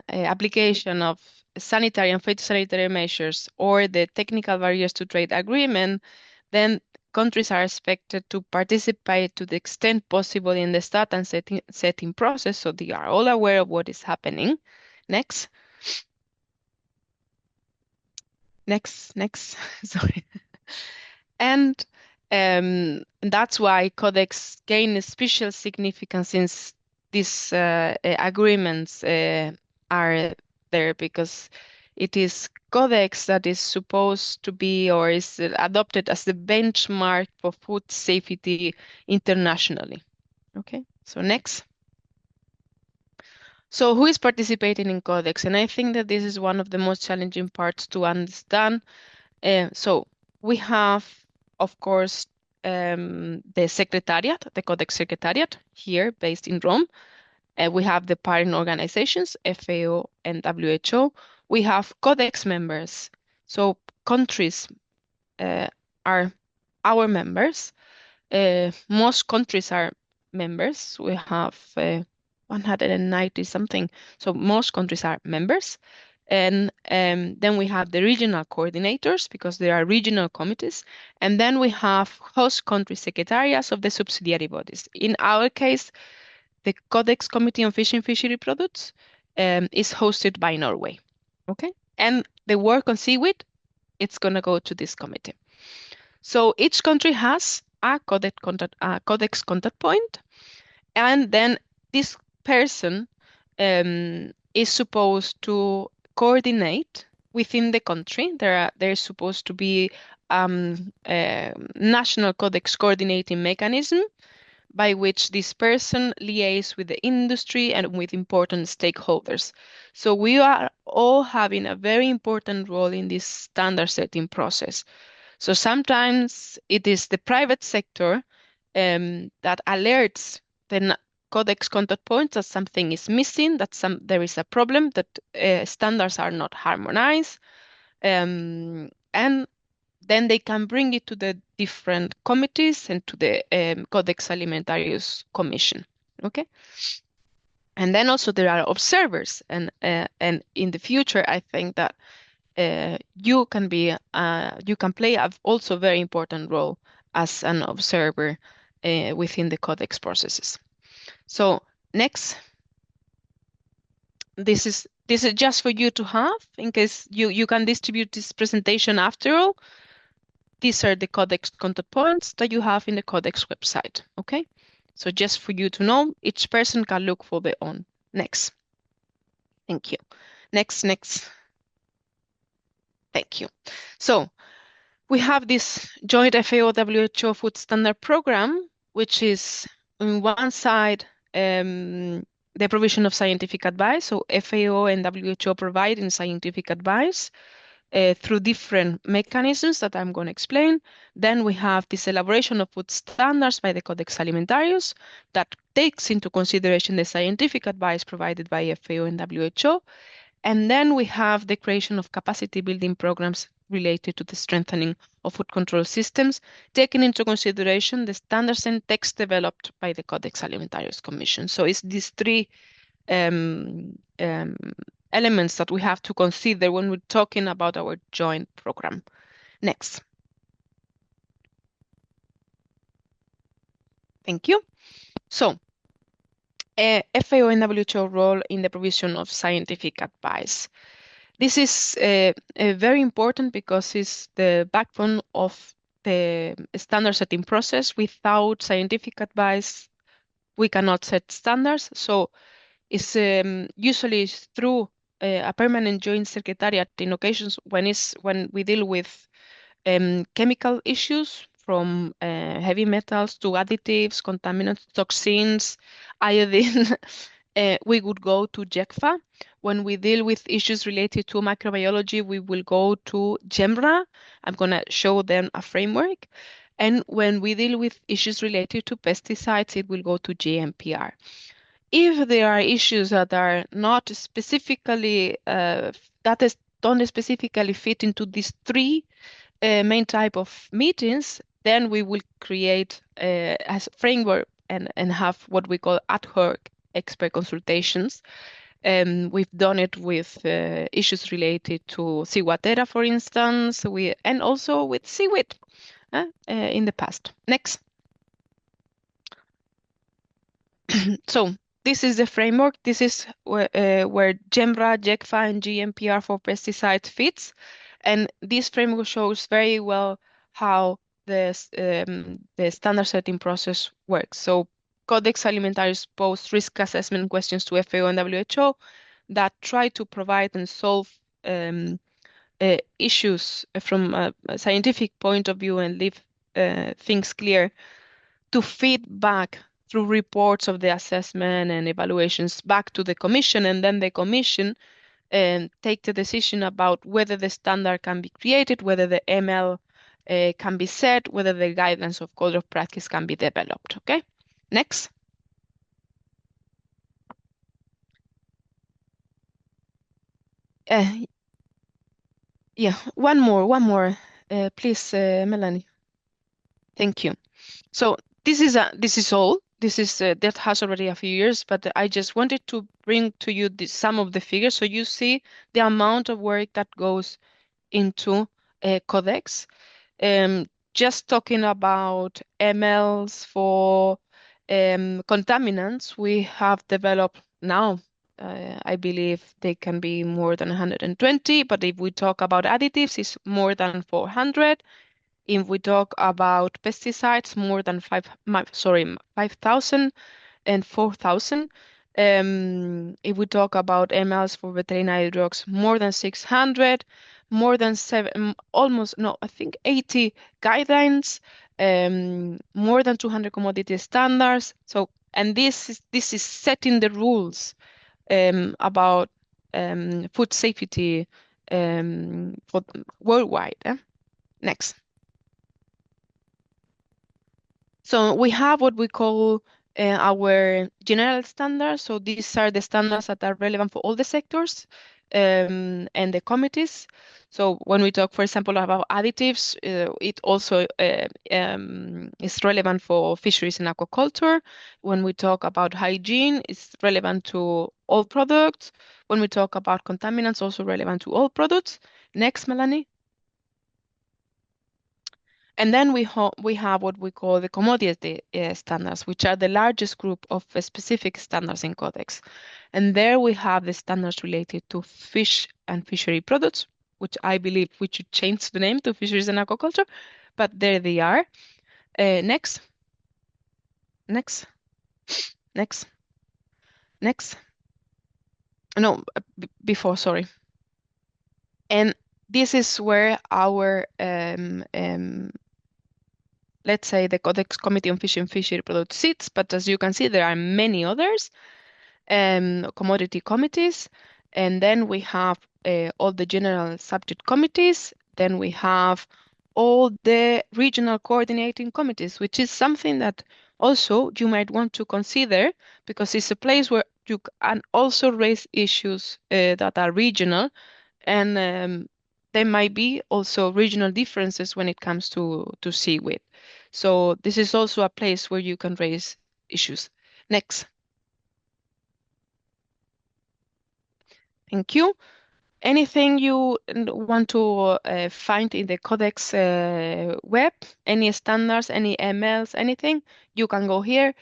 application of sanitary and phytosanitary measures or the technical barriers to trade agreement, then countries are expected to participate to the extent possible in the start and setting process, so they are all aware of what is happening. Next. Next, sorry. And that's why Codex gained special significance since these agreements are there, because it is Codex that is supposed to be or is adopted as the benchmark for food safety internationally. Okay, so next. So who is participating in Codex? And I think that this is one of the most challenging parts to understand. So we have, of course, the Secretariat, the Codex Secretariat here based in Rome. We have the parent organizations, FAO and WHO. We have Codex members. So countries are our members. Most countries are members. We have 190 something. So most countries are members. And then we have the regional coordinators, because there are regional committees. And then we have host country secretariats of the subsidiary bodies. In our case, the Codex Committee on Fish and Fishery Products is hosted by Norway. Okay, and the work on seaweed, it's going to go to this committee. So each country has a codex contact point, and then this person is supposed to coordinate within the country. There's supposed to be a national codex coordinating mechanism by which this person liaises with the industry and with important stakeholders. So we are all having a very important role in this standard setting process. So sometimes it is the private sector that alerts the Codex contact points that something is missing, that there is a problem, that standards are not harmonized, and then they can bring it to the different committees and to the Codex Alimentarius Commission. Okay. And then also there are observers, and in the future, I think that you can play also a very important role as an observer within the codex processes. So next, this is just for you to have in case you can distribute this presentation after all. These are the codex contact points that you have in the codex website. Okay, so just for you to know, each person can look for their own. Next. Thank you. Next. Thank you. So we have this joint FAO-WHO food standard program, which is on one side the provision of scientific advice. So FAO and WHO providing scientific advice through different mechanisms that I'm going to explain. Then we have this elaboration of food standards by the Codex Alimentarius that takes into consideration the scientific advice provided by FAO and WHO. And then we have the creation of capacity building programs related to the strengthening of food control systems, taking into consideration the standards and texts developed by the Codex Alimentarius Commission. So it's these three elements that we have to consider when we're talking about our joint program. Next. Thank you. So, FAO and WHO role in the provision of scientific advice. This is very important because it's the backbone of the standard setting process. Without scientific advice, we cannot set standards. So it's usually through a permanent joint secretariat in occasions when we deal with chemical issues from heavy metals to additives, contaminants, toxins, iodine. We would go to 𝐬𝐞𝐝. When we deal with issues related to microbiology, we will go to GEMRA. I'm going to show them a framework. And when we deal with issues related to pesticides, it will go to GMPR. If there are issues that are not specifically, don't specifically fit into these three main type of meetings, then we will create a framework and have what we call ad hoc expert consultations. We've done it with issues related to ciguatera, for instance, and also with seaweed in the past. Next. So this is the framework. This is where GEMRA, 𝐬𝐞𝐝, and GMPR for pesticides fits. And this framework shows very well how the standard setting process works. So Codex Alimentarius pose risk assessment questions to FAO and WHO that try to provide and solve issues from a scientific point of view and leave things clear to feed back through reports of the assessment and evaluations back to the Commission, and then the Commission take the decision about whether the standard can be created, whether the ML can be set, whether the guidelines of code of practice can be developed. Okay, next. Yeah, one more, please, Melanie. Thank you. So this is all. That has already a few years, but I just wanted to bring to you some of the figures so you see the amount of work that goes into Codex. Just talking about MLs for contaminants, we have developed now, I believe they can be more than 120, but if we talk about additives, it's more than 400. If we talk about pesticides, more than 5,000 and 4,000. If we talk about MLs for veterinary drugs, more than 600, more than 80 guidelines, more than 200 commodity standards. So, and this is setting the rules about food safety for worldwide. Next. So we have what we call our general standards. So these are the standards that are relevant for all the sectors. and the committees. So when we talk, for example, about additives, it also is relevant for fisheries and aquaculture. When we talk about hygiene, it's relevant to all products. When we talk about contaminants, also relevant to all products. Next, Melanie. And then we have what we call the commodity standards, which are the largest group of specific standards in Codex. And there we have the standards related to fish and fishery products, which I believe we should change the name to fisheries and aquaculture, but there they are. Next. Next. Next. Next. No, before, sorry. And this is where our let's say the Codex Committee on Fish and Fishery Products sits, but as you can see, there are many others commodity committees, and then we have all the general subject committees, then we have all the regional coordinating committees, which is something that also you might want to consider, because it's a place where you can also raise issues that are regional, and there might be also regional differences when it comes to seaweed. So this is also a place where you can raise issues. Next. Thank you. Anything you want to find in the Codex web, any standards, any MLs, anything, you can go here.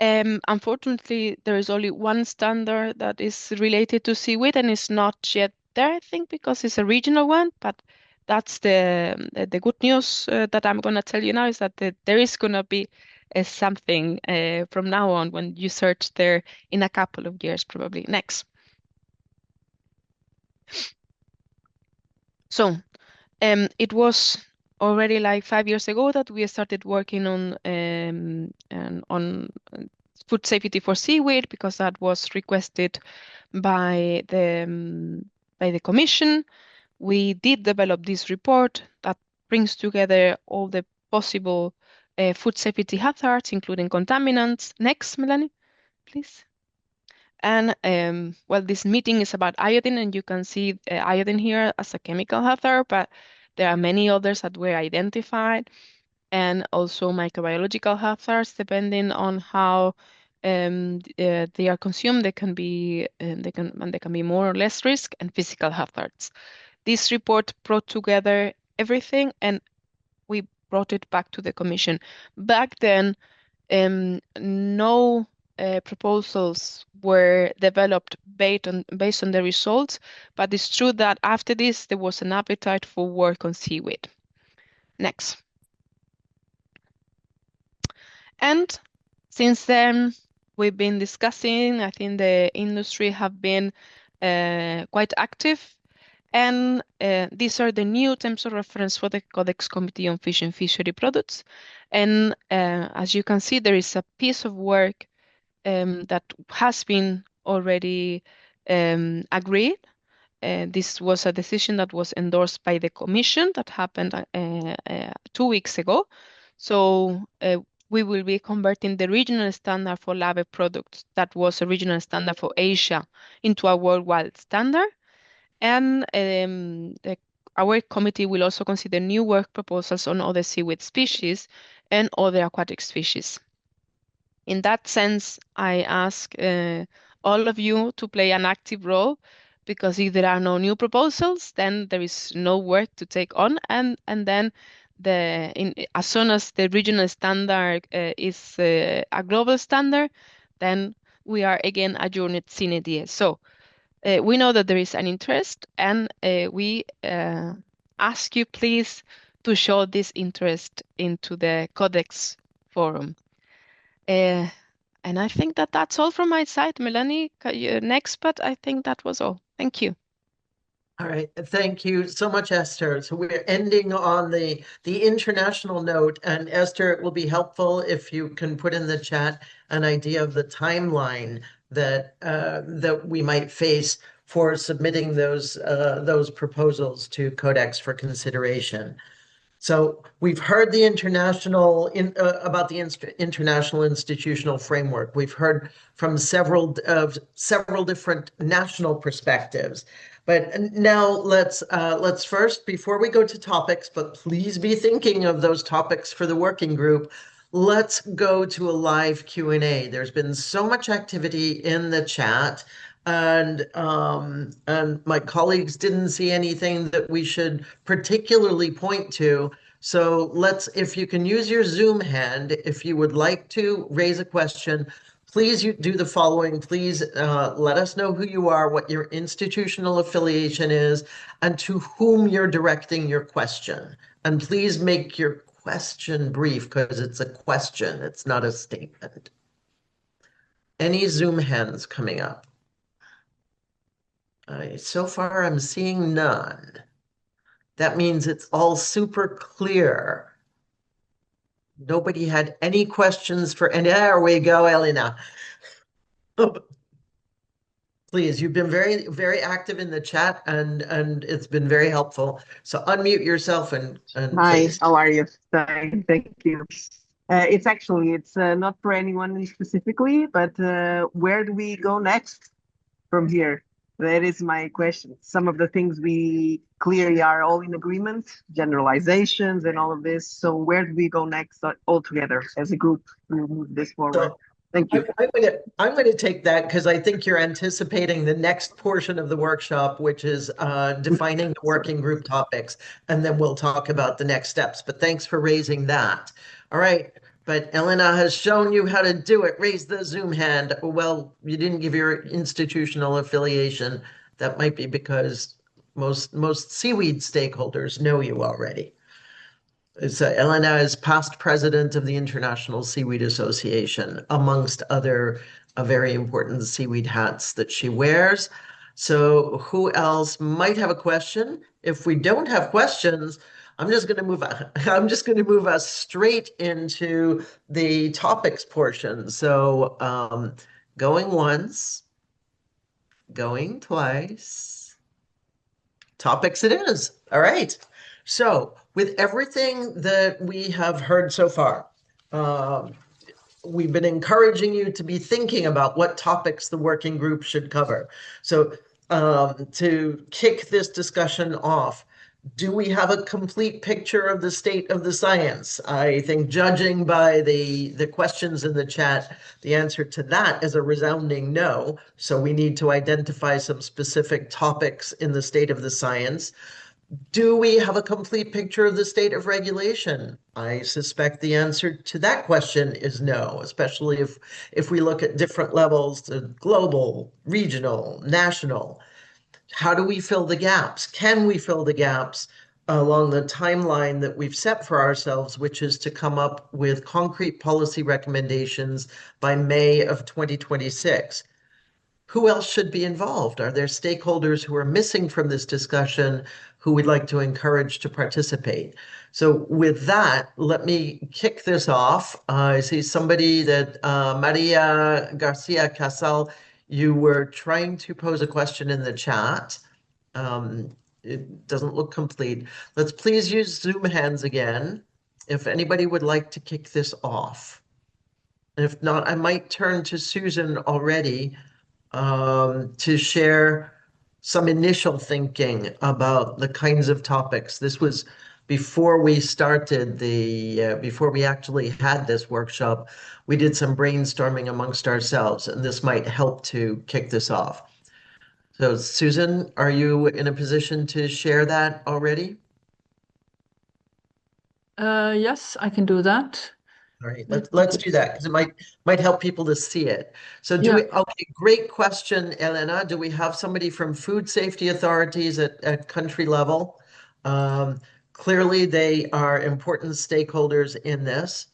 Unfortunately, there is only one standard that is related to seaweed, and it's not yet there, I think, because it's a regional one, but that's the good news that I'm going to tell you now, is that there is going to be something from now on when you search there in a couple of years, probably. Next. So it was already like 5 years ago that we started working on food safety for seaweed, because that was requested by the Commission. We did develop this report that brings together all the possible food safety hazards, including contaminants. Next, Melanie, please. And well, this meeting is about iodine, and you can see iodine here as a chemical hazard, but there are many others that were identified, and also microbiological hazards, depending on how they are consumed. They can be they can be more or less risk, and physical hazards. This report brought together everything, and we brought it back to the Commission. Back then, no proposals were developed based on the results, but it's true that after this, there was an appetite for work on seaweed. Next. And since then, we've been discussing, I think the industry have been quite active, and these are the new terms of reference for the Codex Committee on Fish and Fishery Products. And as you can see, there is a piece of work that has been already agreed. This was a decision that was endorsed by the Commission that happened 2 weeks ago. So we will be converting the regional standard for lab products that was a regional standard for Asia into a worldwide standard. And our committee will also consider new work proposals on other seaweed species and other aquatic species. In that sense, I ask all of you to play an active role, because if there are no new proposals, then there is no work to take on, and then as soon as the regional standard is a global standard, then we are again adjourned sine die. So we know that there is an interest, and we ask you please to show this interest into the Codex forum. And I think that that's all from my side. Melanie, next, but I think that was all. Thank you. All right, thank you so much, Esther. So we're ending on the international note, and Esther, it will be helpful if you can put in the chat an idea of the timeline that that we might face for submitting those proposals to Codex for consideration. So we've heard the about the international institutional framework. We've heard from several different national perspectives. But now let's first, before we go to topics, but please be thinking of those topics for the working group, let's go to a live Q&A. There's been so much activity in the chat. And my colleagues didn't see anything that we should particularly point to. So if you can use your Zoom hand, if you would like to raise a question, please do the following. Please let us know who you are, what your institutional affiliation is, and to whom you're directing your question. And please make your question brief because it's a question, it's not a statement. Any Zoom hands coming up? So far, I'm seeing none. That means it's all super clear. Nobody had any questions and there we go, Elena. Please, you've been very, very active in the chat and it's been very helpful. So unmute yourself and Hi, please. how are you? Thank you. It's not for anyone specifically, but where do we go next from here? That is my question. Some of the things we clearly are all in agreement, generalizations and all of this. So where do we go next all together as a group to move this forward? Thank you. I'm going to take that because I think you're anticipating the next portion of the workshop, which is defining the working group topics, and then we'll talk about the next steps. But thanks for raising that. All right. But Elena has shown you how to do it. Raise the Zoom hand. Well, you didn't give your institutional affiliation. That might be because most Seaweed stakeholders know you already. So Elena is past president of the International Seaweed Association, amongst other very important seaweed hats that she wears. So who else might have a question? If we don't have questions, I'm just going to move us straight into the topics portion. So going once, going twice, topics it is. All right. So with everything that we have heard so far, we've been encouraging you to be thinking about what topics the working group should cover. So to kick this discussion off, do we have a complete picture of the state of the science? I think judging by the questions in the chat, the answer to that is a resounding no. So we need to identify some specific topics in the state of the science. Do we have a complete picture of the state of regulation? I suspect the answer to that question is no, especially if we look at different levels, global, regional, national. How do we fill the gaps? Can we fill the gaps along the timeline that we've set for ourselves, which is to come up with concrete policy recommendations by May of 2026? Who else should be involved? Are there stakeholders who are missing from this discussion who we'd like to encourage to participate? So with that, let me kick this off. I see somebody that Maria Garcia Casal, you were trying to pose a question in the chat. It doesn't look complete. Let's please use Zoom hands again if anybody would like to kick this off. And if not, I might turn to Susan already to share some initial thinking about the kinds of topics. This was before we started before we actually had this workshop, we did some brainstorming amongst ourselves, and this might help to kick this off. So Susan, are you in a position to share that already? Yes, I can do that. All right, let's do that because it might help people to see it. So okay, great question, Elena. Do we have somebody from food safety authorities at country level? Clearly, they are important stakeholders in this.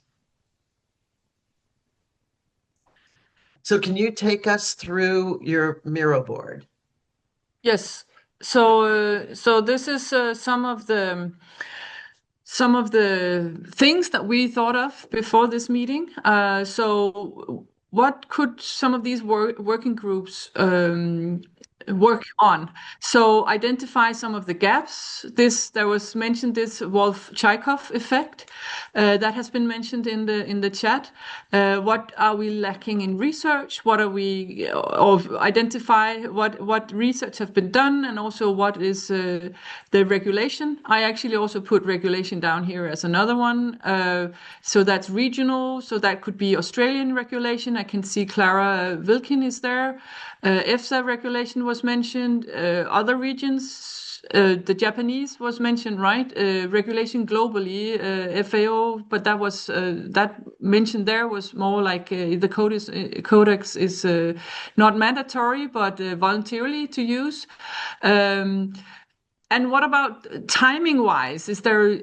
So can you take us through your Miro board? Yes. So this is some of the things that we thought of before this meeting. So what could some of these working groups work on. So identify some of the gaps. There was mentioned this Wolff-Chaikoff effect that has been mentioned in the chat. What are we lacking in research? What are we, or identify what research have been done, and also what is the regulation. I actually also put regulation down here as another one. So that's regional. So that could be Australian regulation. I can see Clara Wilkin is there. EFSA regulation was mentioned. Other regions, the Japanese was mentioned, right? Regulation globally, FAO, but that was that mentioned there was more like the codex is not mandatory but voluntarily to use. And what about timing-wise? Is there,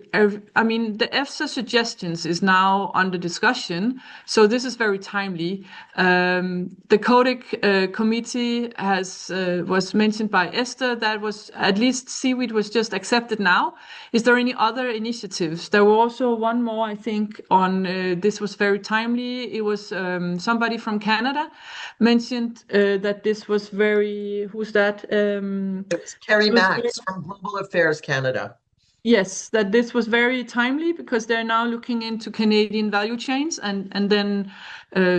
I mean, the EFSA suggestions is now under discussion, so this is very timely. The Codec committee was mentioned by Esther. That was, at least seaweed was just accepted now. Is there any other initiatives? There were also one more, I think, on, this was very timely. It was somebody from Canada mentioned that this was very, who's that? It was Carrie Max from Global Affairs Canada. Yes, that this was very timely because they're now looking into Canadian value chains, and then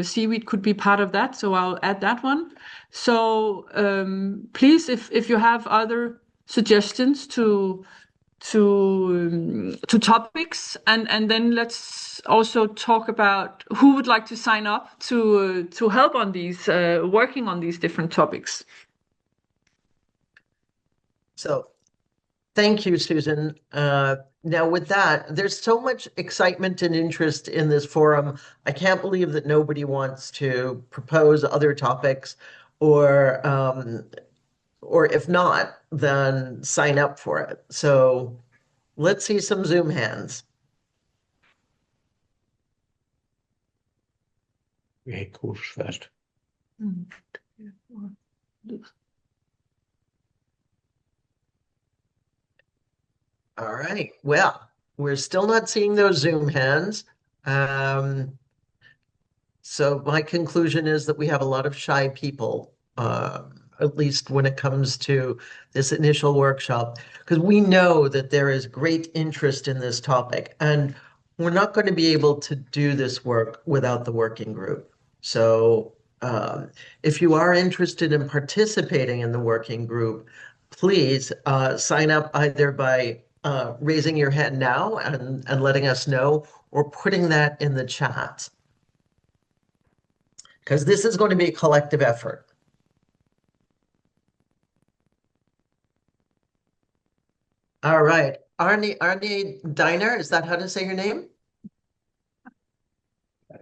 seaweed could be part of that. So I'll add that one. So please, if you have other suggestions to topics, and then let's also talk about who would like to sign up to help on these working on these different topics. So thank you, Susan. Now with that, there's so much excitement and interest in this forum. I can't believe that nobody wants to propose other topics, or if not, then sign up for it. So let's see some Zoom hands. First. All right. Well, we're still not seeing those Zoom hands. So my conclusion is that we have a lot of shy people, at least when it comes to this initial workshop, because we know that there is great interest in this topic, and we're not going to be able to do this work without the working group. So if you are interested in participating in the working group, please sign up either by raising your hand now and letting us know, or putting that in the chat, because this is going to be a collective effort. All right, 𝐤𝐸𝐸𝐷iner, is that how to say your name?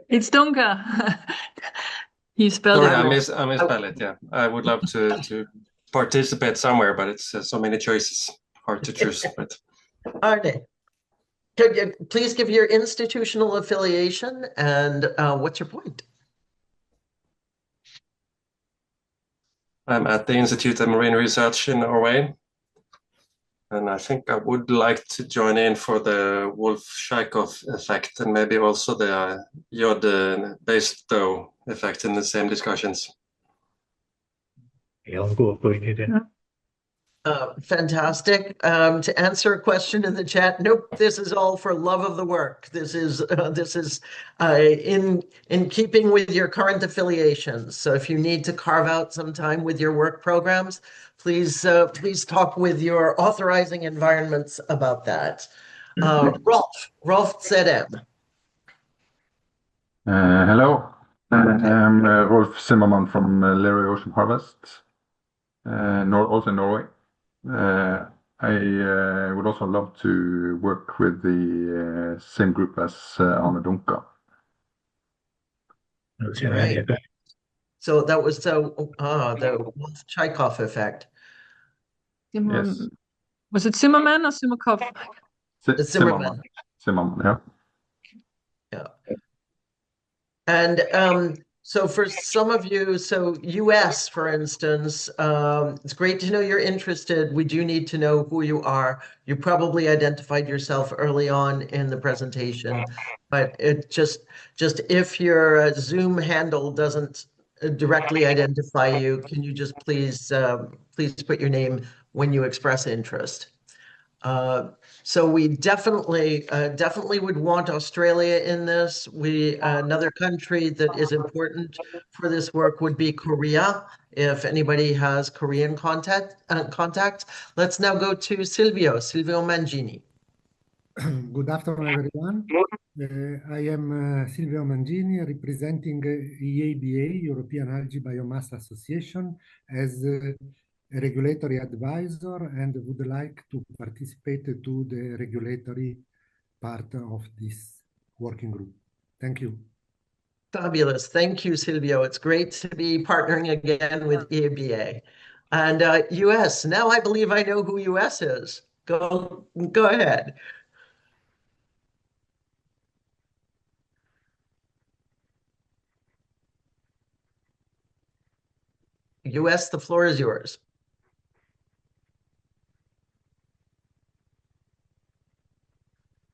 It's Dunga. You spelled Sorry, it I wrong. misspelled it. Yeah, I would love to participate somewhere, but it's so many choices, hard to choose. But Arne, could you please give your institutional affiliation and what's your point? I'm at the Institute of Marine Research in Norway, and I think I would like to join in for the Wolff-Chaikoff effect, and maybe also the 𝐤𝐸𝐸𝐷 effect in the same discussions. Fantastic. To answer a question in the chat, nope, this is all for love of the work. This is in keeping with your current affiliations. So if you need to carve out some time with your work programs, please talk with your authorizing environments about that. Rolf ZM. Hello, I'm Rolf Zimmermann from Lerøy Ocean Harvest, also in Norway. I would also love to work with the same group as Arne Dunga. Right. So that was the Wolff-Chaikoff effect. Yes. Was it Zimmerman or Zimmerkopf? Zimmerman. Zimmerman, yeah. Yeah. And so for some of you, so US, for instance, it's great to know you're interested. We do need to know who you are. You probably identified yourself early on in the presentation, but it just if your Zoom handle doesn't directly identify you, can you just please put your name when you express interest? So we definitely would want Australia in this. Another country that is important for this work would be Korea, if anybody has Korean contact. Let's now go to Silvio Mangini. Good afternoon, everyone. I am Silvio Mangini, representing 𝐸𝐴𝐵A, European Algae Biomass Association, as a regulatory advisor, and would like to participate to the regulatory part of this working group. Thank you. Fabulous. Thank you, Silvio. It's great to be partnering again with 𝐸𝐴𝐵A. And US, now I believe I know who US is. Go ahead. US, the floor is yours.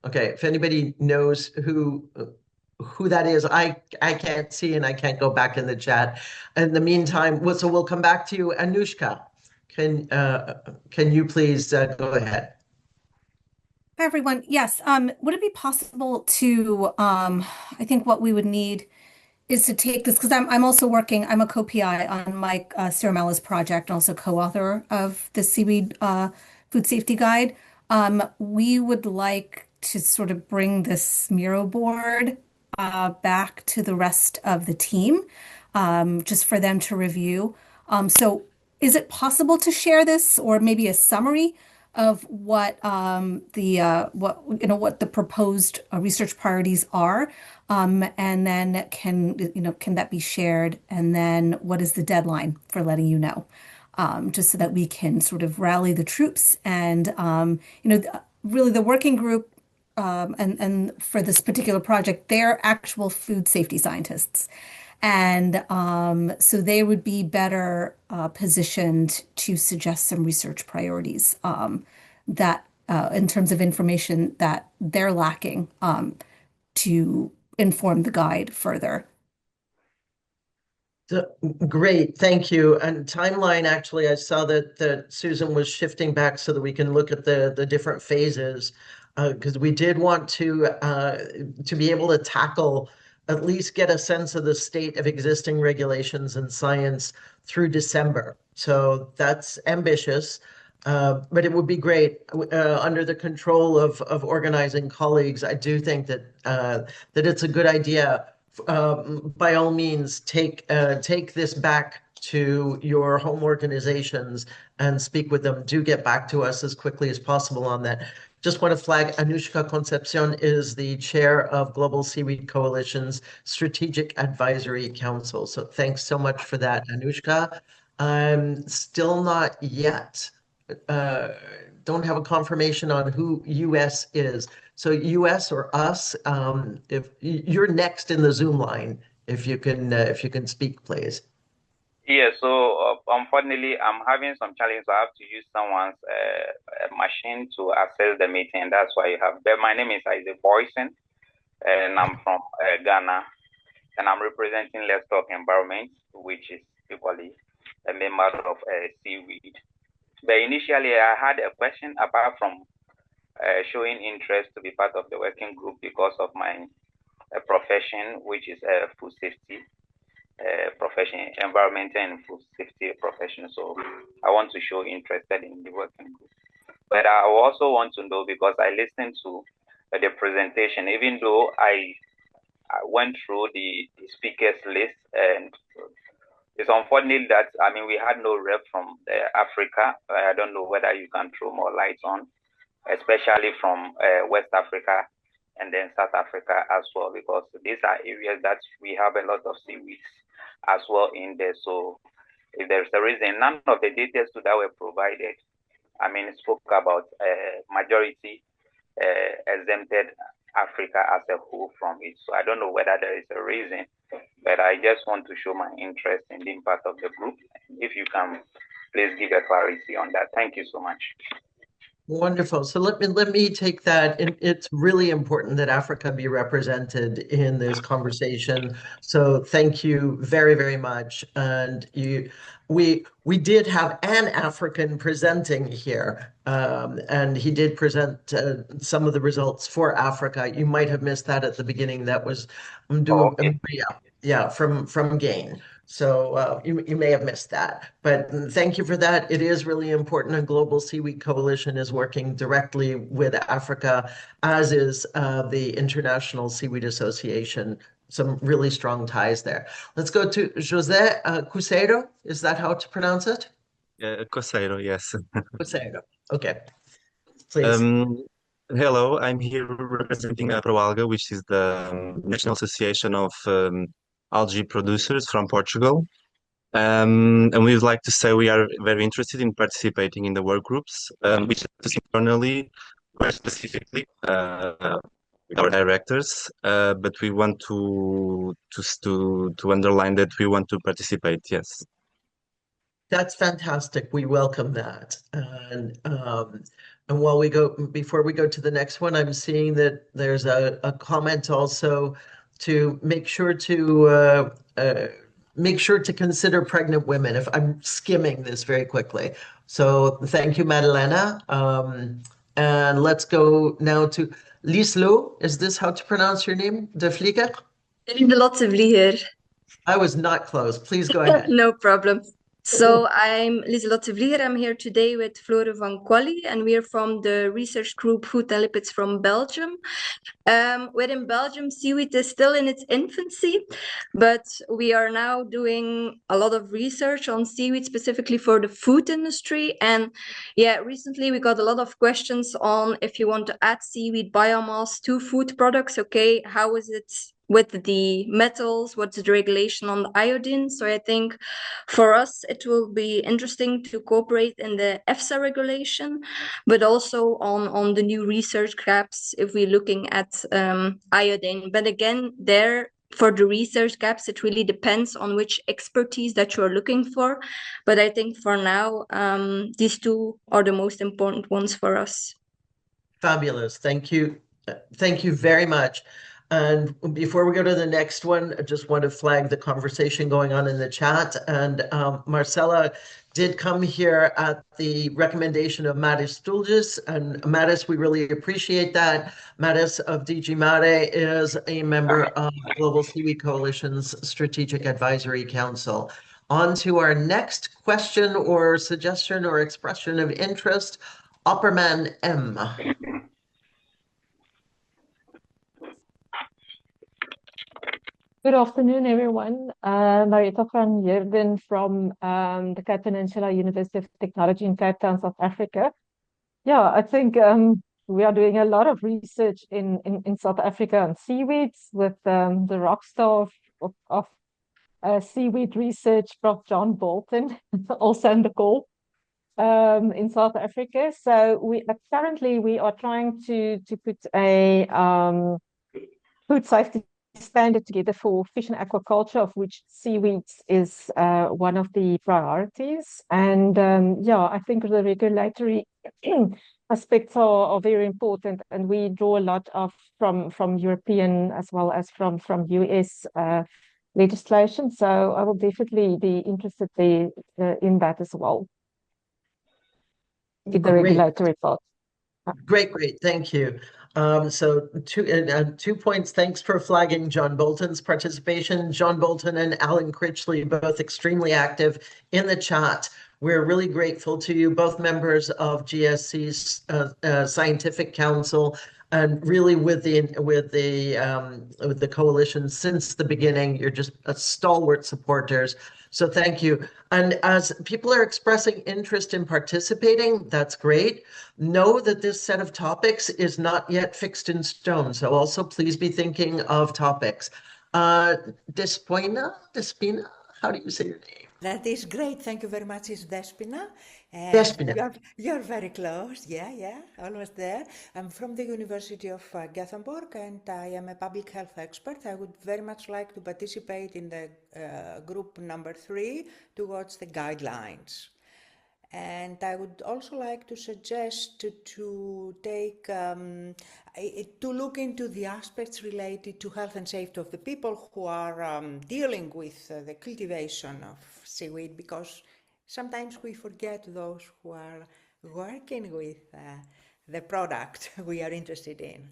Okay, if anybody knows who that is, I can't see and I can't go back in the chat. In the meantime, so we'll come back to you. Anushka, can you please go ahead? Hi, everyone. Yes, would it be possible to, I think what we would need is to take this, because I'm also working, I'm a co-PI on Mike Ciaramella's project, and also co-author of the Seaweed Food Safety Guide. We would like to sort of bring this Miro board back to the rest of the team, just for them to review. So is it possible to share this, or maybe a summary of what the proposed research priorities are, and then can that be shared, and then what is the deadline for letting you know, just so that we can sort of rally the troops and really the working group, and for this particular project, they're actual food safety scientists. And so they would be better positioned to suggest some research priorities that in terms of information that they're lacking to inform the guide further. Great, thank you. And timeline, actually, I saw that Susan was shifting back so that we can look at the different phases, because we did want to be able to tackle, at least get a sense of the state of existing regulations and science through December. So that's ambitious, but it would be great under the control of organizing colleagues. I do think that it's a good idea. By all means, take this back to your home organizations and speak with them. Do get back to us as quickly as possible on that. Just want to flag, 𝐸𝐴𝐵 Concepcion is the chair of Global Seaweed Coalition's Strategic Advisory Council. So thanks so much for that, 𝐸𝐵. I'm still not yet, don't have a confirmation on who US is. So US or us, if you're next in the Zoom line, if you can speak, please. Yeah, so unfortunately, I'm having some challenge. So I have to use someone's machine to access the meeting. That's why you have. But my name is 𝐤𝐻𝐻𝐻𝐻, and I'm from Ghana, and I'm representing Let's Talk Environment, which is equally a member of Seaweed. But initially, I had a question apart from showing interest to be part of the working group because of my profession, which is food safety. Profession, environmental and food safety profession. So I want to show interest in the working group. But I also want to know, because I listened to the presentation, even though I went through the speakers list, and it's unfortunate that, I mean, we had no rep from Africa. I don't know whether you can throw more light on, especially from West Africa and then South Africa as well, because these are areas that we have a lot of seaweeds as well in there. So if there's a reason, none of the details that were provided, I mean, spoke about majority exempted Africa as a whole from it. So I don't know whether there is a reason, but I just want to show my interest in being part of the group. If you can please give a clarity on that. Thank you so much. Wonderful. So let me take that. It's really important that Africa be represented in this conversation. So thank you very, very much. And we did have an African presenting here, and he did present some of the results for Africa. You might have missed that at the beginning. That was from GAIN. So you may have missed that, but thank you for that. It is really important. A global seaweed coalition is working directly with Africa, as is the International Seaweed Association. Some really strong ties there. Let's go to José 𝐬𝐞𝐝. Is that how to pronounce it? 𝐬𝐞𝐝, yes. 𝐬𝐞𝐝. Okay, please. Hello, I'm here representing ProAlga, which is the National Association of algae producers from Portugal. And we would like to say we are very interested in participating in the work groups, which is internally, very specifically, with our directors. But we want to underline that we want to participate. Yes. That's fantastic. We welcome that. And before we go to the next one, I'm seeing that there's a comment also to make sure to consider pregnant women, if I'm skimming this very quickly. So thank you, Madalena. And let's go now to Lieslo. Is this how to pronounce your name? De Vlieger? 𝐸𝐴𝐻𝐿𝑒. I was not close. Please go ahead. No problem. So I'm 𝐸𝐴𝐻𝐿𝑒 de Vlieger. I'm here today with Flore van Quali, and we're from the research group Food and Lipids from Belgium. Within Belgium, seaweed is still in its infancy, but we are now doing a lot of research on seaweed specifically for the food industry. And yeah, recently we got a lot of questions on if you want to add seaweed biomass to food products. Okay, how is it with the metals? What's the regulation on the iodine? So I think for us, it will be interesting to cooperate in the EFSA regulation, but also on the new research gaps if we're looking at iodine. But again, for the research gaps, it really depends on which expertise that you're looking for. But I think for now, these two are the most important ones for us. Fabulous. Thank you. Thank you very much. And before we go to the next one, I just want to flag the conversation going on in the chat. And Marcella did come here at the recommendation of Mattis Stulgis. And Mattis, we really appreciate that. Mattis of DG Mare is a member of Global Seaweed Coalition's Strategic Advisory Council. On to our next question or suggestion or expression of interest, Opperman M. Good afternoon, everyone. Marietta van Heerden from the Cape Peninsula University of Technology in Cape Town, South Africa. Yeah, I think we are doing a lot of research in South Africa on seaweeds with the rock star of seaweed research, Prof. John Bolton, also in the call in South Africa. So currently we are trying to put a food safety standard together for fish and aquaculture, of which seaweeds is one of the priorities. And yeah, I think the regulatory aspects are very important, and we draw a lot from European as well as from US legislation. So I will definitely be interested in that as well, in the regulatory part. Great, thank you. So 2 points. Thanks for flagging John Bolton's participation. John Bolton and Alan Critchley, both extremely active in the chat. We're really grateful to you, both members of GSC's Scientific Council, and really with the coalition since the beginning. You're just stalwart supporters. So thank you. And as people are expressing interest in participating, that's great. Know that this set of topics is not yet fixed in stone. So also please be thinking of topics. Despina, how do you say your name? That is great. Thank you very much. It's Despina. Despina. You're very close. Yeah, almost there. I'm from the University of Gothenburg, and I am a public health expert. I would very much like to participate in the group number 3 towards the guidelines. And I would also like to suggest to take to look into the aspects related to health and safety of the people who are dealing with the cultivation of seaweed, because sometimes we forget those who are working with the product we are interested in.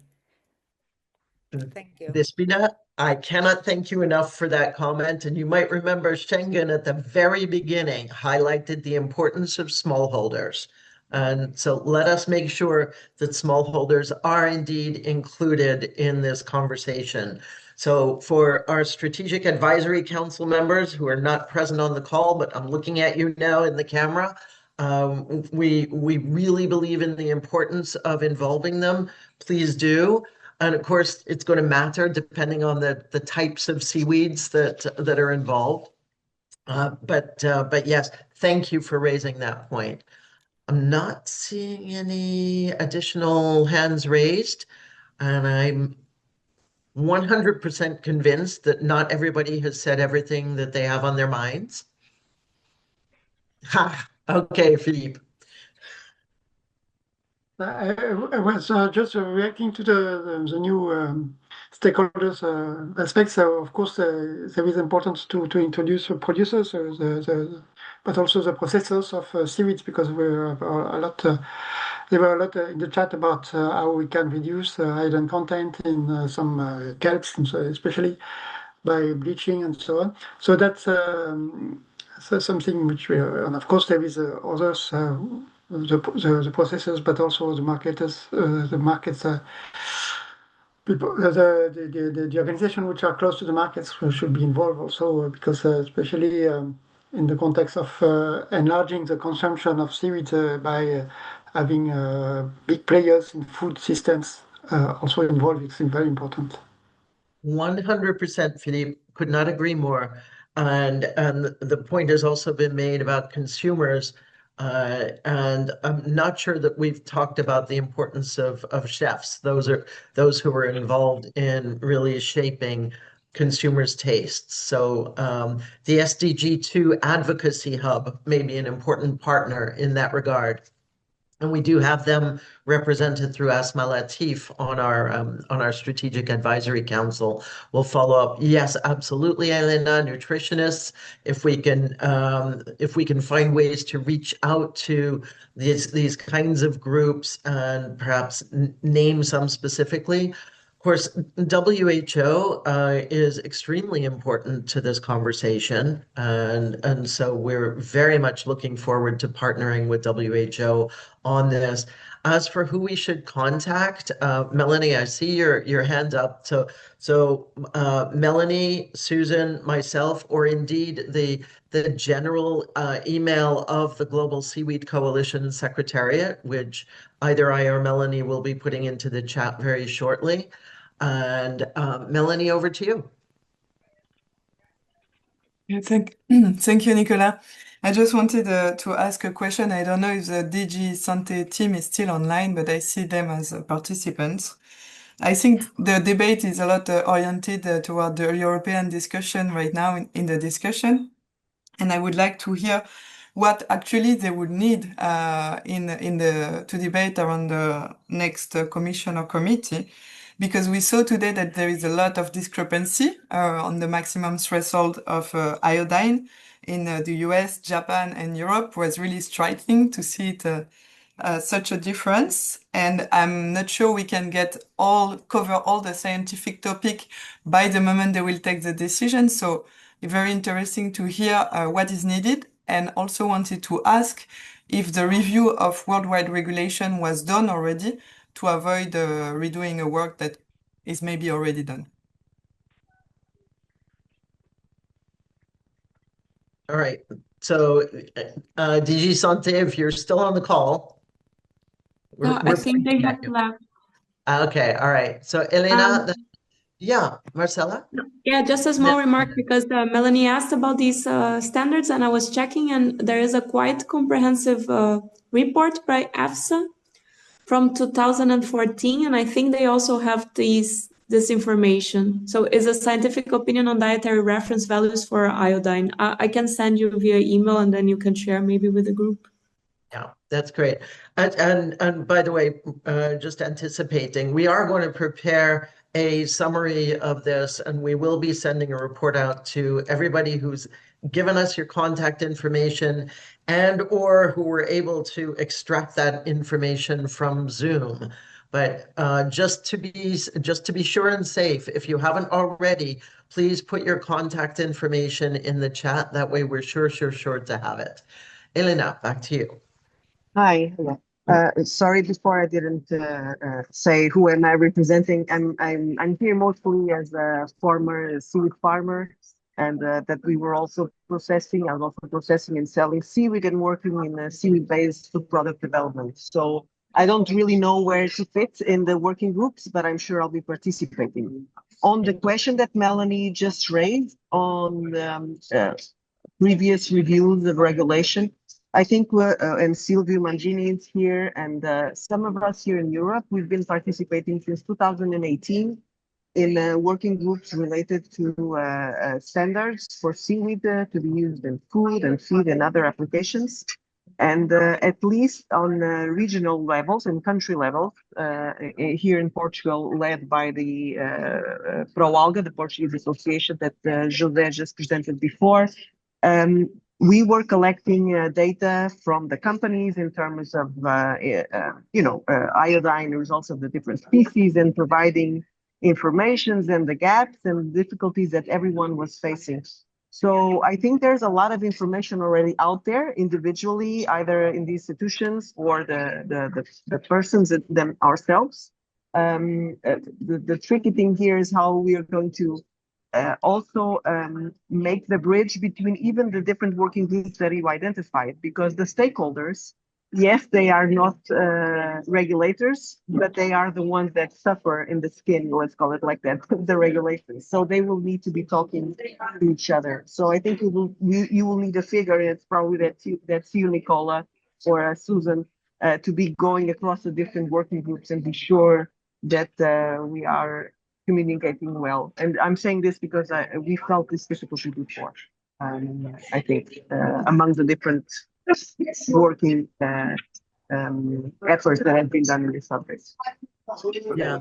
Thank you. Despina, I cannot thank you enough for that comment. And you might remember Schengen at the very beginning highlighted the importance of smallholders. And so let us make sure that smallholders are indeed included in this conversation. So for our Strategic Advisory Council members who are not present on the call, but I'm looking at you now in the camera, we really believe in the importance of involving them. Please do. And of course, it's going to matter depending on the types of seaweeds that are involved. But yes, thank you for raising that point. I'm not seeing any additional hands raised, and I'm 100% convinced that not everybody has said everything that they have on their minds. Ha! Okay, Philippe. I was just reacting to the new stakeholders aspects. So of course, there is importance to introduce producers, but also the processors of seaweeds, because there were a lot in the chat about how we can reduce iodine content in some kelps, especially by bleaching and so on. So that's something which we are, and of course there is others. The processors, but also the marketers, the markets, people, the organization which are close to the markets should be involved also, because especially in the context of enlarging the consumption of seaweed by having big players in food systems also involved, it's very important. 100%, Philippe, could not agree more. And the point has also been made about consumers. And I'm not sure that we've talked about the importance of chefs. Those who are involved in really shaping consumers' tastes. So the SDG2 Advocacy Hub may be an important partner in that regard. And we do have them represented through Asma Latif on our Strategic Advisory Council. We'll follow up. Yes, absolutely, Elena. Nutritionists, if we can find ways to reach out to these kinds of groups and perhaps name some specifically. Of course, WHO is extremely important to this conversation, and so we're very much looking forward to partnering with WHO on this. As for who we should contact, Melanie, I see your hand up. So Melanie, Susan, myself, or indeed the general email of the Global Seaweed Coalition Secretariat, which either I or Melanie will be putting into the chat very shortly. And Melanie, over to you. Yeah, thank you, Nicolas. I just wanted to ask a question. I don't know if the DG Santé team is still online, but I see them as participants. I think the debate is a lot oriented toward the European discussion right now in the discussion. And I would like to hear what actually they would need to debate around the next commission or committee. Because we saw today that there is a lot of discrepancy on the maximum threshold of iodine in the US, Japan, and Europe. Was really striking to see it such a difference. And I'm not sure we can cover all the scientific topic by the moment they will take the decision. So very interesting to hear what is needed, and also wanted to ask if the review of worldwide regulation was done already, to avoid redoing a work that is maybe already done. All right. So DG Santé, if you're still on the call. I think they have left. Okay. All right. So Elena, yeah, Marcella? Yeah, just a small remark, because Melanie asked about these standards, and I was checking, and there is a quite comprehensive report by EFSA from 2014, and I think they also have this information. So it's a scientific opinion on dietary reference values for iodine. I can send you via email, and then you can share maybe with the group. That's great. And by the way, just anticipating, we are going to prepare a summary of this, and we will be sending a report out to everybody who's given us your contact information and or who were able to extract that information from Zoom. But just to be sure and safe, if you haven't already, please put your contact information in the chat. That way we're sure to have it. Elena, back to you. Hi. Hello. Sorry, before I didn't say who am I representing. I'm here mostly as a former seaweed farmer, and that we were also processing. I was also processing and selling seaweed and working in seaweed-based food product development. So I don't really know where to fit in the working groups, but I'm sure I'll be participating. On the question that Melanie just raised on previous reviews of regulation, I think and Silvio Mangini is here, and some of us here in Europe, we've been participating since 2018 in working groups related to standards for seaweed to be used in food and feed and other applications. And at least on regional levels and country levels, here in Portugal, led by the ProAlga, the Portuguese association that José just presented before, we were collecting data from the companies in terms of, iodine results of the different species and providing informations and the gaps and difficulties that everyone was facing. So I think there's a lot of information already out there individually, either in the institutions or the persons them ourselves. The tricky thing here is how we are going to also make the bridge between even the different working groups that you identified, because the stakeholders, yes, they are not regulators, but they are the ones that suffer in the skin, let's call it like that, the regulations. So they will need to be talking to each other. So I think you will need a figure, and it's probably that's you, Nicola, or Susan, to be going across the different working groups and be sure that we are communicating well. And I'm saying this because we felt this difficulty before, I think, among the different working efforts that have been done in this subject. Yeah,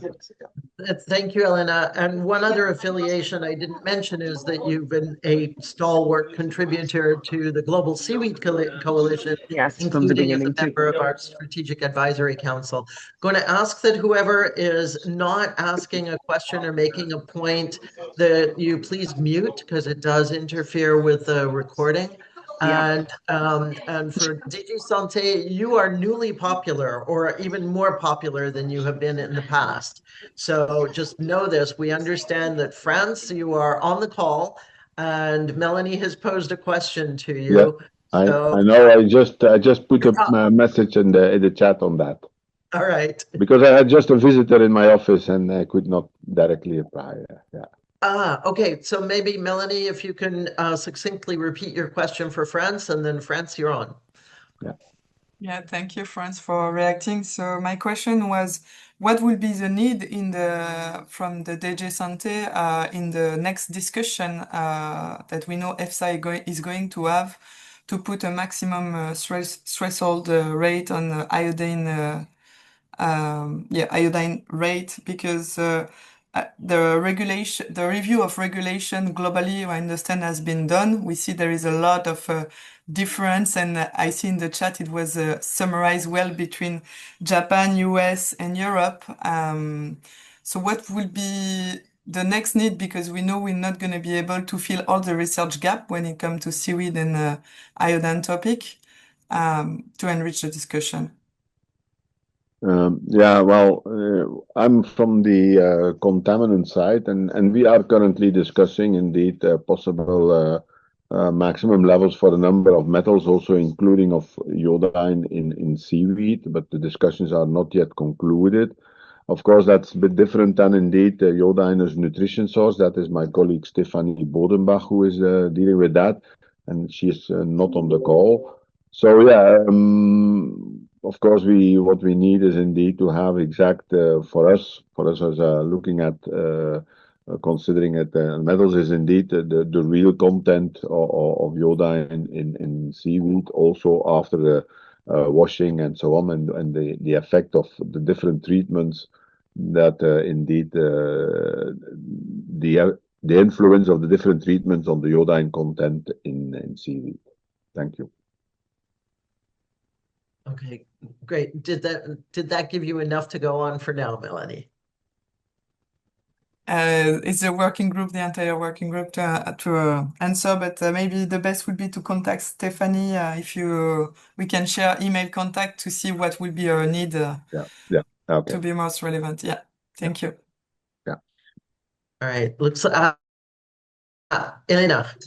thank you, Elena. And one other affiliation I didn't mention is that you've been a stalwart contributor to the Global Seaweed Coalition, yes, including as a member of our Strategic Advisory Council. Going to ask that whoever is not asking a question or making a point that you please mute, because it does interfere with the recording. And for DG Santé, you are newly popular, or even more popular than you have been in the past. So just know this. We understand that, France, you are on the call, and Melanie has posed a question to you. Yeah, so, I know. I just put a message in the chat on that. All right. Because I had just a visitor in my office and I could not directly apply. Yeah. Okay, so maybe Melanie, if you can succinctly repeat your question for France, and then France, you're on. Yeah, thank you, France, for reacting. So my question was, what will be the need from the DG Santé in the next discussion that we know EFSA is going to have to put a maximum threshold rate on iodine, iodine rate, because the review of regulation globally, I understand, has been done. We see there is a lot of difference, and I see in the chat it was summarized well between Japan, US, and Europe. So what will be the next need? Because we know we're not going to be able to fill all the research gap when it comes to seaweed and iodine topic to enrich the discussion. I'm from the contaminant side, and we are currently discussing indeed possible maximum levels for a number of metals, also including of iodine in seaweed, but the discussions are not yet concluded. Of course, that's a bit different than indeed iodine as nutrition source. That is my colleague Stefanie Bodenbach who is dealing with that, and she's not on the call. So of course, what we need is indeed to have exact for us as looking at considering it metals is indeed the real content of iodine in seaweed. Also after washing and so on, and the effect of the different treatments that indeed the influence of the different treatments on the iodine content in seaweed. Thank you. Okay, great. Did that give you enough to go on for now, Melanie? It's the working group, the entire working group to answer, but maybe the best would be to contact Stephanie if we can share email contact to see what will be her need Okay. to be most relevant. Yeah, thank you. Yeah. All right, looks Elena,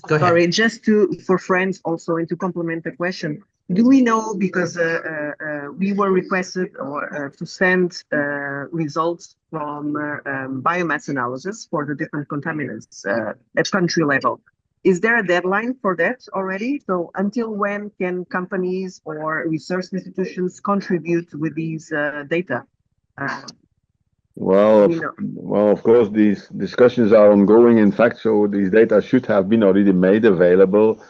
go ahead. Sorry, just for friends also and to complement the question. Do we know, because we were requested to send results from biomass analysis for the different contaminants at country level. Is there a deadline for that already? So until when can companies or research institutions contribute with these data? Well, of course, these discussions are ongoing, in fact, so these data should have been already made available.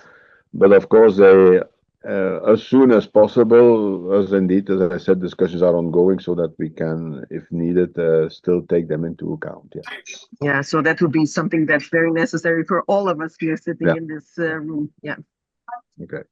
But of course, they, as soon as possible, as indeed, as I said, discussions are ongoing so that we can, if needed, still take them into account. Yeah. Yeah, so that would be something that's very necessary for all of us here sitting in this room. Yeah. Okay.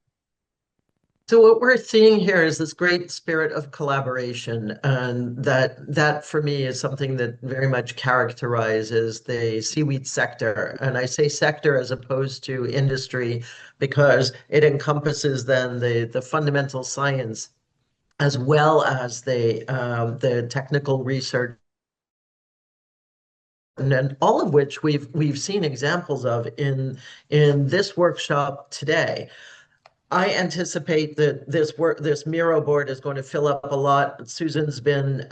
So what we're seeing here is this great spirit of collaboration, and that for me is something that very much characterizes the seaweed sector. And I say sector as opposed to industry because it encompasses then the fundamental science as well as the technical research, and all of which we've seen examples of in this workshop today. I anticipate that this Miro board is going to fill up a lot. Susan's been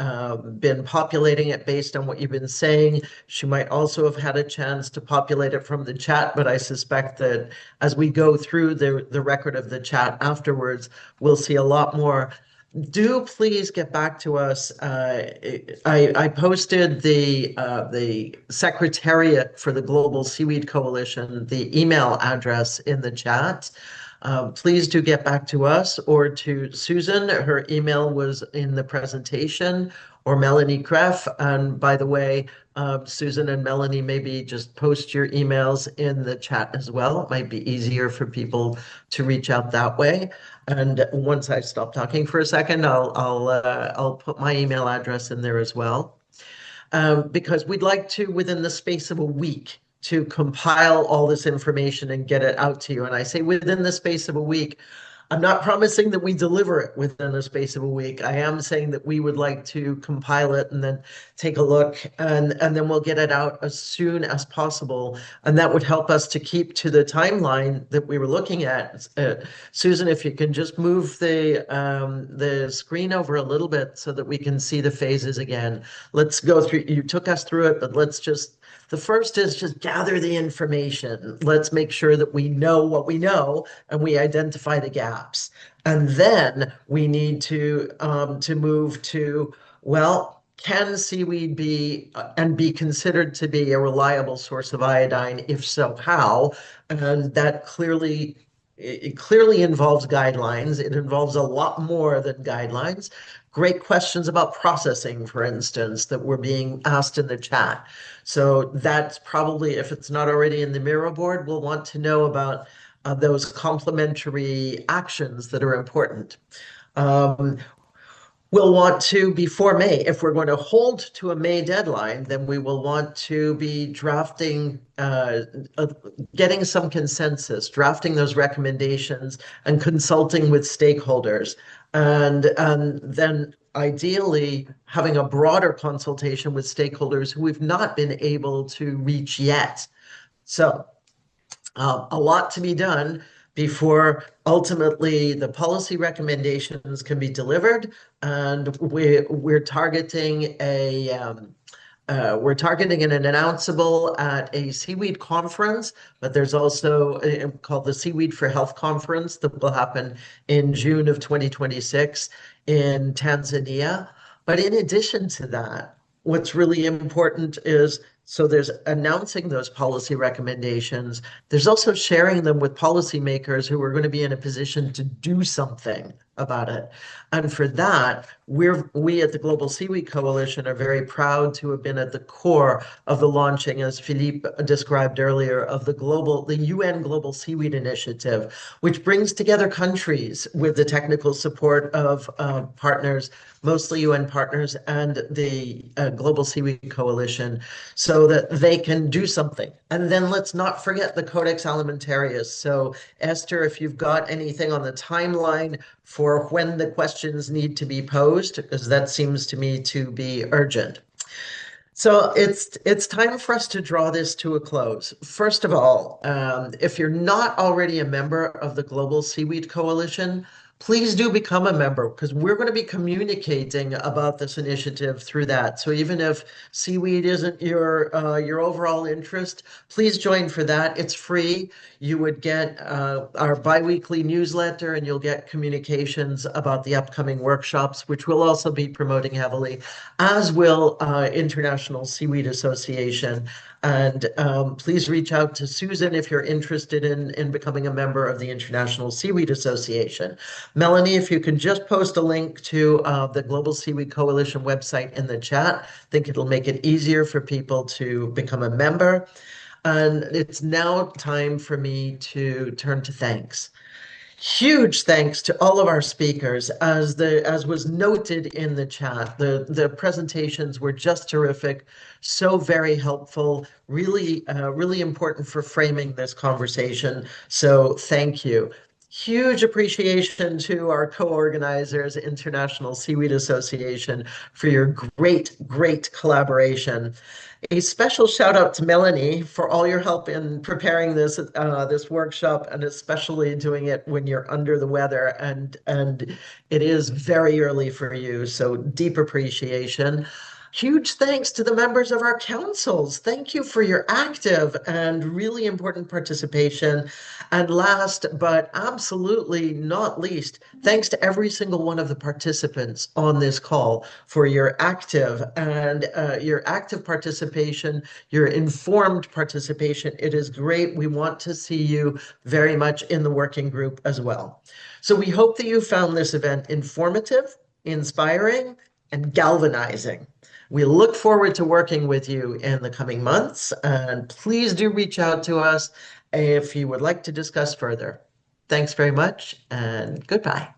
populating it based on what you've been saying. She might also have had a chance to populate it from the chat, but I suspect that as we go through the record of the chat afterwards, we'll see a lot more. Do please get back to us. I posted the Secretariat for the Global Seaweed Coalition, the email address in the chat. Please do get back to us or to Susan. Her email was in the presentation, or Melanie Kreff. And by the way, Susan and Melanie, maybe just post your emails in the chat as well. It might be easier for people to reach out that way. And once I stop talking for a second, I'll put my email address in there as well, because we'd like to, within the space of a week, to compile all this information and get it out to you. And I say within the space of a week. I'm not promising that we deliver it within the space of a week. I am saying that we would like to compile it and then take a look, and then we'll get it out as soon as possible. And that would help us to keep to the timeline that we were looking at. Susan, if you can just move the screen over a little bit so that we can see the phases again. Let's go through, you took us through it, but let's just, the first is just gather the information. Let's make sure that we know what we know and we identify the gaps. And then we need to move to, well, can seaweed be considered to be a reliable source of iodine? If so, how? And that clearly involves guidelines. It involves a lot more than guidelines. Great questions about processing, for instance, that were being asked in the chat. So that's probably, if it's not already in the Miro board, we'll want to know about those complementary actions that are important. We'll want to, before May, if we're going to hold to a May deadline, then we will want to be drafting, getting some consensus, drafting those recommendations and consulting with stakeholders. And then ideally having a broader consultation with stakeholders who we've not been able to reach yet. So a lot to be done before ultimately the policy recommendations can be delivered. And we're targeting an announceable at a seaweed conference, but there's also called the Seaweed for Health Conference that will happen in June of 2026 in Tanzania. But in addition to that, what's really important is So there's announcing those policy recommendations. There's also sharing them with policymakers who are going to be in a position to do something about it. And for that, we at the Global Seaweed Coalition are very proud to have been at the core of the launching, as Philippe described earlier, of the UN Global Seaweed Initiative, which brings together countries with the technical support of partners, mostly UN partners, and the Global Seaweed Coalition, so that they can do something. And then let's not forget the Codex Alimentarius. So Esther, if you've got anything on the timeline for when the questions need to be posed, because that seems to me to be urgent. So it's time for us to draw this to a close. First of all, if you're not already a member of the Global Seaweed Coalition, please do become a member, because we're going to be communicating about this initiative through that. So even if seaweed isn't your overall interest, please join for that. It's free. You would get our biweekly newsletter, and you'll get communications about the upcoming workshops, which we'll also be promoting heavily, as will International Seaweed Association. And please reach out to Susan if you're interested in becoming a member of the International Seaweed Association. Melanie, if you can just post a link to the Global Seaweed Coalition website in the chat, I think it'll make it easier for people to become a member. And it's now time for me to turn to thanks. Huge thanks to all of our speakers. As was noted in the chat, the presentations were just terrific, so very helpful, really important for framing this conversation. So thank you. Huge appreciation to our co-organizers, International Seaweed Association, for your great collaboration. A special shout out to Melanie for all your help in preparing this workshop, and especially doing it when you're under the weather and it is very early for you. So deep appreciation. Huge thanks to the members of our councils. Thank you for your active and really important participation. And last, but absolutely not least, thanks to every single one of the participants on this call for your active participation, your informed participation. It is great. We want to see you very much in the working group as well. So we hope that you found this event informative, inspiring, and galvanizing. We look forward to working with you in the coming months, and please do reach out to us if you would like to discuss further. Thanks very much, and goodbye.